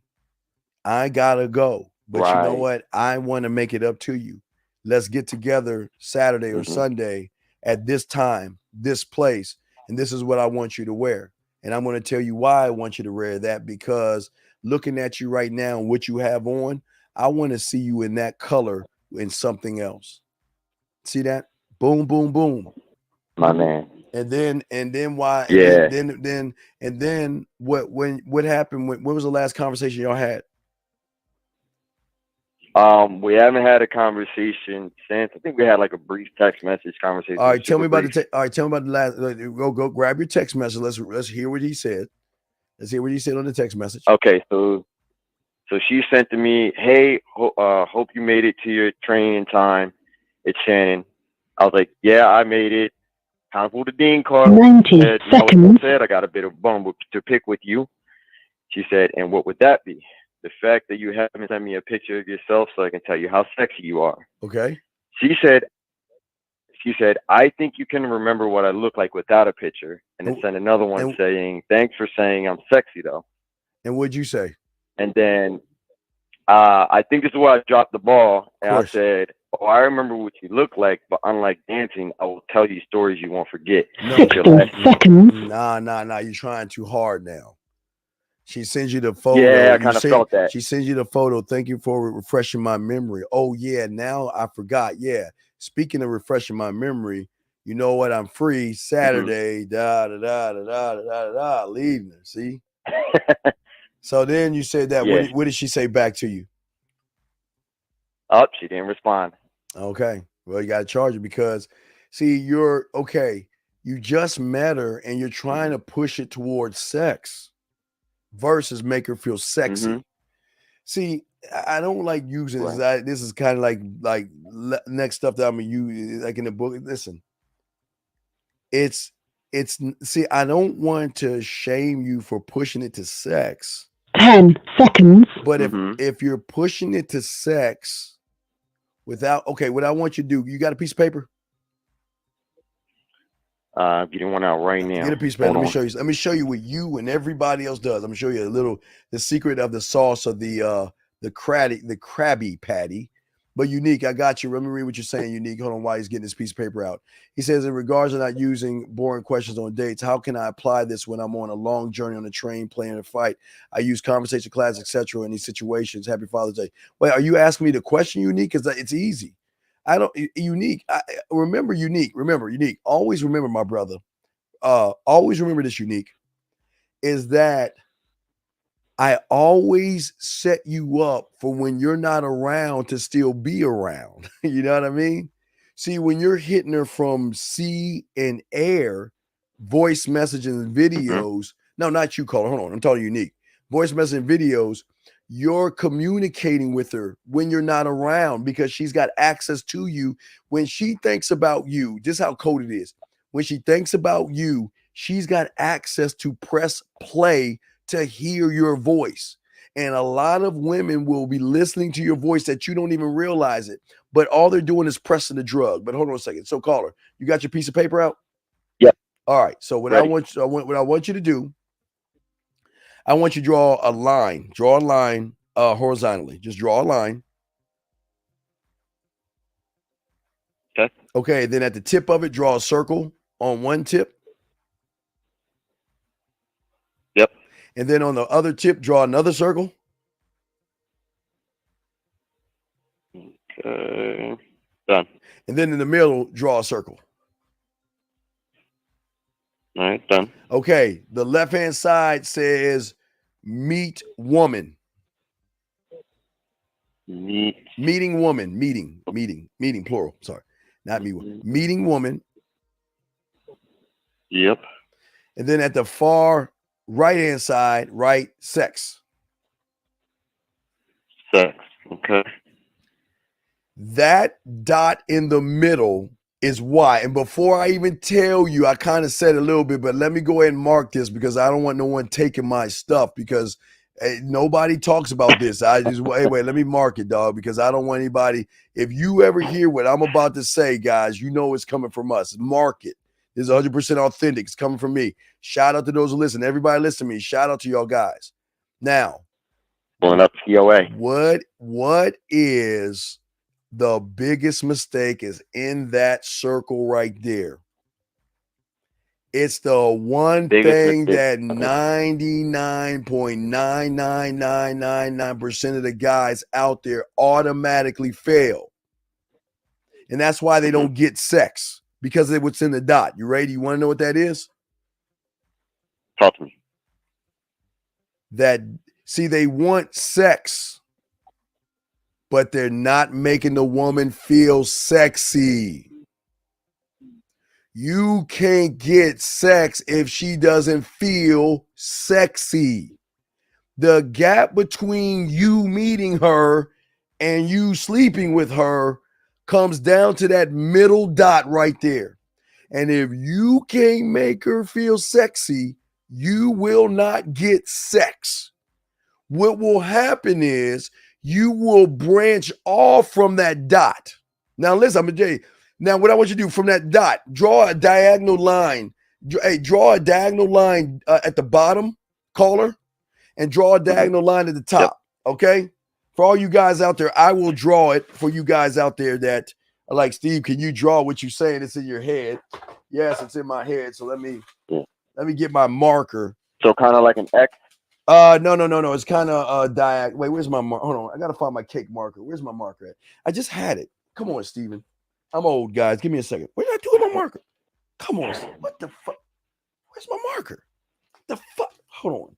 I gotta go. But you know what? I want to make it up to you. Let's get together Saturday or Sunday at this time, this place, and this is what I want you to wear. And I'm going to tell you why I want you to wear that, because looking at you right now and what you have on, I want to see you in that color in something else. See that? Boom, boom, boom. My man. And then why? Yeah. And then what happened? When was the last conversation y'all had? We haven't had a conversation since. I think we had like a brief text message conversation. All right, tell me about the last. Go grab your text message. Let's hear what he said. Let's hear what he said on the text message. Okay, so she sent to me, "Hey, hope you made it to your train in time. It's Shannon." I was like, "Yeah, I made it. Time for the Dean card." 90 seconds. Said, "I got a bit of bone to pick with you." She said, "And what would that be?" The fact that you haven't sent me a picture of yourself so I can tell you how sexy you are. Okay. She said, "I think you can remember what I look like without a picture." And then sent another one saying, "Thanks for saying I'm sexy though." And what'd you say? And then I think this is where I dropped the ball, and I said, "Oh, I remember what you look like, but unlike dancing, I will tell you stories you won't forget." No, nah. You're trying too hard now. She sends you the photo. Yeah, I kind of felt that. She sends you the photo. Thank you for refreshing my memory. Oh yeah, now I forgot. Yeah, speaking of refreshing my memory, you know what? I'm free Saturday. Da da da da da da da. Leaving her. See. So then you said that. Yeah. What did she say back to you? Oh, she didn't respond. Okay. Well, you got to charge her because, see, you're okay. You just met her and you're trying to push it towards sex versus make her feel sexy. See, I don't like using this. This is kind of like next stuff that I'm gonna use, like in the book. Listen, it's. See, I don't want to shame you for pushing it to sex. 10 seconds. But if you're pushing it to sex without, okay, what I want you to do, you got a piece of paper? Getting one out right now. Get a piece of paper. Let me show you. Let me show you what you and everybody else does. I'm gonna show you the secret of the sauce of the Krabby Patty. But Unique, I got you. Let me read what you're saying, Unique. Hold on, while he's getting this piece of paper out. He says, in regards to not using boring questions on dates, how can I apply this when I'm on a long journey on a train, playing a fight? I use conversation class, etc. in these situations. Happy Father's Day. Wait, are you asking me the question, Unique? Because it's easy. Unique. Remember, Unique. Always remember, my brother. Always remember this, Unique, is that I always set you up for when you're not around to still be around. You know what I mean? See, when you're hitting her from sea and air, voice messages and videos. No, not you, caller. Hold on. I'm talking Unique. Voice message and videos. You're communicating with her when you're not around because she's got access to you. When she thinks about you, this is how cold it is. When she thinks about you, she's got access to press play to hear your voice. And a lot of women will be listening to your voice that you don't even realize it, but all they're doing is pressing the drug. But hold on a second. So caller, you got your piece of paper out? Yep. All right. So what I want you to do, I want you to draw a line horizontally. Just draw a line. Okay. Okay. Then at the tip of it, draw a circle on one tip. Yep. And then on the other tip, draw another circle. Okay. Done. And then in the middle, draw a circle. All right, done. Okay. The left-hand side says meet woman. Meeting woman. Meeting, plural. Sorry. Not me. Meeting woman. Yep. And then at the far right-hand side, write sex. Sex. Okay. That dot in the middle is why. And before I even tell you, I kind of said a little bit, but let me go ahead and mark this because I don't want no one taking my stuff because nobody talks about this. Wait, let me mark it, dog, because I don't want anybody. If you ever hear what I'm about to say, guys, you know it's coming from us. Mark it. This is 100% authentic. It's coming from me. Shout out to those who listen. Everybody listen to me. Shout out to y'all guys. Now, pulling up POA. What is the biggest mistake is in that circle right there. It's the one thing that 99.99999% of the guys out there automatically fail. And that's why they don't get sex. Because of what's in the dot. You ready? You want to know what that is? Talk to me. They want sex, but they're not making the woman feel sexy. You can't get sex if she doesn't feel sexy. The gap between you meeting her and you sleeping with her comes down to that middle dot right there. And if you can't make her feel sexy, you will not get sex. What will happen is you will branch off from that dot. Now, listen, I'm going to tell you. Now, what I want you to do from that dot, draw a diagonal line. Draw a diagonal line at the bottom, caller, and draw a diagonal line at the top, okay? For all you guys out there, I will draw it for you guys out there that are like, Steve, can you draw what you're saying? It's in your head. Yes, it's in my head. So let me get my marker. So kind of like an X. No. It's kind of diag. Wait, where's my marker? Hold on. I gotta find my cake marker. Where's my marker at? I just had it. Come on, Steven. I'm old, guys. Give me a second. What did I do with my marker? Come on. What the fuck? Where's my marker? The fuck? Hold on,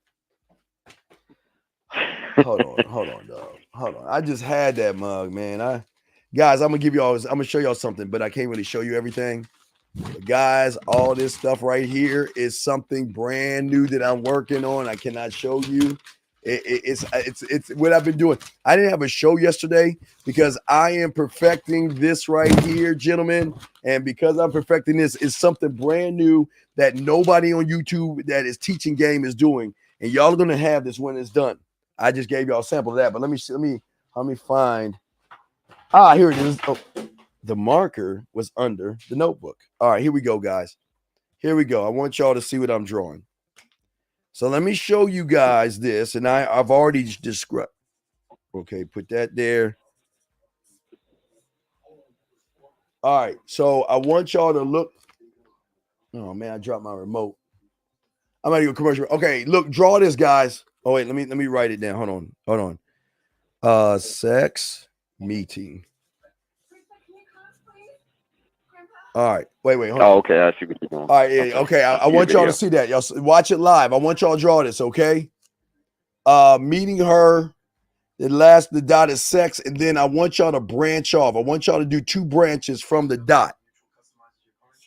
dog. Hold on. I just had that mug, man. Guys, I'm gonna show y'all something, but I can't really show you everything. But guys, all this stuff right here is something brand new that I'm working on. I cannot show you. It's what I've been doing. I didn't have a show yesterday because I am perfecting this right here, gentlemen. And because I'm perfecting this, it's something brand new that nobody on YouTube that is teaching game is doing. And y'all are gonna have this when it's done. I just gave y'all a sample of that, but let me find. Here it is. Oh, the marker was under the notebook. All right, here we go, guys. Here we go. I want y'all to see what I'm drawing. So let me show you guys this, and I've already described. Okay, put that there. All right, so I want y'all to look. Oh man, I dropped my remote. I'm gonna go commercial. Okay, look, draw this, guys. Oh wait, let me write it down. Hold on. Sex meeting. All right, wait. Hold on. Okay, I see what you're doing. All right, yeah, okay. I want y'all to see that. Y'all watch it live. I want y'all to draw this, okay? Meeting her. The dot is sex, and then I want y'all to branch off. I want y'all to do 2 branches from the dot.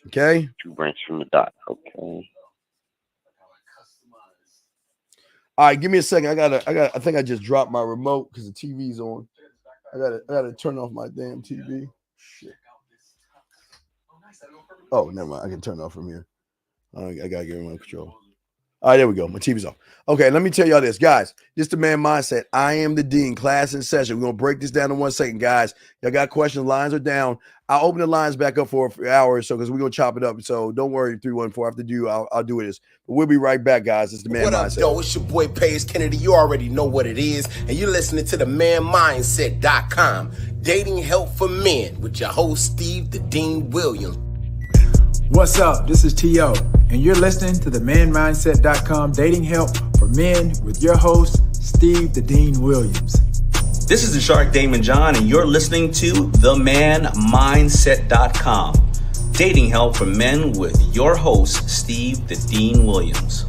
Okay? 2 branches from the dot. Okay. All right, give me a second. I think I just dropped my remote because the TV's on. I gotta turn off my damn TV. Shit. Oh, never mind. I can turn it off from here. I gotta get remote control. All right, there we go. My TV's off. Okay, let me tell y'all this, guys. This the Man Mindset. I am the Dean. Class in session. We're gonna break this down in 1 second, guys. Y'all got questions? Lines are down. I'll open the lines back up for an hour or so because we're gonna chop it up. So don't worry, 314. After I'll do this. But we'll be right back, guys. It's the Man Mindset. What up, though? It's your boy Paige Kennedy. You already know what it is, and you're listening to the ManMindset.com. Dating help for men with your host Steve the Dean Williams. What's up? This is T.O., and you're listening to the ManMindset.com dating help for men with your host, Steve the Dean Williams. This is the Shark Damon John, and you're listening to the ManMindset.com dating help for men with your host, Steve the Dean Williams.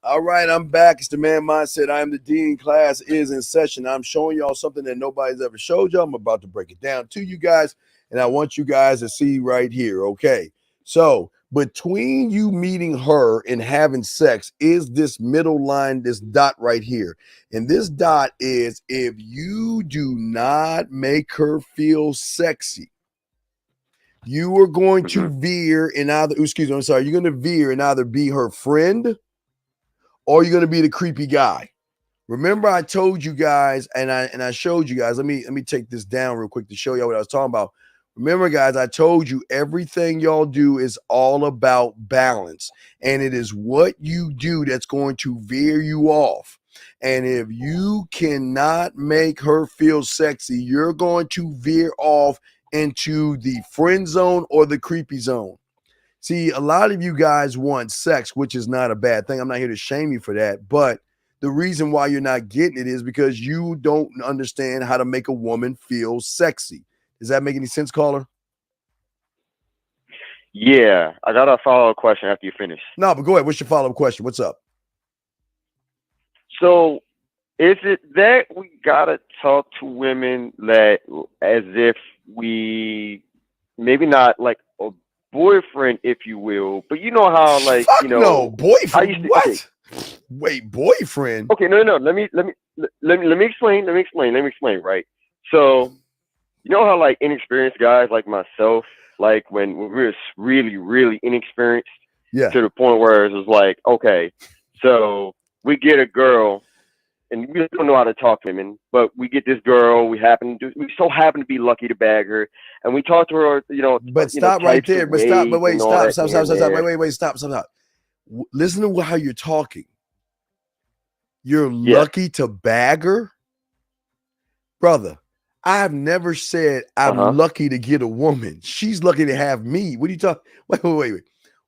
All right, I'm back. It's the Man Mindset. I am the Dean. Class is in session. I'm showing y'all something that nobody's ever showed y'all. I'm about to break it down to you guys, and I want you guys to see right here, okay? So between you meeting her and having sex is this middle line, this dot right here. And this dot is if you do not make her feel sexy, you are going to veer and either, you're going to veer and either be her friend or you're going to be the creepy guy. Remember I told you guys and I showed you guys, let me take this down real quick to show you what I was talking about. Remember, guys, I told you everything y'all do is all about balance, and it is what you do that's going to veer you off. And if you cannot make her feel sexy, you're going to veer off into the friend zone or the creepy zone. See, a lot of you guys want sex, which is not a bad thing. I'm not here to shame you for that, but the reason why you're not getting it is because you don't understand how to make a woman feel sexy. Does that make any sense, caller? Yeah, I got a follow-up question after you finish. No, but go ahead. What's your follow-up question? What's up? So, is it that we gotta talk to women that as if we maybe not like a boyfriend, if you will, but you know how like Fuck you know no boyfriend? What? Okay. Wait, boyfriend? Okay, no. Let me explain. Right. So. You know how like inexperienced guys like myself, like when we're really, really inexperienced, yeah, to the point where it was like, okay, so we get a girl and we don't know how to talk to women, but we get this girl, we so happen to be lucky to bag her, and we talk to her, But stop right there. But stop. But wait, stop. Wait, stop. Listen to how you're talking. You're lucky to bag her. brother, I have never said I'm lucky to get a woman. She's lucky to have me. What are you talking? Wait.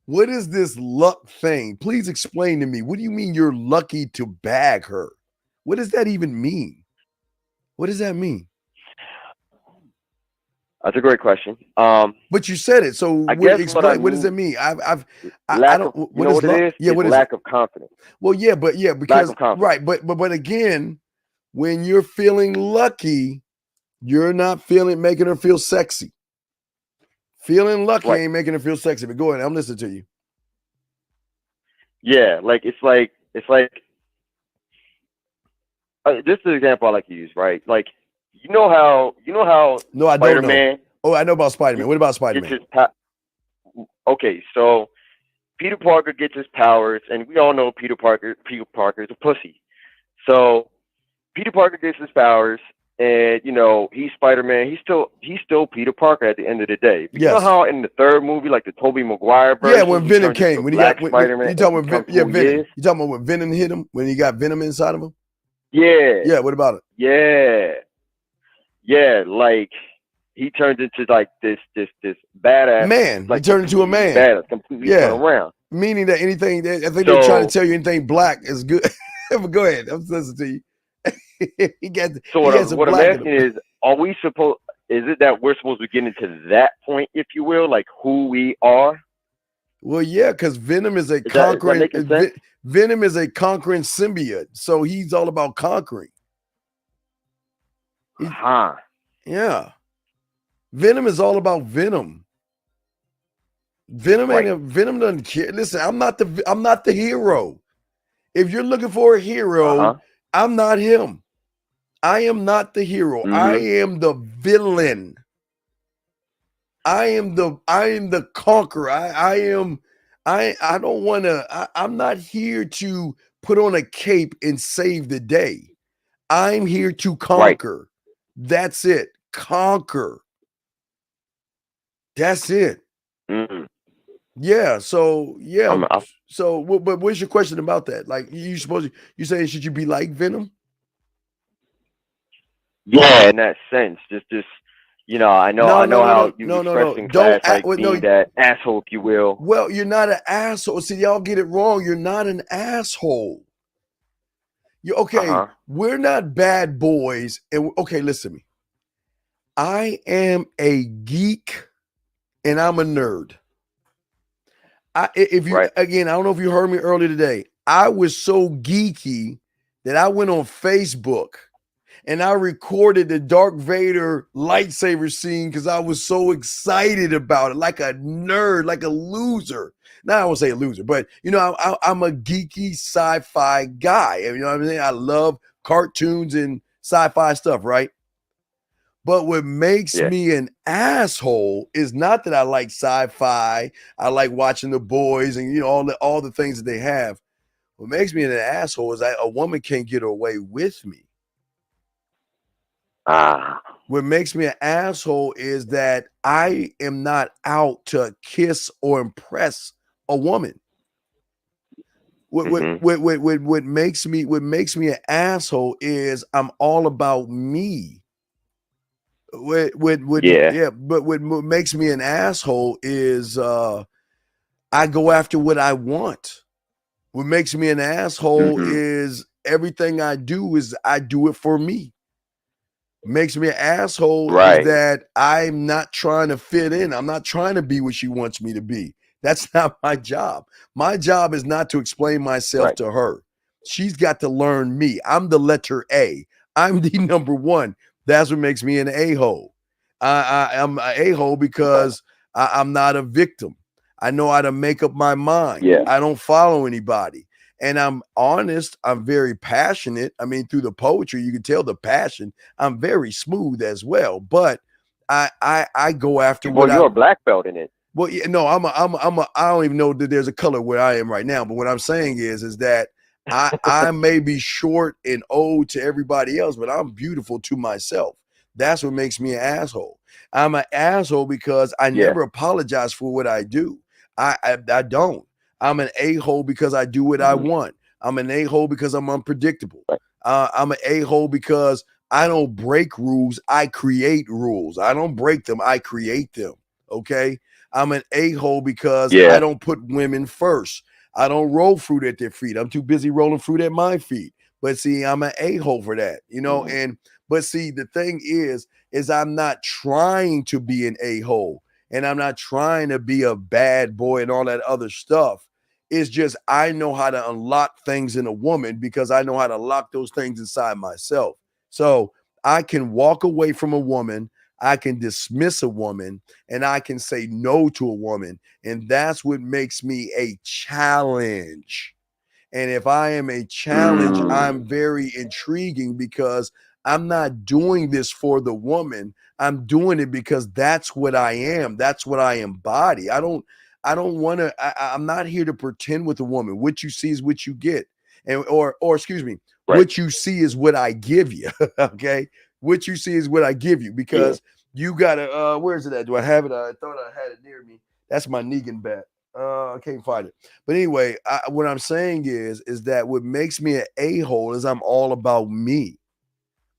What is this luck thing? Please explain to me. What do you mean you're lucky to bag her? What does that even mean? What does that mean? That's a great question. But you said it, so I guess explain. What does it mean? I don't. What is it is? Yeah, what is lack of confidence. Well, yeah, because right, but again, when you're feeling lucky, you're not making her feel sexy. Feeling lucky ain't making her feel sexy. But go ahead, I'm listening to you. Yeah, it's like this is an example I like to use, right? Like you know how no, I don't know. Oh, I know about Spider-Man. What about Spider-Man? Okay, so Peter Parker gets his powers, and we all know Peter Parker is a pussy. So Peter Parker gets his powers, and he's Spider-Man. He's still Peter Parker at the end of the day. But you know how in the third movie, like the Tobey Maguire version, when Venom came, when he got Spider-Man, you talking about Venom? You talking about when Venom hit him, when he got Venom inside of him? Yeah. What about it? Yeah. Like he turns into like this badass man. Like, he turned into a man. Badass, completely turn around. Meaning that anything, I think they're trying to tell you anything black is good. But go ahead, I'm listening to you. What I'm asking is, is it that we're supposed to get into that point, if you will, like who we are? Well, yeah, because Venom is a conquering. Venom is a conquering symbiote, so he's all about conquering. Yeah, Venom is all about Venom. Venom doesn't care. Listen, I'm not the hero. If you're looking for a hero, I'm not him. I am not the hero. I am the villain. I am the conqueror. I'm not here to put on a cape and save the day. I'm here to conquer. That's it. Conquer. That's it. Yeah. So yeah. But what's your question about that? Like you saying should you be like Venom? Yeah, in that sense. Just I know how you express in class, being that asshole, if you will. Well, you're not an asshole. See, y'all get it wrong. You're not an asshole. We're not bad boys. And listen to me. I am a geek and I'm a nerd. Again, I don't know if you heard me earlier today. I was so geeky that I went on Facebook and I recorded the Darth Vader lightsaber scene because I was so excited about it, like a nerd, like a loser. Now I won't say a loser, but I'm a geeky sci-fi guy. You know what I'm saying? I love cartoons and sci-fi stuff, right? But what makes me an asshole is not that I like sci-fi. I like watching The Boys and all the things that they have. What makes me an asshole is a woman can't get away with me. What makes me an asshole is that I am not out to kiss or impress a woman. What makes me an asshole is I'm all about me. But what makes me an asshole is I go after what I want. What makes me an asshole is everything I do is I do it for me. Makes me an asshole is that I'm not trying to fit in. I'm not trying to be what she wants me to be. That's not my job. My job is not to explain myself to her. She's got to learn me. I'm the letter A. I'm the number one. That's what makes me an a-hole. I'm an a-hole because I'm not a victim. I know how to make up my mind. I don't follow anybody. And I'm honest. I'm very passionate. I mean, through the poetry, you can tell the passion. I'm very smooth as well. But I go after what you're a black belt in it. Well, yeah, no, I don't even know that there's a color where I am right now. But what I'm saying is that I may be short and old to everybody else, but I'm beautiful to myself. That's what makes me an asshole. I'm an asshole because I never apologize for what I do. I don't. I'm an a-hole because I do what I want. I'm an a-hole because I'm unpredictable. I'm an a-hole because I don't break rules. I create rules. I don't break them. I create them. Okay. I'm an a-hole because I don't put women first. I don't roll fruit at their feet. I'm too busy rolling fruit at my feet. But see, I'm an a-hole for that, you know. But see, the thing is I'm not trying to be an a-hole, and I'm not trying to be a bad boy and all that other stuff. It's just I know how to unlock things in a woman because I know how to lock those things inside myself. So I can walk away from a woman, I can dismiss a woman, and I can say no to a woman. And that's what makes me a challenge. And if I am a challenge, I'm very intriguing because I'm not doing this for the woman. I'm doing it because that's what I am. That's what I embody. I don't want to, I'm not here to pretend with a woman. What you see is what you get. And, or excuse me, what you see is what I give you. Okay. What you see is what I give you because you gotta, where's it at? Do I have it? I thought I had it near me. That's my Negan bat. I can't find it. But anyway, what I'm saying is that what makes me an a-hole is I'm all about me.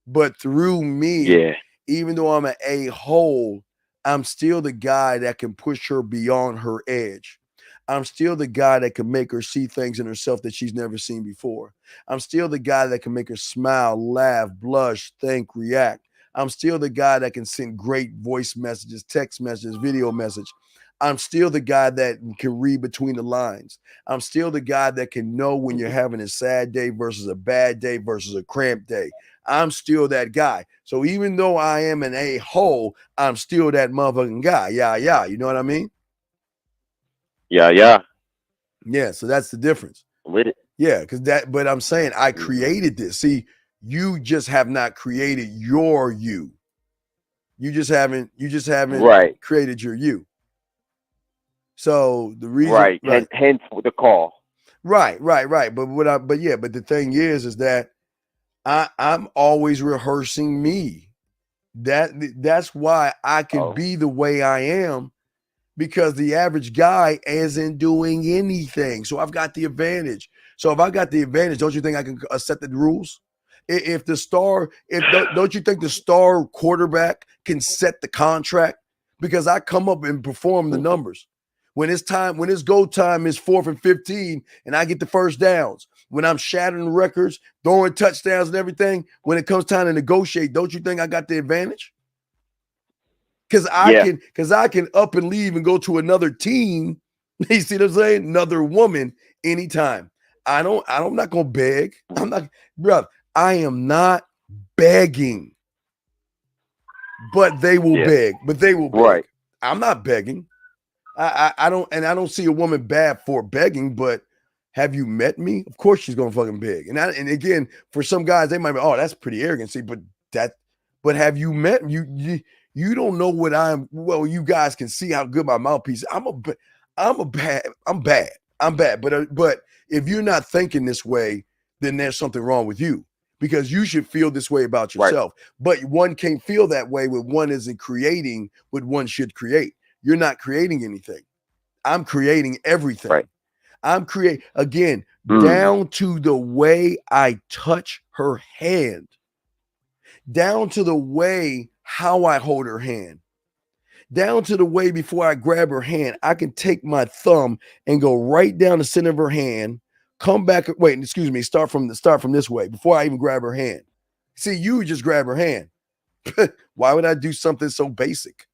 But through me, even though I'm an a-hole, I'm still the guy that can push her beyond her edge. I'm still the guy that can make her see things in herself that she's never seen before. I'm still the guy that can make her smile, laugh, blush, think, react. I'm still the guy that can send great voice messages, text messages, video message. I'm still the guy that can read between the lines. I'm still the guy that can know when you're having a sad day versus a bad day versus a cramped day. I'm still that guy. So even though I am an a-hole, I'm still that motherfucking guy. Yeah. You know what I mean? Yeah. So that's the difference. With it. Yeah, but I'm saying I created this. See, you just have not created your you. You just haven't created your you. So the reason and hence the call. Right. But but the thing is that I'm always rehearsing me. That's why I can be the way I am, because the average guy isn't doing anything. So I've got the advantage. So if I got the advantage, don't you think I can set the rules? Don't you think the star quarterback can set the contract? Because I come up and perform the numbers. When it's go time is 4th and 15, and I get the first downs. When I'm shattering records, throwing touchdowns and everything, when it comes time to negotiate, don't you think I got the advantage? Because I can up and leave and go to another team. You see what I'm saying? Another woman anytime. I'm not gonna beg. I am not begging. But they will beg. Right. I'm not begging. I don't see a woman bad for begging, but have you met me? Of course she's gonna fucking beg. And again, for some guys, they might be, oh, that's pretty arrogant. See, but have you met you don't know what you guys can see how good my mouthpiece is. I'm bad. But if you're not thinking this way, then there's something wrong with you, because you should feel this way about yourself. But one can't feel that way when one isn't creating what one should create. You're not creating anything. I'm creating everything. I'm creating, again, down to the way I touch her hand, down to the way how I hold her hand, down to the way before I grab her hand, I can take my thumb and go right down the center of her hand, come back, start from this way before I even grab her hand. See, you just grab her hand. Why would I do something so basic?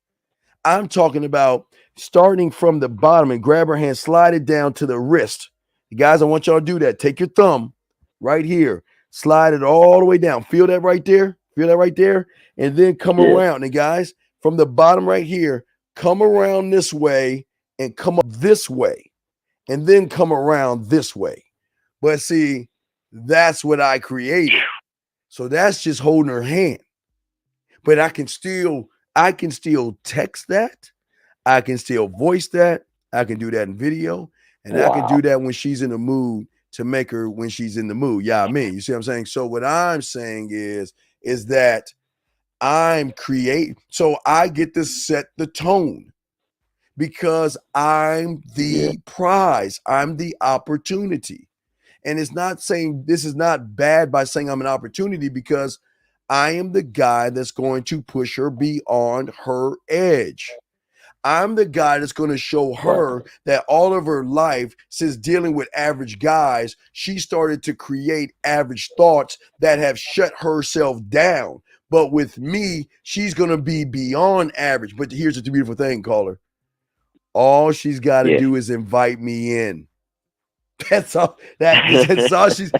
I'm talking about starting from the bottom and grab her hand, slide it down to the wrist. You guys, I want y'all to do that. Take your thumb right here, slide it all the way down. Feel that right there? Feel that right there? And then come around. And guys, from the bottom right here, come around this way and come up this way, and then come around this way. But see, that's what I created. So that's just holding her hand. But I can still text that. I can still voice that. I can do that in video. And I can do that when she's in the mood to make her when she's in the mood. Yeah, I mean, you see what I'm saying? So what I'm saying is that I'm creating. So I get to set the tone because I'm the prize. I'm the opportunity. And it's not saying this is not bad by saying I'm an opportunity, because I am the guy that's going to push her beyond her edge. I'm the guy that's going to show her that all of her life, since dealing with average guys, she started to create average thoughts that have shut herself down. But with me, she's going to be beyond average. But here's the beautiful thing, caller. All she's got to do is invite me in. That's all. That's all she's.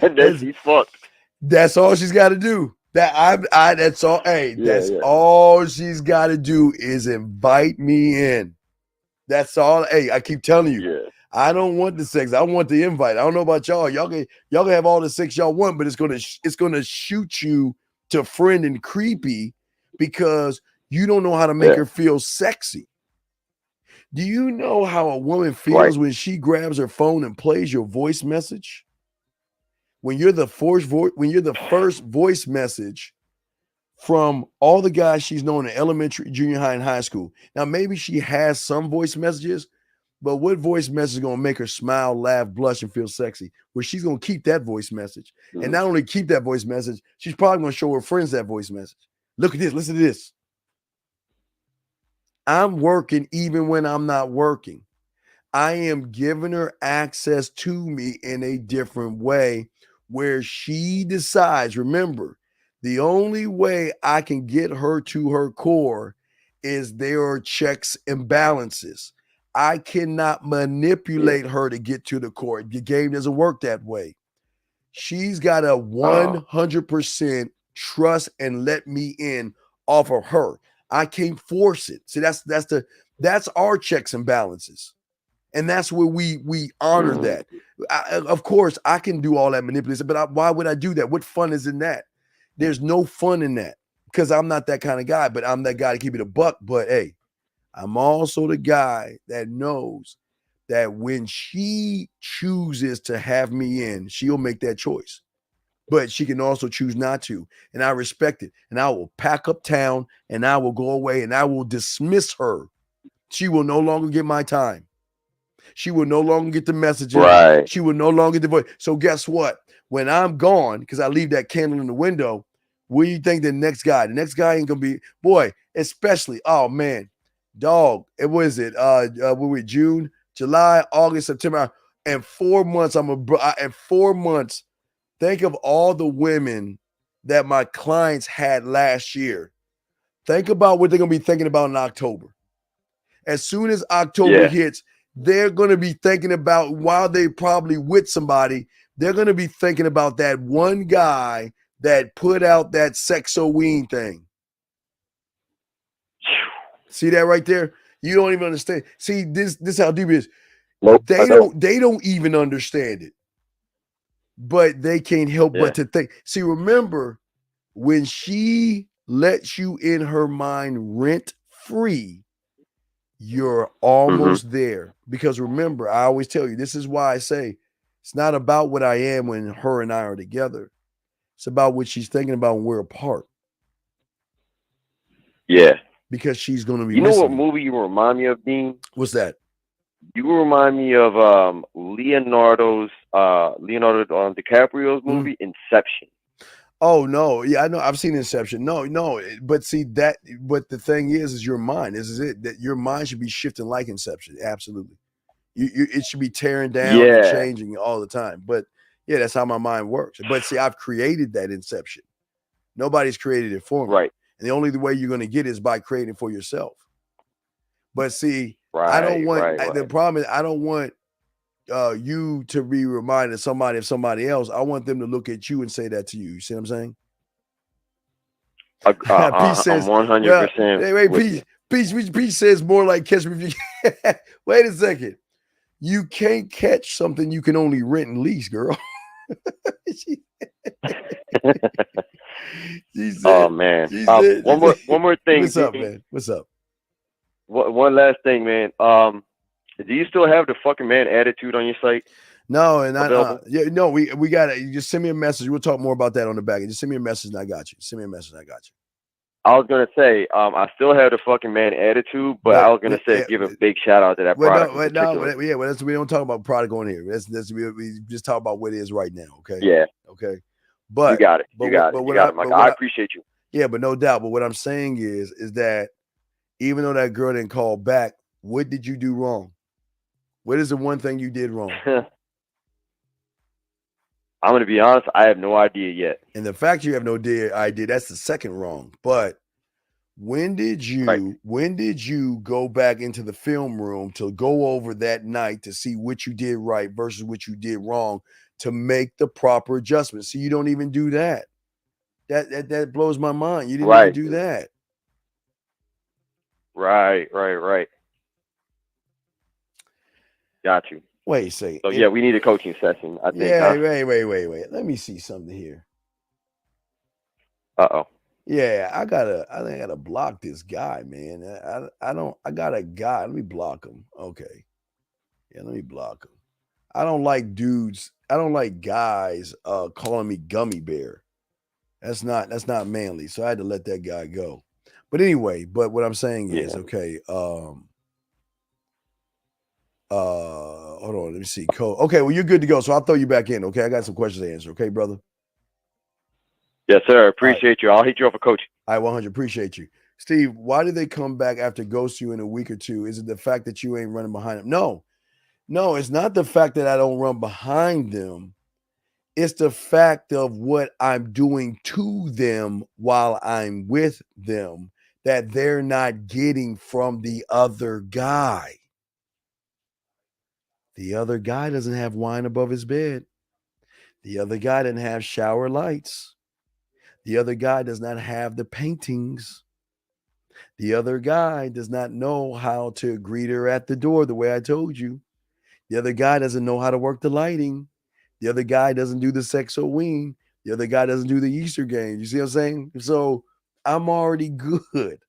That's all she's got to do. That's all. Hey, that's all she's got to do is invite me in. That's all. Hey, I keep telling you, I don't want the sex. I want the invite. I don't know about y'all. Y'all can have all the sex y'all want, but it's gonna shoot you to friend and creepy because you don't know how to make her feel sexy. Do you know how a woman feels when she grabs her phone and plays your voice message? When you're the first voice message from all the guys she's known in elementary, junior high, and high school. Now, maybe she has some voice messages, but what voice message is going to make her smile, laugh, blush, and feel sexy? Well, she's going to keep that voice message. And not only keep that voice message, she's probably going to show her friends that voice message. Look at this. Listen to this. I'm working even when I'm not working. I am giving her access to me in a different way where she decides, remember, the only way I can get her to her core is there are checks and balances. I cannot manipulate her to get to the core. The game doesn't work that way. She's got a 100% trust and let me in off of her. I can't force it. See, that's our checks and balances. And that's where we honor that. Of course, I can do all that manipulation, but why would I do that? What fun is in that? There's no fun in that because I'm not that kind of guy, but I'm that guy to keep it a buck. But hey, I'm also the guy that knows that when she chooses to have me in, she'll make that choice. But she can also choose not to. And I respect it. And I will pack up town and I will go away and I will dismiss her. She will no longer get my time. She will no longer get the messages. Right. She will no longer get the voice. So guess what? When I'm gone, because I leave that candle in the window, what do you think the next guy ain't going to be? Boy, especially, oh, man, dog, what is it? June, July, August, September. In 4 months, in 4 months, think of all the women that my clients had last year. Think about what they're going to be thinking about in October. As soon as October hits, they're going to be thinking about, while they probably with somebody, they're going to be thinking about that one guy that put out that Sexoween thing. See that right there? You don't even understand. See, this how deep it is. Nope, they don't even understand it. But they can't help but to think. See, remember, when she lets you in her mind rent free, you're almost there. Because remember, I always tell you, this is why I say it's not about what I am when her and I are together. It's about what she's thinking about when we're apart. Yeah. Because she's going to be. You know what movie you remind me of, Dean? What's that? You remind me of Leonardo DiCaprio's movie, Inception. Oh no, yeah, I know. I've seen Inception. No, but see that. But the thing is your mind. Is it that your mind should be shifting like Inception? Absolutely. It should be tearing down and changing all the time. But yeah, that's how my mind works. But see, I've created that Inception. Nobody's created it for me. Right. And the only way you're going to get it is by creating it for yourself. But see, right, I don't want. right. The problem is I don't want you to be reminded of somebody else. I want them to look at you and say that to you. You see what I'm saying? Peace says, I'm 100%. Peace says more like catch me if you can. Wait a second. You can't catch something you can only rent and lease, girl. She said, oh man. One more thing. What's up, man? What's up? One last thing, man. Do you still have the fucking man attitude on your site? No, and we got it. You just send me a message. We'll talk more about that on the back. Just send me a message and I got you. Send me a message and I got you. I was gonna say, I still have the fucking man attitude, but I was gonna say give a big shout out to that product. We don't talk about product on here. We just talk about what it is right now. Okay. Yeah. Okay. But you got it. I appreciate you. Yeah, but no doubt. But what I'm saying is that even though that girl didn't call back, what did you do wrong? What is the one thing you did wrong? I'm going to be honest. I have no idea yet. And the fact you have no idea, that's the second wrong. But when did you go back into the film room to go over that night to see what you did right versus what you did wrong to make the proper adjustments? See, you don't even do that. That blows my mind. You didn't even do that. Right. Got you. Wait a second. So yeah, we need a coaching session, I think. Yeah, wait. Let me see something here. Uh-oh. Yeah, I think I gotta block this guy, man. I got a guy. Let me block him. Okay. Yeah, let me block him. I don't like guys calling me gummy bear. That's not manly. So I had to let that guy go. But anyway, what I'm saying is, okay, hold on, let me see. Okay, well, you're good to go. So I'll throw you back in. Okay, I got some questions to answer. Okay, brother. Yes, sir. Appreciate you. I'll hit you up a coach. I 100 appreciate you. Steve, why did they come back after ghost you in a week or two? Is it the fact that you ain't running behind them? No, it's not the fact that I don't run behind them. It's the fact of what I'm doing to them while I'm with them that they're not getting from the other guy. The other guy doesn't have wine above his bed. The other guy doesn't have shower lights. The other guy does not have the paintings. The other guy does not know how to greet her at the door the way I told you. The other guy doesn't know how to work the lighting. The other guy doesn't do the sexo-ween. The other guy doesn't do the Easter game. You see what I'm saying? So I'm already good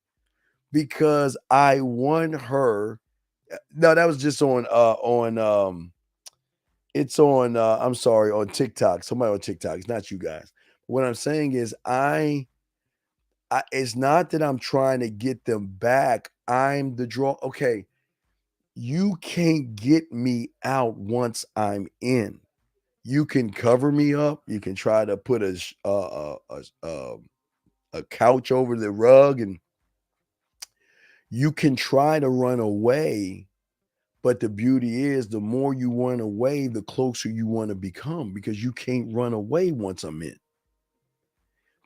because I won her. No, that was just on I'm sorry, on TikTok. Somebody on TikTok. It's not you guys. What I'm saying is it's not that I'm trying to get them back. I'm the draw. Okay. You can't get me out once I'm in. You can cover me up. You can try to put a couch over the rug, and you can try to run away. But the beauty is, the more you run away, the closer you want to become, because you can't run away once I'm in.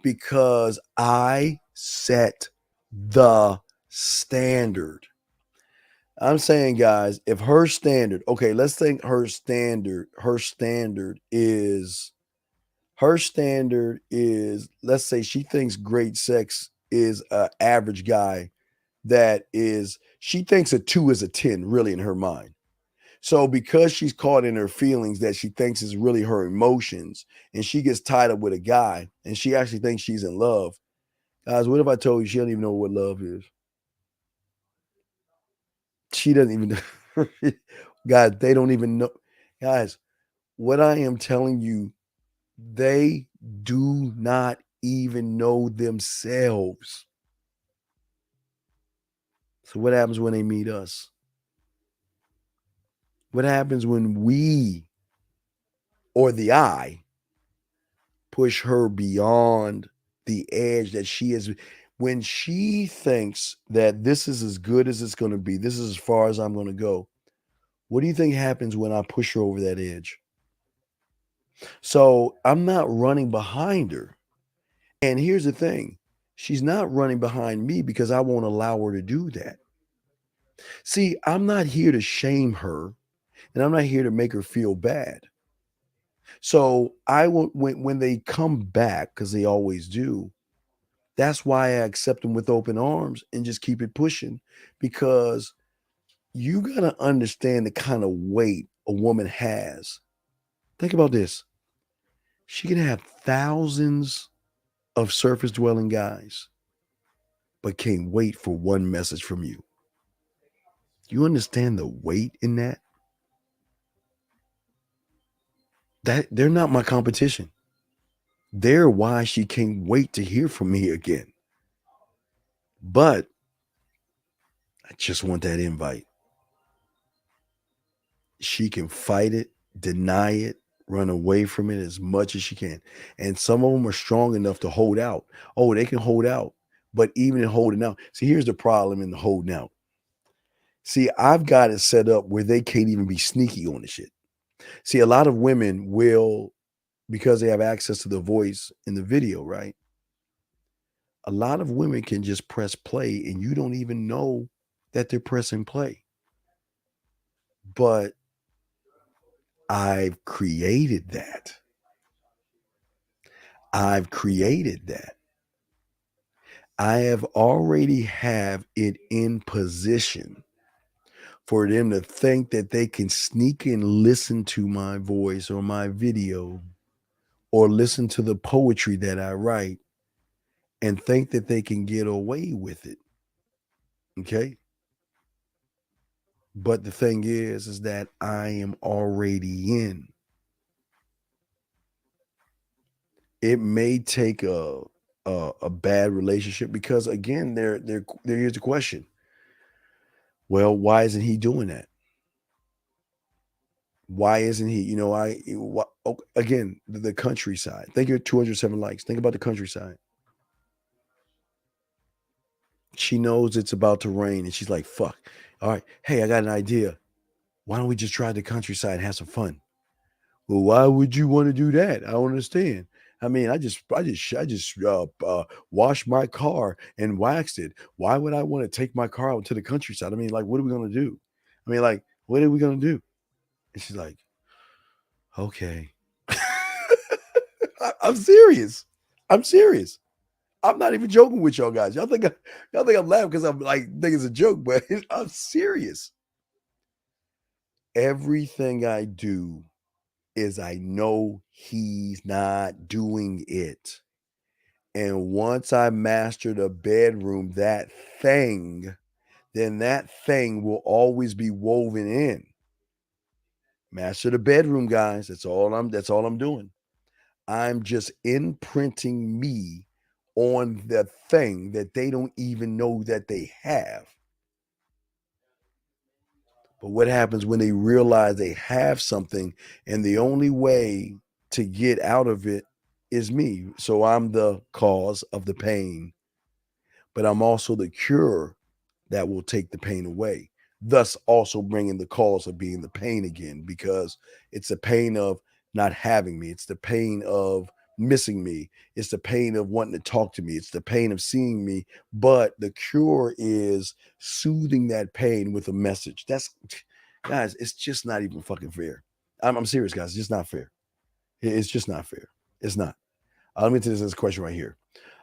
Because I set the standard. I'm saying, guys, if her standard, okay, let's think her standard is, let's say she thinks great sex is an average guy she thinks a 2 is a 10, really, in her mind. So because she's caught in her feelings that she thinks is really her emotions, and she gets tied up with a guy and she actually thinks she's in love. Guys, what if I told you she doesn't even know what love is? She doesn't even know. Guys, they don't even know. Guys, what I am telling you, they do not even know themselves. So what happens when they meet us? What happens when we, or the I, push her beyond the edge that she is? When she thinks that this is as good as it's going to be, this is as far as I'm going to go, what do you think happens when I push her over that edge? So I'm not running behind her. And here's the thing. She's not running behind me because I won't allow her to do that. See, I'm not here to shame her, and I'm not here to make her feel bad. So I will, when they come back, because they always do, that's why I accept them with open arms and just keep it pushing, because you got to understand the kind of weight a woman has. Think about this. She can have thousands of surface dwelling guys, but can't wait for one message from you. You understand the weight in that? That they're not my competition. They're why she can't wait to hear from me again. But I just want that invite. She can fight it, deny it, Run away from it as much as she can. And some of them are strong enough to hold out. Oh, they can hold out. But even in holding out, see, here's the problem in the holding out. See, I've got it set up where they can't even be sneaky on the shit. See, a lot of women will, because they have access to the voice in the video, right? A lot of women can just press play and you don't even know that they're pressing play. But I've created that. I've created that. I have already have it in position for them to think that they can sneak and listen to my voice or my video or listen to the poetry that I write and think that they can get away with it. Okay? But the thing is that I am already in. It may take a bad relationship because again, here's the question. Well, why isn't he doing that? Why isn't he? You know, again, the countryside. Think of 207 likes. Think about the countryside. She knows it's about to rain and she's like, fuck. All right. Hey, I got an idea. Why don't we just drive the countryside and have some fun? Well, why would you want to do that? I don't understand. I mean, I just washed my car and waxed it. Why would I want to take my car out to the countryside? I mean, like, what are we going to do? I mean, like, what are we going to do? And she's like, okay. I'm serious. I'm serious. I'm not even joking with y'all guys. Y'all think I'm laughing because I'm like think it's a joke, but I'm serious. Everything I do is I know he's not doing it. And once I master the bedroom, then that thing will always be woven in. Master the bedroom, guys. That's all I'm doing. I'm just imprinting me on the thing that they don't even know that they have. But what happens when they realize they have something and the only way to get out of it is me? So I'm the cause of the pain, but I'm also the cure that will take the pain away. Thus also bringing the cause of being the pain again, because it's the pain of not having me. It's the pain of missing me. It's the pain of wanting to talk to me. It's the pain of seeing me. But the cure is soothing that pain with a message. Guys, it's just not even fucking fair. I'm serious, guys. It's just not fair. It's just not fair. It's not. Let me answer this question right here.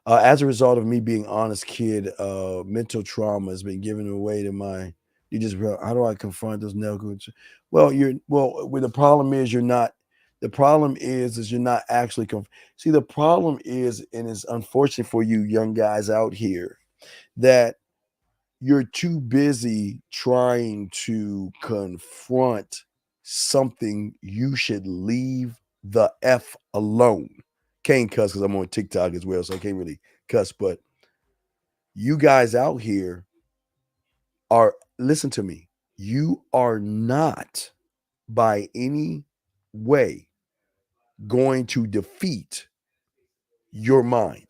As a result of me being honest kid, mental trauma has been given away to my. How do I confront those negatives? Well, the problem is you're not. The problem is you're not actually. See, the problem is, and it's unfortunate for you young guys out here, that you're too busy trying to confront something you should leave the F alone. Can't cuss because I'm on TikTok as well, so I can't really cuss. But you guys out here listen to me. You are not by any way going to defeat your mind.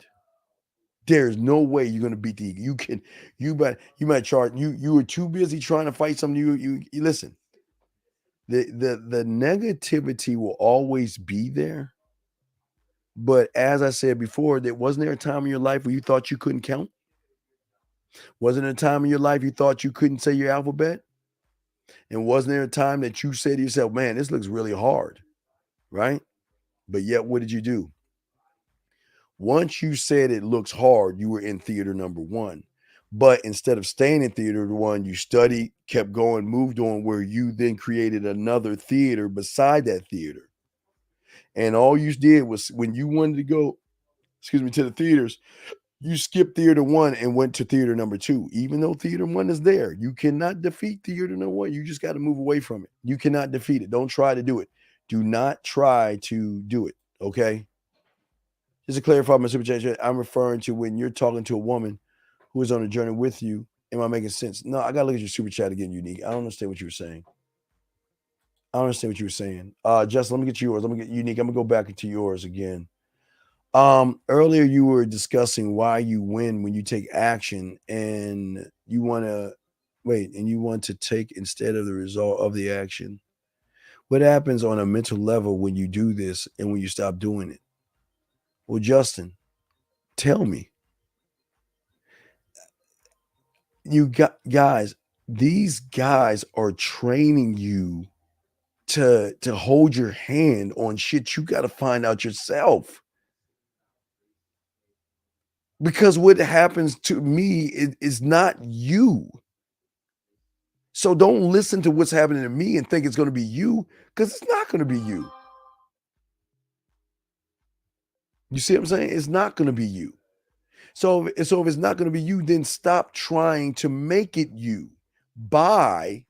There's no way you're going to beat the ego. You might charge you were too busy trying to fight something. You listen. The negativity will always be there. But as I said before, wasn't there a time in your life where you thought you couldn't count? Wasn't there a time in your life you thought you couldn't say your alphabet? And wasn't there a time that you said to yourself, man, this looks really hard, right? But yet, what did you do? Once you said it looks hard, you were in theater number 1. But instead of staying in theater 1, you studied, kept going, moved on, where you then created another theater beside that theater. And all you did was when you wanted to go, to the theaters, you skipped theater 1 and went to theater number 2. Even though theater 1 is there, you cannot defeat theater number 1. You just got to move away from it. You cannot defeat it. Don't try to do it. Do not try to do it. Okay. Just to clarify my super chat, I'm referring to when you're talking to a woman who is on a journey with you. Am I making sense? No, I got to look at your super chat again, Unique. I don't understand what you were saying. I understand what you were saying. Justin, let me get yours. Let me get Unique. I'm gonna go back into yours again. Earlier you were discussing why you win when you take action, and you want to take instead of the result of the action. What happens on a mental level when you do this and when you stop doing it? Well, Justin, tell me. You got guys, these guys are training you to hold your hand on shit you got to find out yourself. Because what happens to me is not you. So don't listen to what's happening to me and think it's going to be you, because it's not going to be you. You see what I'm saying? It's not going to be you. So if it's not going to be you, then stop trying to make it you by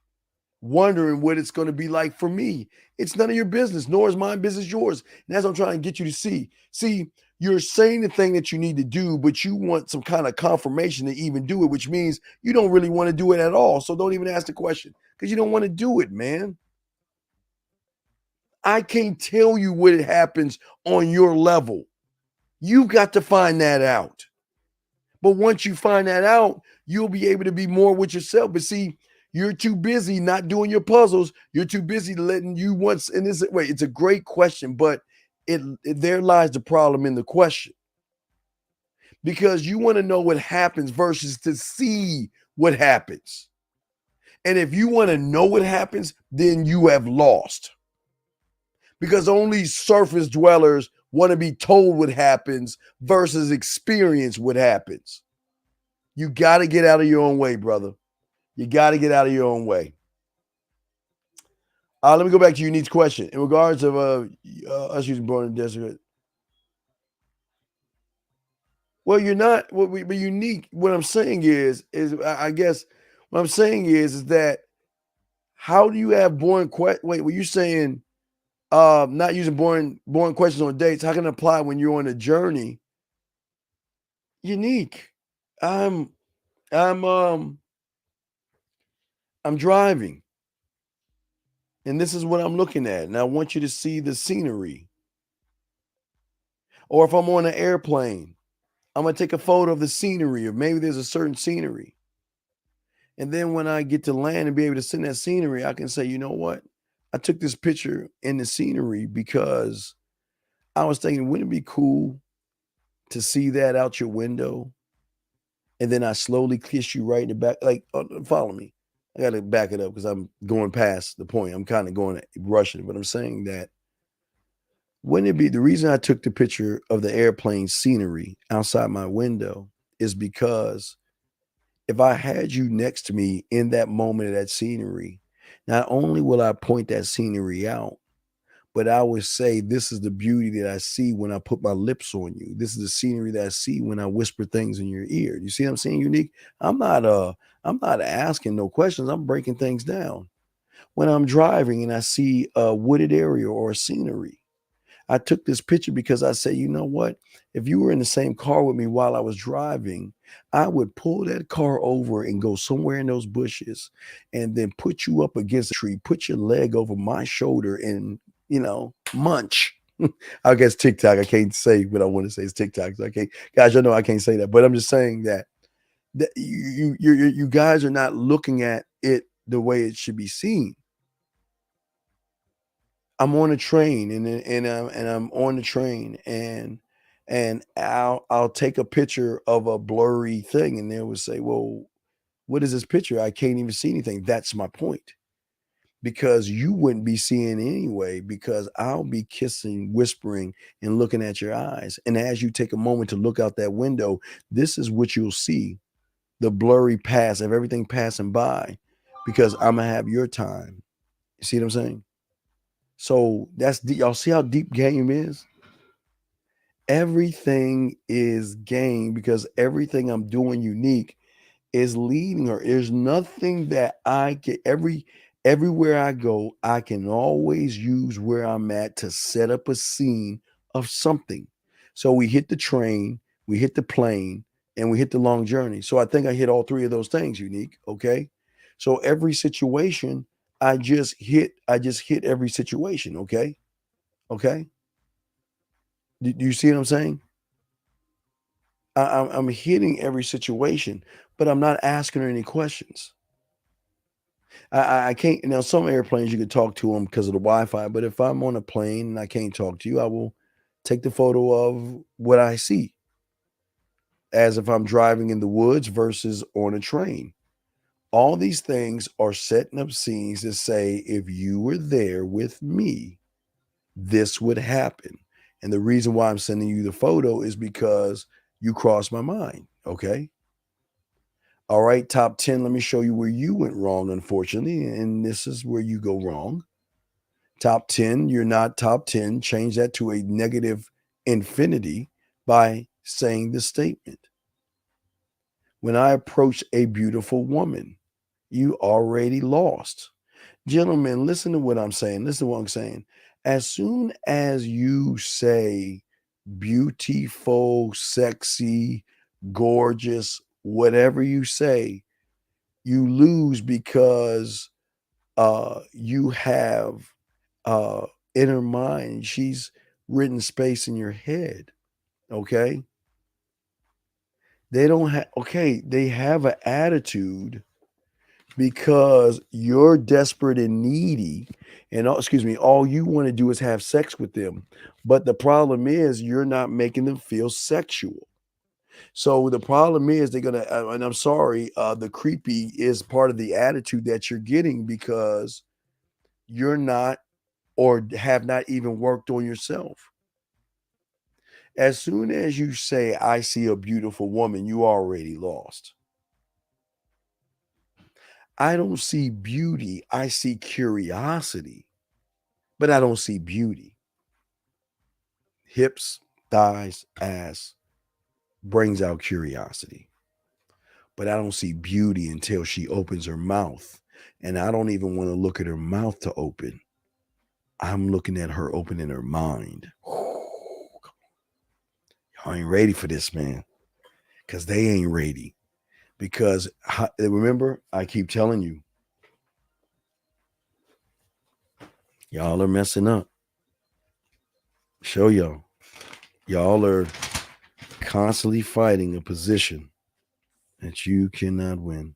wondering what it's going to be like for me. It's none of your business, nor is my business yours. And that's what I'm trying to get you to see. See, you're saying the thing that you need to do, but you want some kind of confirmation to even do it, which means you don't really want to do it at all. So don't even ask the question, because you don't want to do it, man. I can't tell you what happens on your level. You've got to find that out. But once you find that out, you'll be able to be more with yourself. But see, you're too busy not doing your puzzles. You're too busy letting you once. And it's a great question, but there lies the problem in the question. Because you want to know what happens versus to see what happens. And if you want to know what happens, then you have lost. Because only surface dwellers want to be told what happens versus experience what happens. You got to get out of your own way, brother. You got to get out of your own way. Let me go back to Unique's question. In regards of us using born in desert. Well, you're not, but Unique, what I'm saying is I guess what I'm saying is that how do you have boring questions? Wait, were you saying not using boring questions on dates? How can it apply when you're on a journey? Unique. I'm driving. And this is what I'm looking at. And I want you to see the scenery. Or if I'm on an airplane, I'm going to take a photo of the scenery, or maybe there's a certain scenery. And then when I get to land and be able to send that scenery, I can say, you know what? I took this picture in the scenery because I was thinking, wouldn't it be cool to see that out your window? And then I slowly kiss you right in the back. Like, follow me. I got to back it up because I'm going past the point. I'm kind of rushing, but I'm saying that wouldn't it be the reason I took the picture of the airplane scenery outside my window is because if I had you next to me in that moment of that scenery, not only will I point that scenery out, but I would say, this is the beauty that I see when I put my lips on you. This is the scenery that I see when I whisper things in your ear. You see what I'm saying, Unique? I'm not asking no questions. I'm breaking things down. When I'm driving and I see a wooded area or a scenery, I took this picture because I said, you know what? If you were in the same car with me while I was driving, I would pull that car over and go somewhere in those bushes and then put you up against a tree, put your leg over my shoulder and, munch. I guess TikTok. I can't say what I want to say. It's TikTok. So guys, I know I can't say that, but I'm just saying that you guys are not looking at it the way it should be seen. I'm on a train and I'm on the train and I'll take a picture of a blurry thing and they would say, well, what is this picture? I can't even see anything. That's my point. Because you wouldn't be seeing anyway, because I'll be kissing, whispering, and looking at your eyes. And as you take a moment to look out that window, this is what you'll see. The blurry past of everything passing by, because I'm going to have your time. You see what I'm saying? So that's y'all see how deep game is? Everything is game because everything I'm doing Unique is leading her. There's nothing that I get everywhere I go, I can always use where I'm at to set up a scene of something. So we hit the train, we hit the plane, and we hit the long journey. So I think I hit all three of those things, Unique. Okay. So every situation, I just hit every situation. Okay. Do you see what I'm saying? I'm hitting every situation, but I'm not asking her any questions. I can't. Now, some airplanes you can talk to them because of the Wi-Fi, but if I'm on a plane and I can't talk to you, I will take the photo of what I see, as if I'm driving in the woods versus on a train. All these things are setting up scenes to say, if you were there with me, this would happen. And the reason why I'm sending you the photo is because you crossed my mind. Okay. All right. Top 10. Let me show you where you went wrong, unfortunately. And this is where you go wrong. Top 10. You're not top 10. Change that to a negative infinity by saying the statement. When I approach a beautiful woman, you already lost. Gentlemen, listen to what I'm saying. Listen to what I'm saying. As soon as you say beautiful, sexy, gorgeous, whatever you say, you lose because you have in her mind, she's written space in your head. Okay. They don't have, okay, they have an attitude because you're desperate and needy, and all you want to do is have sex with them. But the problem is you're not making them feel sexual. So the problem is they're gonna, and I'm sorry, the creepy is part of the attitude that you're getting because you're not or have not even worked on yourself. As soon as you say, I see a beautiful woman, you already lost. I don't see beauty. I see curiosity, but I don't see beauty. Hips, thighs, ass brings out curiosity, but I don't see beauty until she opens her mouth. And I don't even want to look at her mouth to open. I'm looking at her opening her mind. Y'all ain't ready for this, man, because they ain't ready. Because remember, I keep telling you, y'all are messing up. Show y'all. Y'all are constantly fighting a position that you cannot win.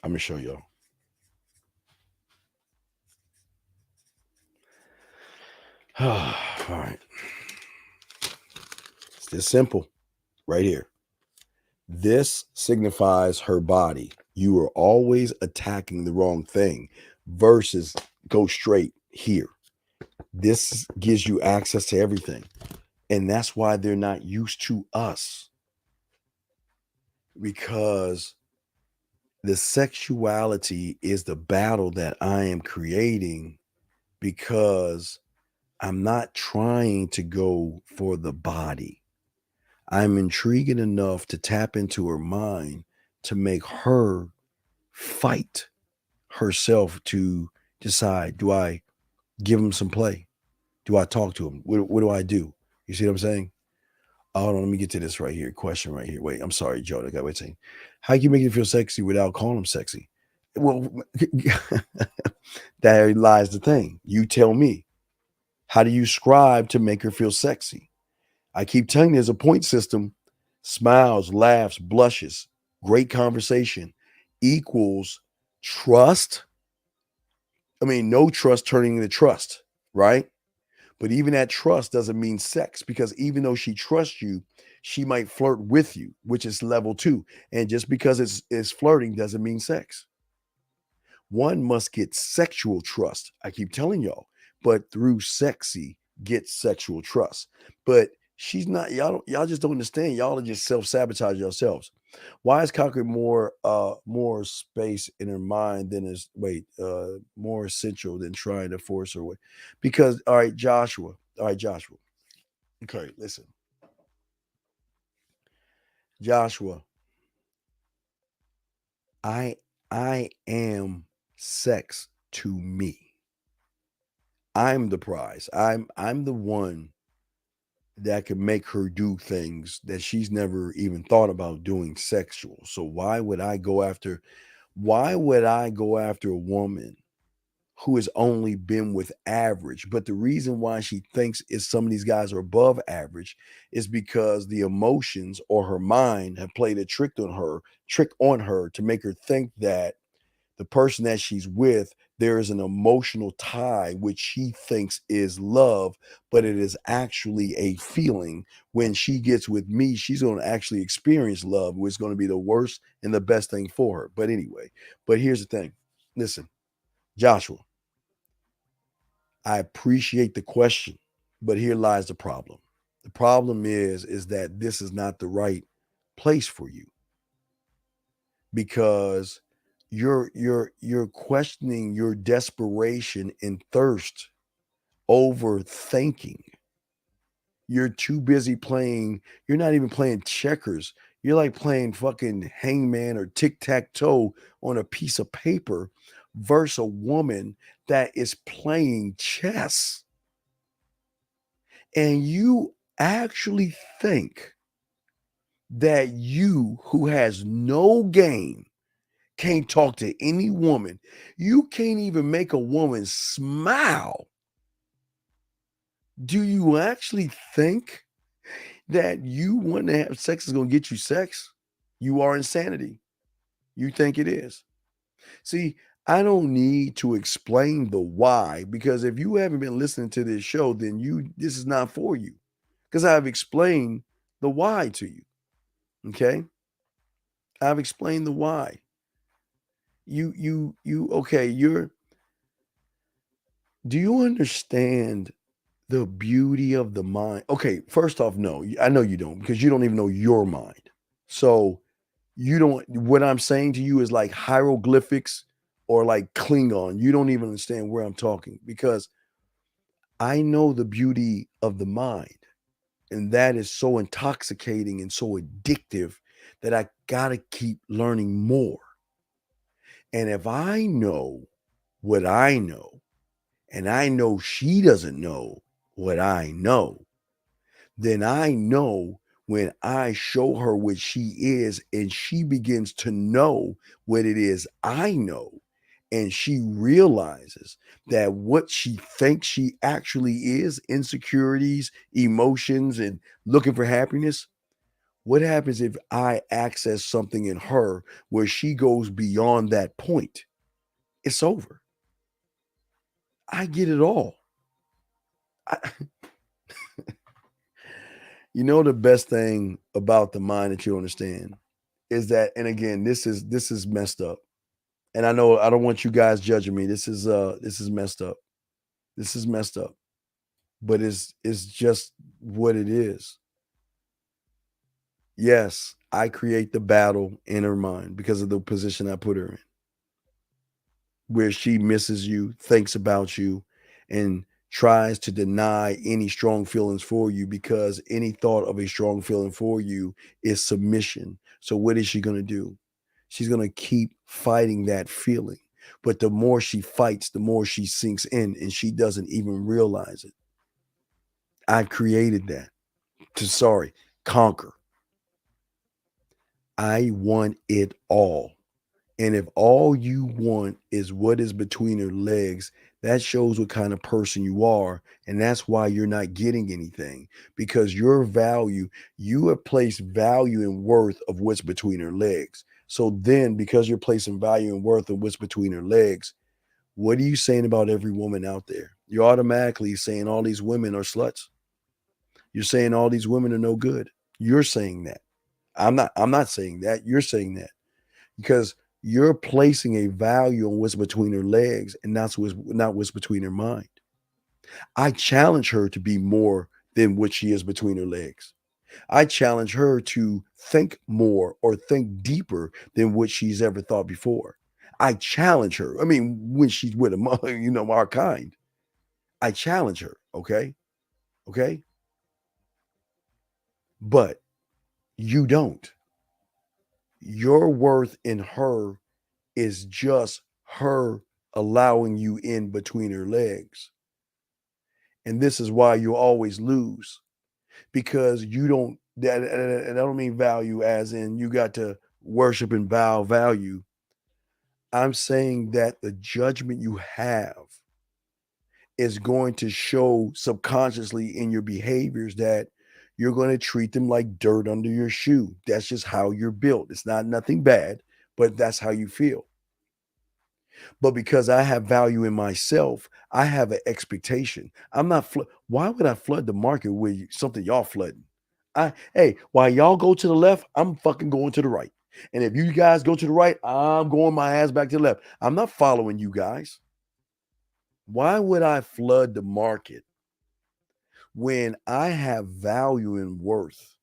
I'm going to show y'all. All right. It's this simple right here. This signifies her body. You are always attacking the wrong thing versus go straight here. This gives you access to everything. And that's why they're not used to us. Because the sexuality is the battle that I am creating, because I'm not trying to go for the body. I'm intriguing enough to tap into her mind to make her fight herself to decide, do I give him some play? Do I talk to him? What do I do? You see what I'm saying? Hold on, let me get to this right here. Question right here. Wait, I'm sorry, Joe. I got wait saying. How can you make it feel sexy without calling him sexy? Well, there lies the thing. You tell me. How do you scribe to make her feel sexy? I keep telling you, there's a point system. Smiles, laughs, blushes, great conversation equals trust. I mean, no trust turning into trust, right? But even that trust doesn't mean sex, because even though she trusts you, she might flirt with you, which is level 2. And just because it's flirting doesn't mean sex. One must get sexual trust. I keep telling y'all, but through sexy get sexual trust. But she's not, y'all just don't understand. Y'all are just self-sabotage yourselves. Why is conquering more space in her mind than is more essential than trying to force her away? Because all right, Joshua. Okay, listen. Joshua, I am sex to me. I'm the prize. I'm the one that could make her do things that she's never even thought about doing sexual. So why would I go after a woman who has only been with average? But the reason why she thinks is some of these guys are above average is because the emotions or her mind have played a trick on her to make her think that the person that she's with, there is an emotional tie which she thinks is love, but it is actually a feeling. When she gets with me, she's going to actually experience love, which is going to be the worst and the best thing for her. But anyway, but here's the thing. Listen, Joshua, I appreciate the question, but here lies the problem. The problem is that this is not the right place for you, because you're questioning your desperation and thirst over thinking. You're too busy playing. You're not even playing checkers. You're like playing fucking hangman or tic-tac-toe on a piece of paper versus a woman that is playing chess. And you actually think that you, who has no game, can't talk to any woman. You can't even make a woman smile. Do you actually think that you want to have sex is going to get you sex? You are insanity. You think it is. See, I don't need to explain the why, because if you haven't been listening to this show, then this is not for you, because I've explained the why to you. Okay? I've explained the why. Do you understand the beauty of the mind? Okay, first off, no, I know you don't, because you don't even know your mind. So what I'm saying to you is like hieroglyphics or like Klingon. You don't even understand where I'm talking, because I know the beauty of the mind. And that is so intoxicating and so addictive that I got to keep learning more. And if I know what I know, and I know she doesn't know what I know, then I know when I show her what she is and she begins to know what it is I know, and she realizes that what she thinks she actually is, insecurities, emotions, and looking for happiness. What happens if I access something in her where she goes beyond that point? It's over. I get it all. You know, the best thing about the mind that you understand is that, and again, this is messed up. And I know I don't want you guys judging me. This is messed up. This is messed up. But it's just what it is. Yes, I create the battle in her mind because of the position I put her in, where she misses you, thinks about you, and tries to deny any strong feelings for you, because any thought of a strong feeling for you is submission. So what is she going to do? She's going to keep fighting that feeling. But the more she fights, the more she sinks in, and she doesn't even realize it. I created that to conquer. I want it all. And if all you want is what is between her legs, that shows what kind of person you are. And that's why you're not getting anything, because your value, you have placed value and worth of what's between her legs. So then, because you're placing value and worth of what's between her legs, what are you saying about every woman out there? You're automatically saying all these women are sluts. You're saying all these women are no good. You're saying that. I'm not saying that. You're saying that because you're placing a value on what's between her legs and not what's between her mind. I challenge her to be more than what she is between her legs. I challenge her to think more or think deeper than what she's ever thought before. I challenge her. I mean, when she's with our kind, I challenge her. Okay. Okay. But you don't. Your worth in her is just her allowing you in between her legs. And this is why you always lose, because you don't, and I don't mean value as in you got to worship and bow value. I'm saying that the judgment you have is going to show subconsciously in your behaviors that you're going to treat them like dirt under your shoe. That's just how you're built. It's not nothing bad, but that's how you feel. But because I have value in myself, I have an expectation. I'm not, why would I flood the market with something y'all flooding? Hey, while y'all go to the left, I'm fucking going to the right. And if you guys go to the right, I'm going my ass back to the left. I'm not following you guys. Why would I flood the market when I have value and worth?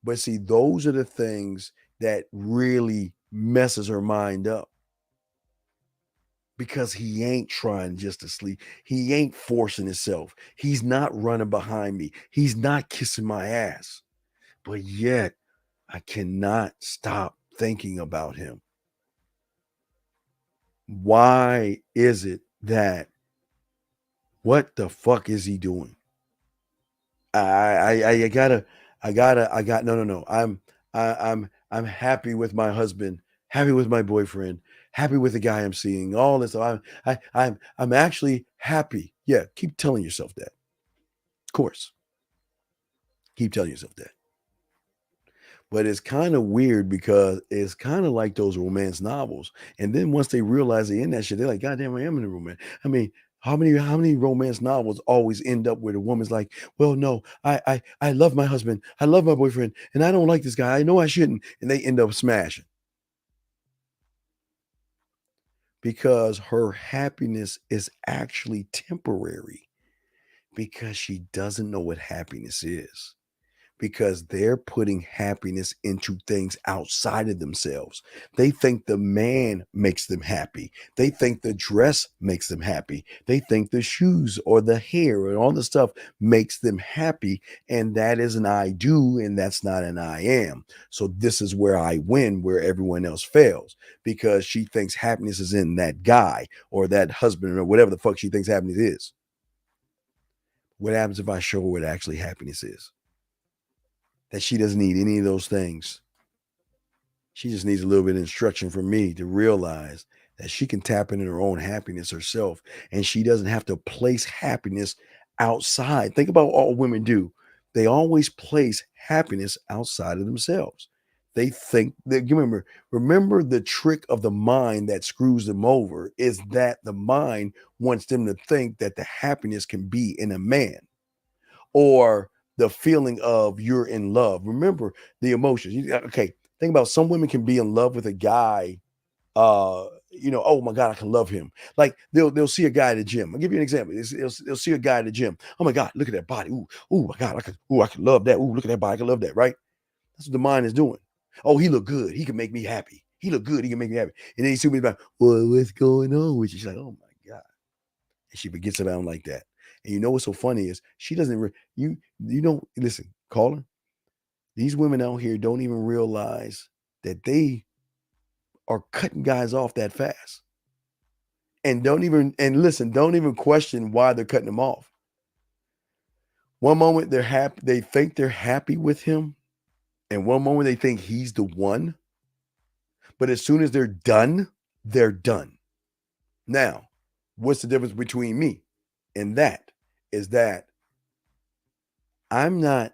But see, those are the things that really messes her mind up. Because he ain't trying just to sleep. He ain't forcing himself. He's not running behind me. He's not kissing my ass. But yet, I cannot stop thinking about him. Why is it that, what the fuck is he doing? No. I'm happy with my husband, happy with my boyfriend, happy with the guy I'm seeing, all this. I'm actually happy. Yeah, keep telling yourself that. Of course. Keep telling yourself that. But it's kind of weird because it's kind of like those romance novels. And then once they realize they're in that shit, they're like, God damn, I am in a romance. I mean, how many romance novels always end up where the woman's like, well, no, I love my husband, I love my boyfriend, and I don't like this guy. I know I shouldn't. And they end up smashing. Because her happiness is actually temporary. Because she doesn't know what happiness is. Because they're putting happiness into things outside of themselves. They think the man makes them happy. They think the dress makes them happy. They think the shoes or the hair and all the stuff makes them happy. And that is an I do, and that's not an I am. So this is where I win, where everyone else fails. Because she thinks happiness is in that guy or that husband or whatever the fuck she thinks happiness is. What happens if I show her what actually happiness is? That she doesn't need any of those things. She just needs a little bit of instruction from me to realize that she can tap into her own happiness herself, and she doesn't have to place happiness outside. Think about what all women do. They always place happiness outside of themselves. They think that, remember the trick of the mind that screws them over is that the mind wants them to think that the happiness can be in a man, or the feeling of you're in love. Remember the emotions. Okay, think about, some women can be in love with a guy. Oh my God, I can love him. Like they'll see a guy at the gym. I'll give you an example. They'll see a guy at the gym. Oh my God, look at that body. Ooh, my God, I can love that. Ooh, look at that body. I can love that, right? That's what the mind is doing. Oh, he look good. He can make me happy. He look good. He can make me happy. And then you see me like, well, what's going on with you? She's like, oh my God. And she forgets about him like that. And you know what's so funny is she doesn't, you don't, listen, caller, these women out here don't even realize that they are cutting guys off that fast. And don't even question why they're cutting them off. One moment they're happy, they think they're happy with him. And one moment they think he's the one. But as soon as they're done, they're done. Now, what's the difference between me and that? Is that I'm not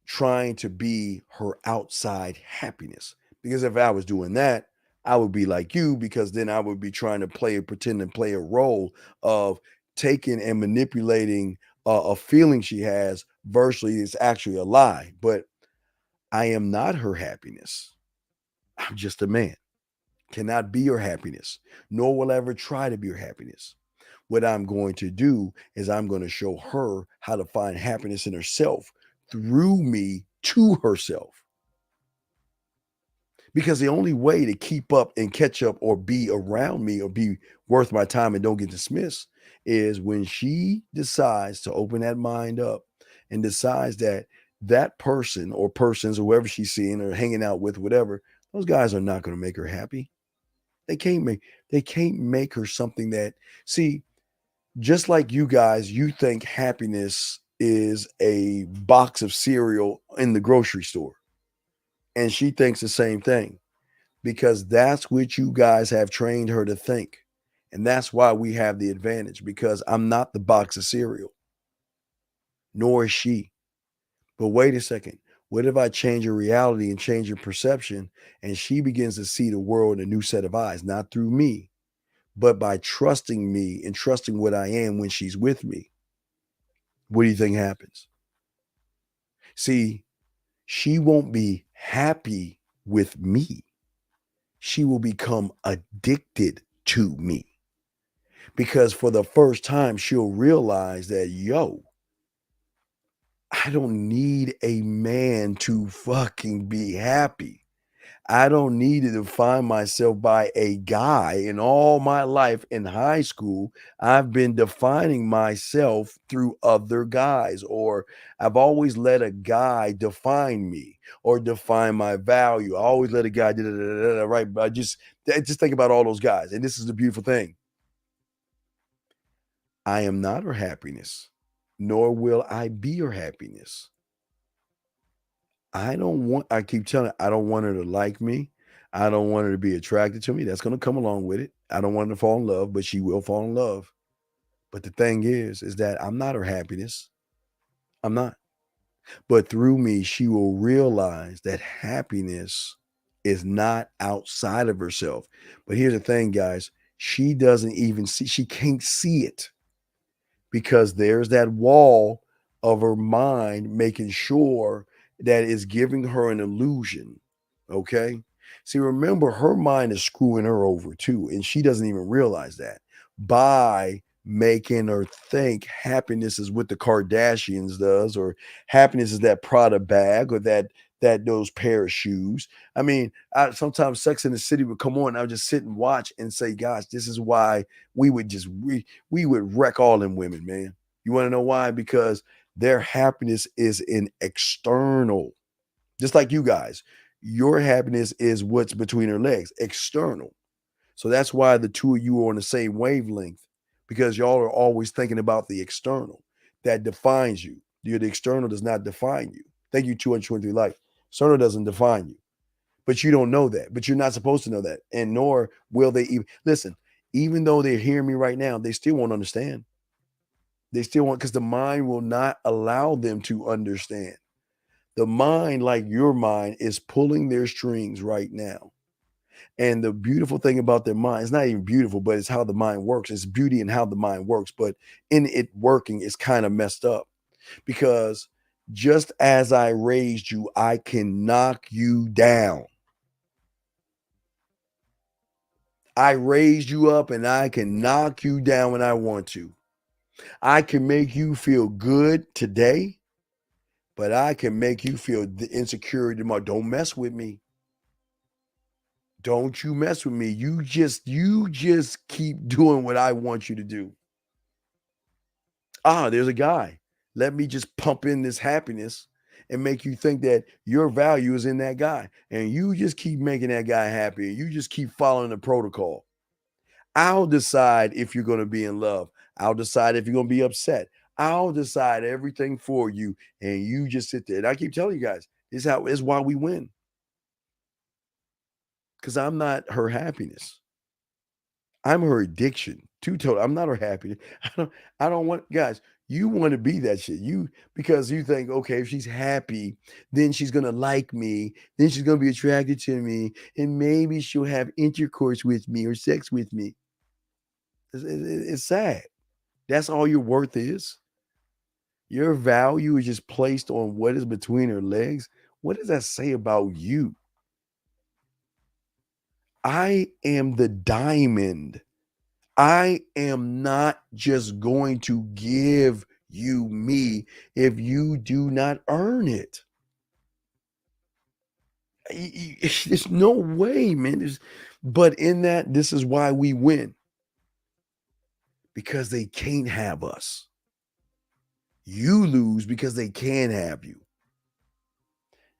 trying to be her outside happiness. Because if I was doing that, I would be like you, because then I would be trying to pretend and play a role of taking and manipulating a feeling she has versus it's actually a lie. But I am not her happiness. I'm just a man. Cannot be her happiness, nor will I ever try to be her happiness. What I'm going to do is I'm going to show her how to find happiness in herself through me to herself. Because the only way to keep up and catch up or be around me or be worth my time and don't get dismissed is when she decides to open that mind up and decides that that person or persons, whoever she's seeing or hanging out with, whatever, those guys are not going to make her happy. They can't make her something that, see, just like you guys, you think happiness is a box of cereal in the grocery store. And she thinks the same thing because that's what you guys have trained her to think. And that's why we have the advantage, because I'm not the box of cereal, nor is she. But wait a second. What if I change her reality and change her perception, and she begins to see the world in a new set of eyes, not through me, but by trusting me and trusting what I am when she's with me? What do you think happens? See, she won't be happy with me. She will become addicted to me, because for the first time, she'll realize that, yo, I don't need a man to fucking be happy. I don't need to define myself by a guy. In all my life in high school, I've been defining myself through other guys, or I've always let a guy define me or define my value. I always let a guy right. But I just think about all those guys. And this is the beautiful thing. I am not her happiness, nor will I be her happiness. I keep telling her, I don't want her to like me. I don't want her to be attracted to me. That's going to come along with it. I don't want her to fall in love, but she will fall in love. But the thing is that I'm not her happiness. I'm not. But through me, she will realize that happiness is not outside of herself. But here's the thing, guys. She doesn't even see, she can't see it, because there's that wall of her mind making sure that is giving her an illusion. Okay. See, remember, her mind is screwing her over too. And she doesn't even realize that, by making her think happiness is what the Kardashians does, or happiness is that Prada bag, or that those pair of shoes. I mean, sometimes Sex in the City would come on, and I would just sit and watch and say, gosh, this is why we would wreck all them women, man. You want to know why? Because their happiness is in external. Just like you guys, your happiness is what's between her legs, external. So that's why the two of you are on the same wavelength, because y'all are always thinking about the external that defines you. The external does not define you. Thank you, 223 Life. External doesn't define you, but you don't know that. But you're not supposed to know that, and nor will they even listen. Even though they're hearing me right now, they still won't understand. They still won't, because the mind will not allow them to understand. The mind, like your mind, is pulling their strings right now. And the beautiful thing about their mind, it's not even beautiful, but it's how the mind works. It's beauty in how the mind works. But in it working, it's kind of messed up, because just as I raised you, I can knock you down. I raised you up, and I can knock you down when I want to. I can make you feel good today, but I can make you feel the insecurity tomorrow. Don't mess with me. Don't you mess with me. You just keep doing what I want you to do. There's a guy. Let me just pump in this happiness and make you think that your value is in that guy. And you just keep making that guy happy. You just keep following the protocol. I'll decide if you're going to be in love. I'll decide if you're going to be upset. I'll decide everything for you. And you just sit there. And I keep telling you guys, this is why we win. Because I'm not her happiness. I'm her addiction. I'm not her happiness. I don't want, guys, you want to be that shit. Because you think, okay, if she's happy, then she's going to like me. Then she's going to be attracted to me. And maybe she'll have intercourse with me or sex with me. It's sad. That's all your worth is. Your value is just placed on what is between her legs. What does that say about you? I am the diamond. I am not just going to give you me if you do not earn it. There's no way, man. But in that, this is why we win. Because they can't have us. You lose because they can have you.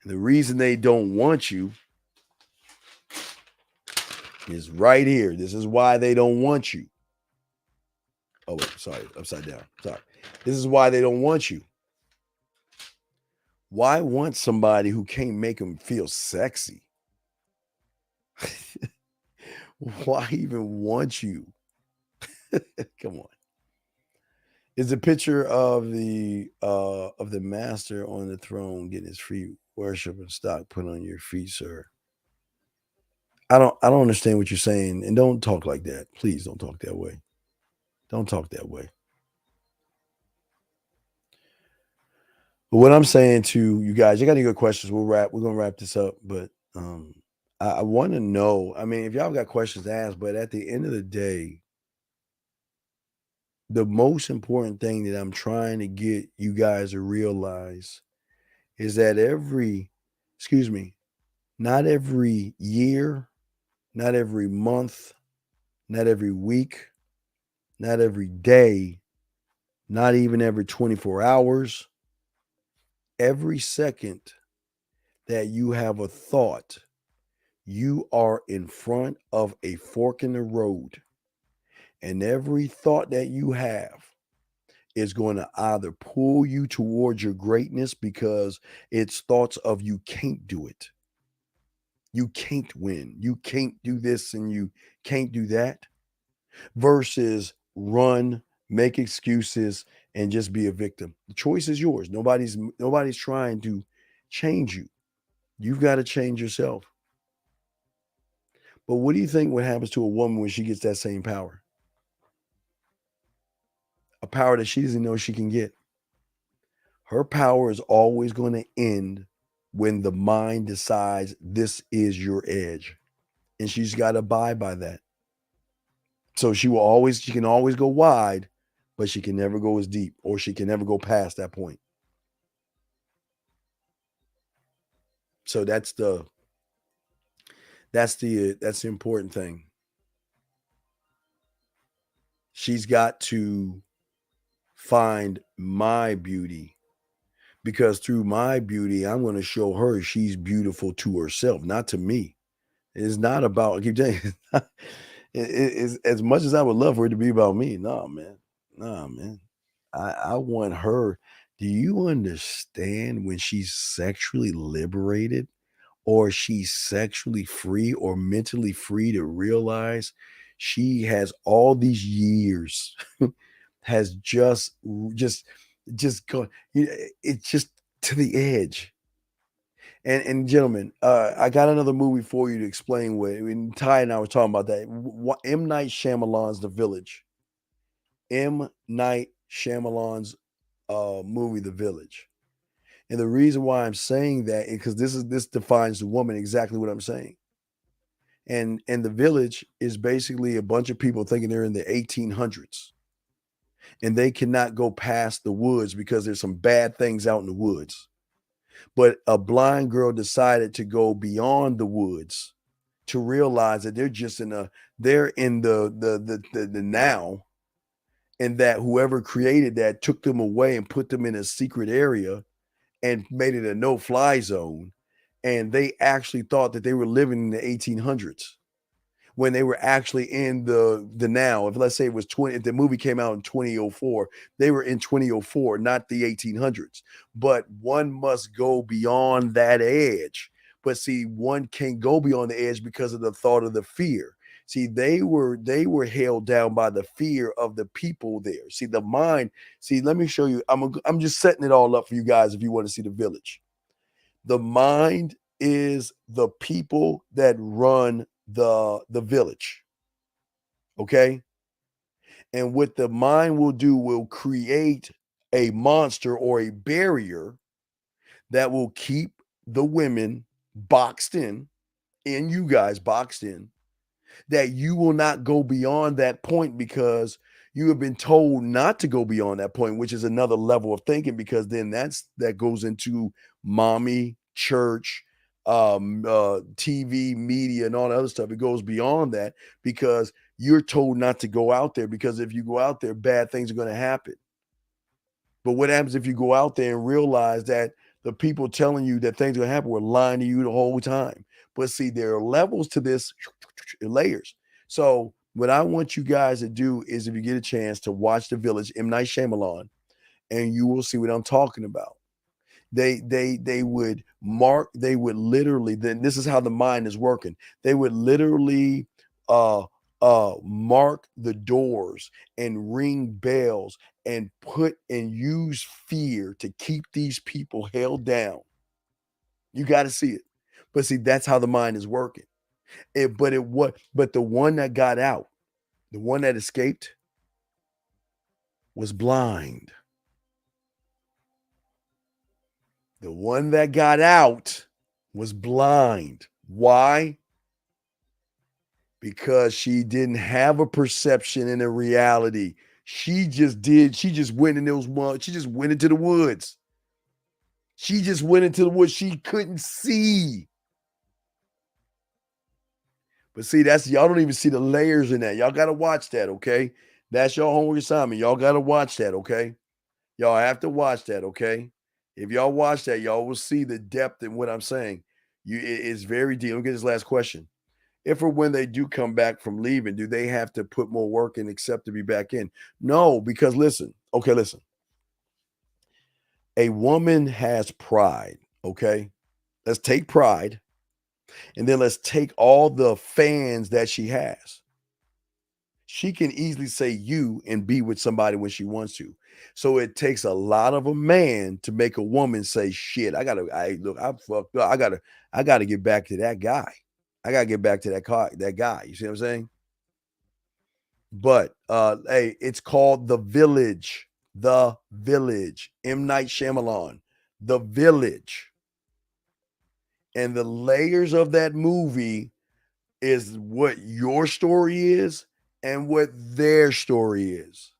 And the reason they don't want you is right here. This is why they don't want you. Oh, wait, sorry, upside down. Sorry. This is why they don't want you. Why want somebody who can't make them feel sexy? Why even want you? Come on. Is a picture of the master on the throne getting his free worship and stock put on your feet, sir. I don't understand what you're saying, and don't talk like that. Please don't talk that way. Don't talk that way. But what I'm saying to you guys, you got any good questions? We're gonna wrap this up, but I want to know. I mean, if y'all got questions to ask, but at the end of the day, the most important thing that I'm trying to get you guys to realize is that not every year, not every month, not every week, not every day, not even every 24 hours, every second that you have a thought, you are in front of a fork in the road. And every thought that you have is going to either pull you towards your greatness because it's thoughts of you can't do it. You can't win. You can't do this and you can't do that. Versus run, make excuses, and just be a victim. The choice is yours. Nobody's trying to change you. You've got to change yourself. But what do you think what happens to a woman when she gets that same power? A power that she doesn't know she can get. Her power is always going to end when the mind decides this is your edge. And she's got to abide by that. So she can always go wide, but she can never go as deep, or she can never go past that point. So that's the important thing. She's got to find my beauty, because through my beauty, I'm going to show her she's beautiful to herself, not to me. It's not about, I keep telling you, it's as much as I would love for it to be about me. Nah, man. I want her. Do you understand when she's sexually liberated, or she's sexually free or mentally free, to realize she has all these years has just gone, it's just to the edge. And gentlemen, I got another movie for you to explain what. Ty and I were talking about that. M. Night Shyamalan's The Village. M. Night Shyamalan's movie, The Village. And the reason why I'm saying that is because this defines the woman exactly what I'm saying. And The Village is basically a bunch of people thinking they're in the 1800s. And they cannot go past the woods because there's some bad things out in the woods. But a blind girl decided to go beyond the woods to realize that they're just in the now, and that whoever created that took them away and put them in a secret area and made it a no-fly zone. And they actually thought that they were living in the 1800s when they were actually in the now. If let's say it was if the movie came out in 2004, they were in 2004, not the 1800s. But one must go beyond that edge. But see, one can't go beyond the edge because of the thought of the fear. See, they were held down by the fear of the people there. See, the mind. See, let me show you. I'm just setting it all up for you guys if you want to see The Village. The mind is the people that run the village. Okay? And what the mind will do will create a monster or a barrier that will keep the women boxed in, and you guys boxed in, that you will not go beyond that point because you have been told not to go beyond that point, which is another level of thinking, because then that goes into mommy, church, TV, media, and all that other stuff. It goes beyond that because you're told not to go out there, because if you go out there, bad things are going to happen. But what happens if you go out there and realize that the people telling you that things are going to happen were lying to you the whole time? But see, there are levels to this, layers. So what I want you guys to do is, if you get a chance, to watch The Village, M. Night Shyamalan, and you will see what I'm talking about. They would mark, they would literally, then this is how the mind is working. They would literally mark the doors and ring bells and put and use fear to keep these people held down. You got to see it. But see, that's how the mind is working. But the one that got out, the one that escaped, was blind. The one that got out was blind. Why? Because she didn't have a perception and a reality. She just went in those woods. She just went into the woods. She just went into the woods. She couldn't see. But see, y'all don't even see the layers in that. Y'all got to watch that, okay? That's your homework assignment. Y'all got to watch that, okay? Y'all have to watch that, okay? If y'all watch that, y'all will see the depth in what I'm saying. It's very deep. Let me get this last question. If or when they do come back from leaving, do they have to put more work in except to be back in? No, because listen. A woman has pride, okay? Let's take pride, and then let's take all the fans that she has. She can easily say you and be with somebody when she wants to. So it takes a lot of a man to make a woman say, shit, I fucked up. I gotta get back to that guy. I gotta get back to that guy. You see what I'm saying? But hey, it's called The Village. The Village. M. Night Shyamalan. The Village. And the layers of that movie is what your story is and what their story is.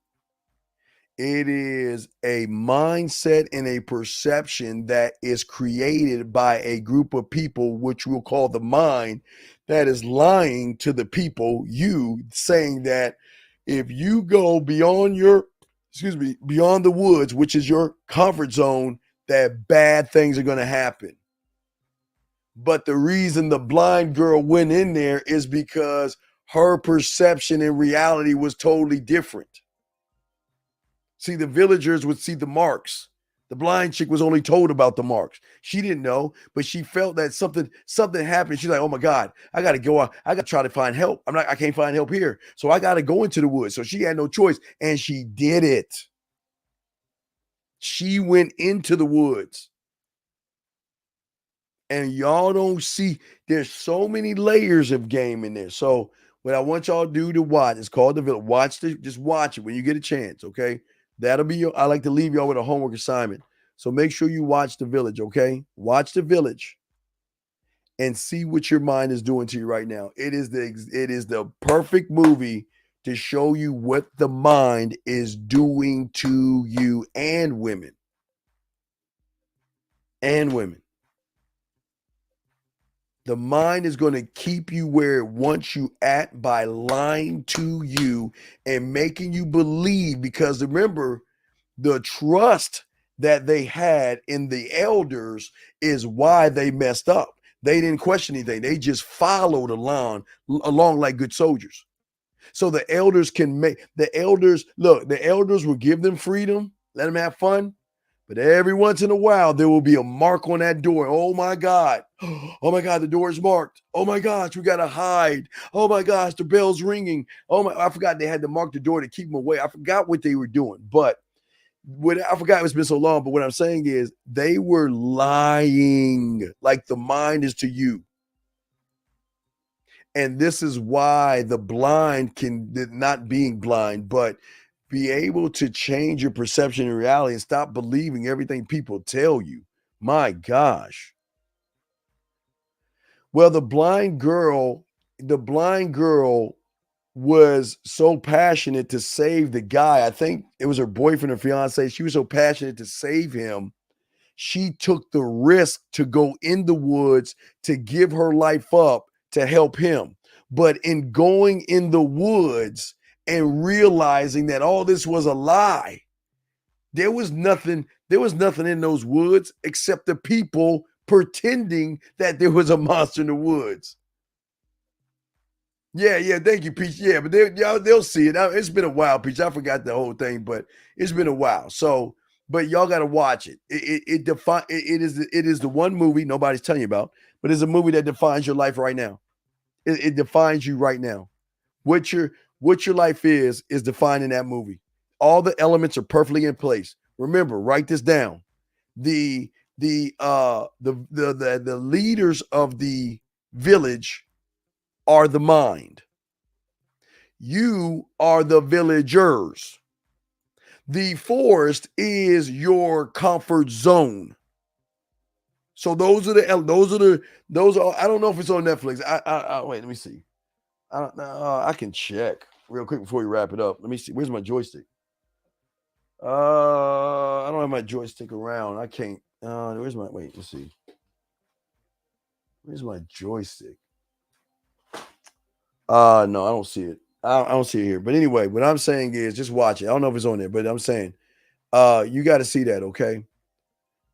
It is a mindset and a perception that is created by a group of people, which we'll call the mind, that is lying to the people, you, saying that if you go beyond beyond the woods, which is your comfort zone, that bad things are going to happen. But the reason the blind girl went in there is because her perception and reality was totally different. See, the villagers would see the marks. The blind chick was only told about the marks. She didn't know, but she felt that something happened. She's like, oh my God, I got to go out. I got to try to find help. I can't find help here. So I got to go into the woods. So she had no choice. And she did it. She went into the woods. And y'all don't see, there's so many layers of game in there. So what I want y'all to do to watch, it's called The Village. Just watch it when you get a chance, okay? That'll be I like to leave y'all with a homework assignment. So make sure you watch The Village, okay? Watch The Village and see what your mind is doing to you right now. It is the perfect movie to show you what the mind is doing to you and women. And women. The mind is going to keep you where it wants you at by lying to you and making you believe, because remember, the trust that they had in the elders is why they messed up. They didn't question anything. They just followed along like good soldiers. So the elders will give them freedom, let them have fun. But every once in a while, there will be a mark on that door. Oh my God. Oh my God, the door is marked. Oh my gosh, we got to hide. Oh my gosh, the bell's ringing. I forgot they had to mark the door to keep them away. I forgot what they were doing. But I forgot, it's been so long. But what I'm saying is they were lying like the mind is to you. And this is why the blind not being blind, but be able to change your perception and reality and stop believing everything people tell you. My gosh. Well, the blind girl was so passionate to save the guy. I think it was her boyfriend or fiance. She was so passionate to save him. She took the risk to go in the woods to give her life up to help him. But in going in the woods and realizing that all this was a lie, there was nothing in those woods except the people pretending that there was a monster in the woods. Yeah, thank you, Peach. Yeah, but they'll see it. It's been a while, Peach. I forgot the whole thing, but it's been a while. So but y'all got to watch it. It is the one movie nobody's telling you about, but it's a movie that defines your life right now. It defines you right now. What your life is defined in that movie. All the elements are perfectly in place. Remember, write this down. The leaders of the village are the mind. You are the villagers. The forest is your comfort zone. So those are I don't know if it's on Netflix. I wait, let me see. I can check real quick before we wrap it up. Let me see. Where's my joystick? I don't have my joystick around. I can't. Let's see. Where's my joystick? No, I don't see it. I don't see it here. But anyway, what I'm saying is just watch it. I don't know if it's on there, but I'm saying you got to see that, okay?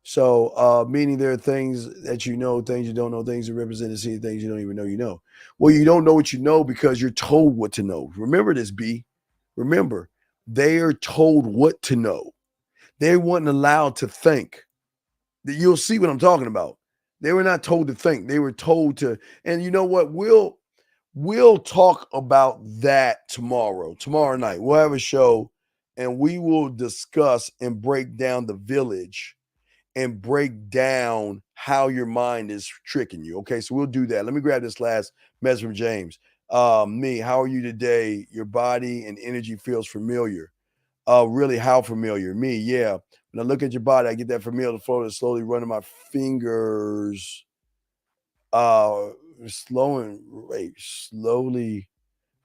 So meaning there are things that you know, things you don't know, things that represent and see, things you don't even know you know. Well, you don't know what you know because you're told what to know. Remember this, B. Remember, they are told what to know. They weren't allowed to think. You'll see what I'm talking about. They were not told to think. They were told to, and you know what? We'll talk about that tomorrow night. We'll have a show and we will discuss and break down the village and break down how your mind is tricking you. Okay, so we'll do that. Let me grab this last message from James. Me, how are you today? Your body and energy feels familiar. Really, how familiar? Me, yeah. When I look at your body, I get that familiar flow that's slowly running my fingers. Slowly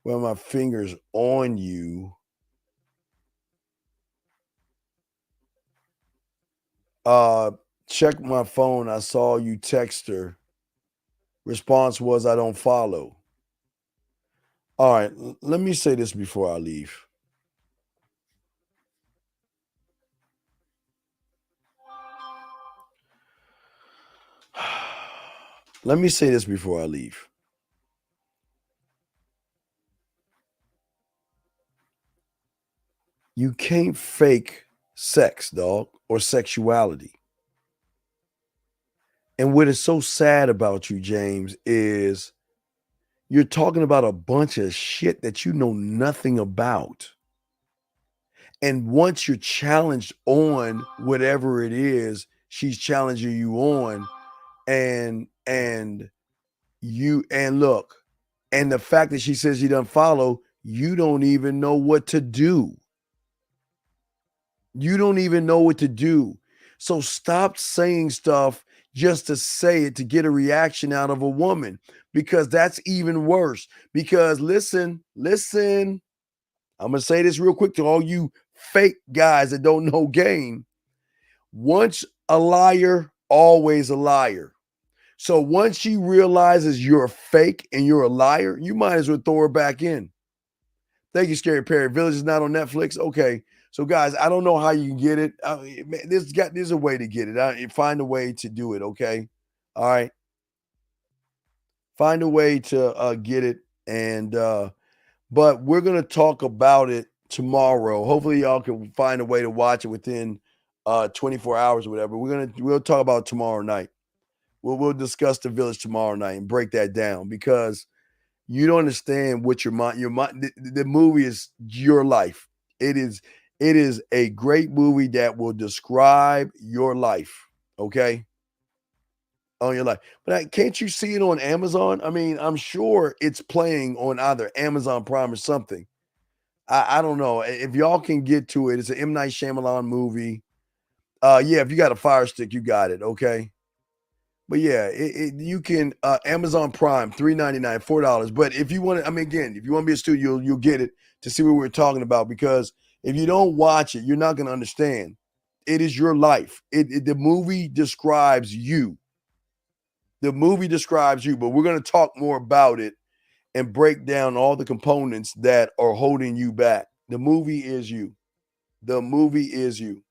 run my fingers on you. Check my phone. I saw you text her. Response was, I don't follow. All right, let me say this before I leave. Let me say this before I leave. You can't fake sex, dog, or sexuality. And what is so sad about you, James, is you're talking about a bunch of shit that you know nothing about. And once you're challenged on whatever it is she's challenging you on, and look, and the fact that she says she doesn't follow, you don't even know what to do. You don't even know what to do. So stop saying stuff just to say it to get a reaction out of a woman, because that's even worse. Because listen, I'm going to say this real quick to all you fake guys that don't know game. Once a liar, always a liar. So once she realizes you're fake and you're a liar, you might as well throw her back in. Thank you, Scary Perry. Village is not on Netflix. Okay. So guys, I don't know how you can get it. There's a way to get it. Find a way to do it. Okay. All right. Find a way to get it. And, but we're going to talk about it tomorrow. Hopefully y'all can find a way to watch it within 24 hours or whatever. We'll talk about it tomorrow night. We'll discuss the village tomorrow night and break that down, because you don't understand what your mind, the movie is your life. It is a great movie that will describe your life. Okay. On your life. But can't you see it on Amazon? I mean, I'm sure it's playing on either Amazon Prime or something. I don't know if y'all can get to it. It's an M. Night Shyamalan movie. Yeah, if you got a Fire Stick, you got it. Okay. But yeah, you can Amazon Prime, $3.99, $4. But if you want to, I mean, again, if you want to be a student, you'll get it to see what we're talking about. Because if you don't watch it, you're not going to understand. It is your life. The movie describes you. The movie describes you. But we're going to talk more about it and break down all the components that are holding you back. The movie is you. The movie is you.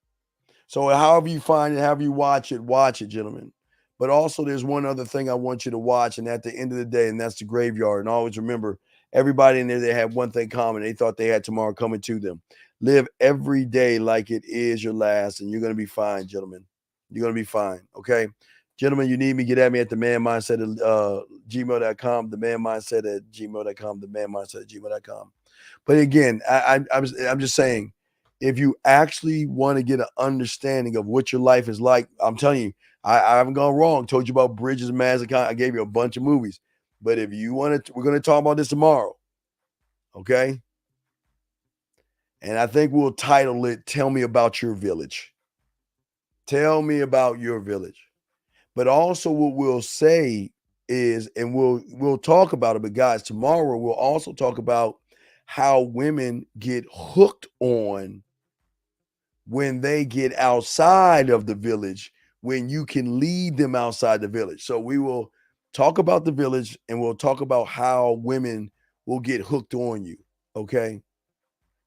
So however you find it, however you watch it, gentlemen. But also there's one other thing I want you to watch, and at the end of the day, and that's The Graveyard. And always remember, everybody in there, they had one thing common. They thought they had tomorrow coming to them. Live every day like it is your last, and you're going to be fine, gentlemen. You're going to be fine, okay? Gentlemen, you need me, get at me at themanmindset at gmail.com, themanmindset at gmail.com, themanmindset at gmail.com. But again, I'm just saying, if you actually want to get an understanding of what your life is like, I'm telling you, I haven't gone wrong. Told you about Bridges of Madison. I gave you a bunch of movies. But if you want to, we're going to talk about this tomorrow, okay? And I think we'll title it, Tell Me About Your Village. Tell me about your village. But also what we'll say is, and we'll talk about it, but guys, tomorrow we'll also talk about how women get hooked on when they get outside of the village, when you can lead them outside the village. So we will talk about the village, and we'll talk about how women will get hooked on you, okay?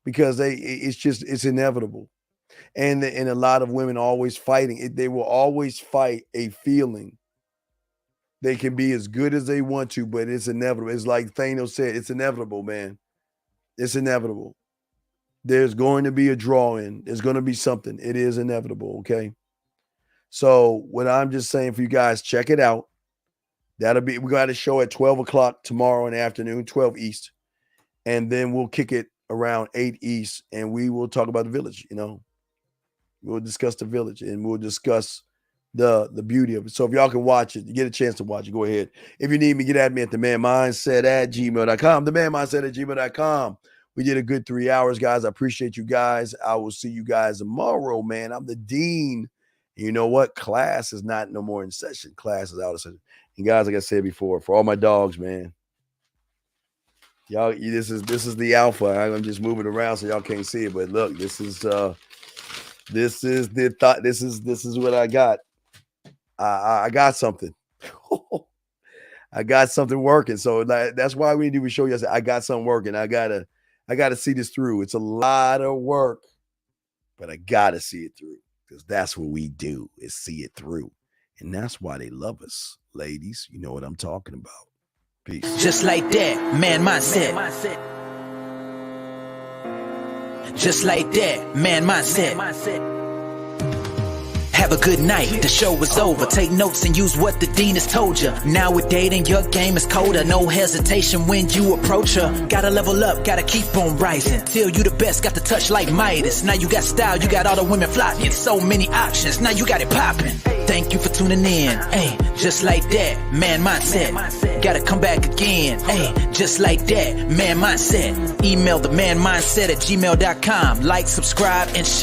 Because it's inevitable. And a lot of women always fighting. They will always fight a feeling. They can be as good as they want to, but it's inevitable. It's like Thanos said, it's inevitable, man. It's inevitable. There's going to be a draw-in. There's going to be something. It is inevitable, okay? So what I'm just saying for you guys, check it out. We got a show at 12 o'clock tomorrow in the afternoon, 12 East. And then we'll kick it around 8 East, and we will talk about the village, you know. We'll discuss the village, and we'll discuss the beauty of it. So if y'all can watch it, you get a chance to watch it, go ahead. If you need me, get at me at themanmindset at gmail.com, themanmindset at gmail.com. We did a good 3 hours, guys. I appreciate you guys. I will see you guys tomorrow, man. I'm the dean. You know what? Class is not no more in session. Class is out of session. And guys, like I said before, for all my dogs, man, y'all, this is the alpha. I'm just moving around so y'all can't see it, but look, this is what I got. I got something. I got something working. So that's why we do a show yesterday. I got something working. I gotta see this through. It's a lot of work, but I gotta see it through, because that's what we do, is see it through. And that's why they love us, ladies. You know what I'm talking about. Peace. Just like that, man mindset. Just like that, man mindset. Have a good night, the show is over. Take notes and use what the dean has told you. Now with dating, your game is colder. No hesitation when you approach her. Gotta level up, gotta keep on rising. Till you the best, got the touch like Midas. Now you got style, you got all the women flocking. So many options, now you got it popping. Thank you for tuning in. Hey, just like that, man mindset. Gotta come back again. Hey, just like that, man mindset. Email themanmindset at gmail.com. Like, subscribe, and share.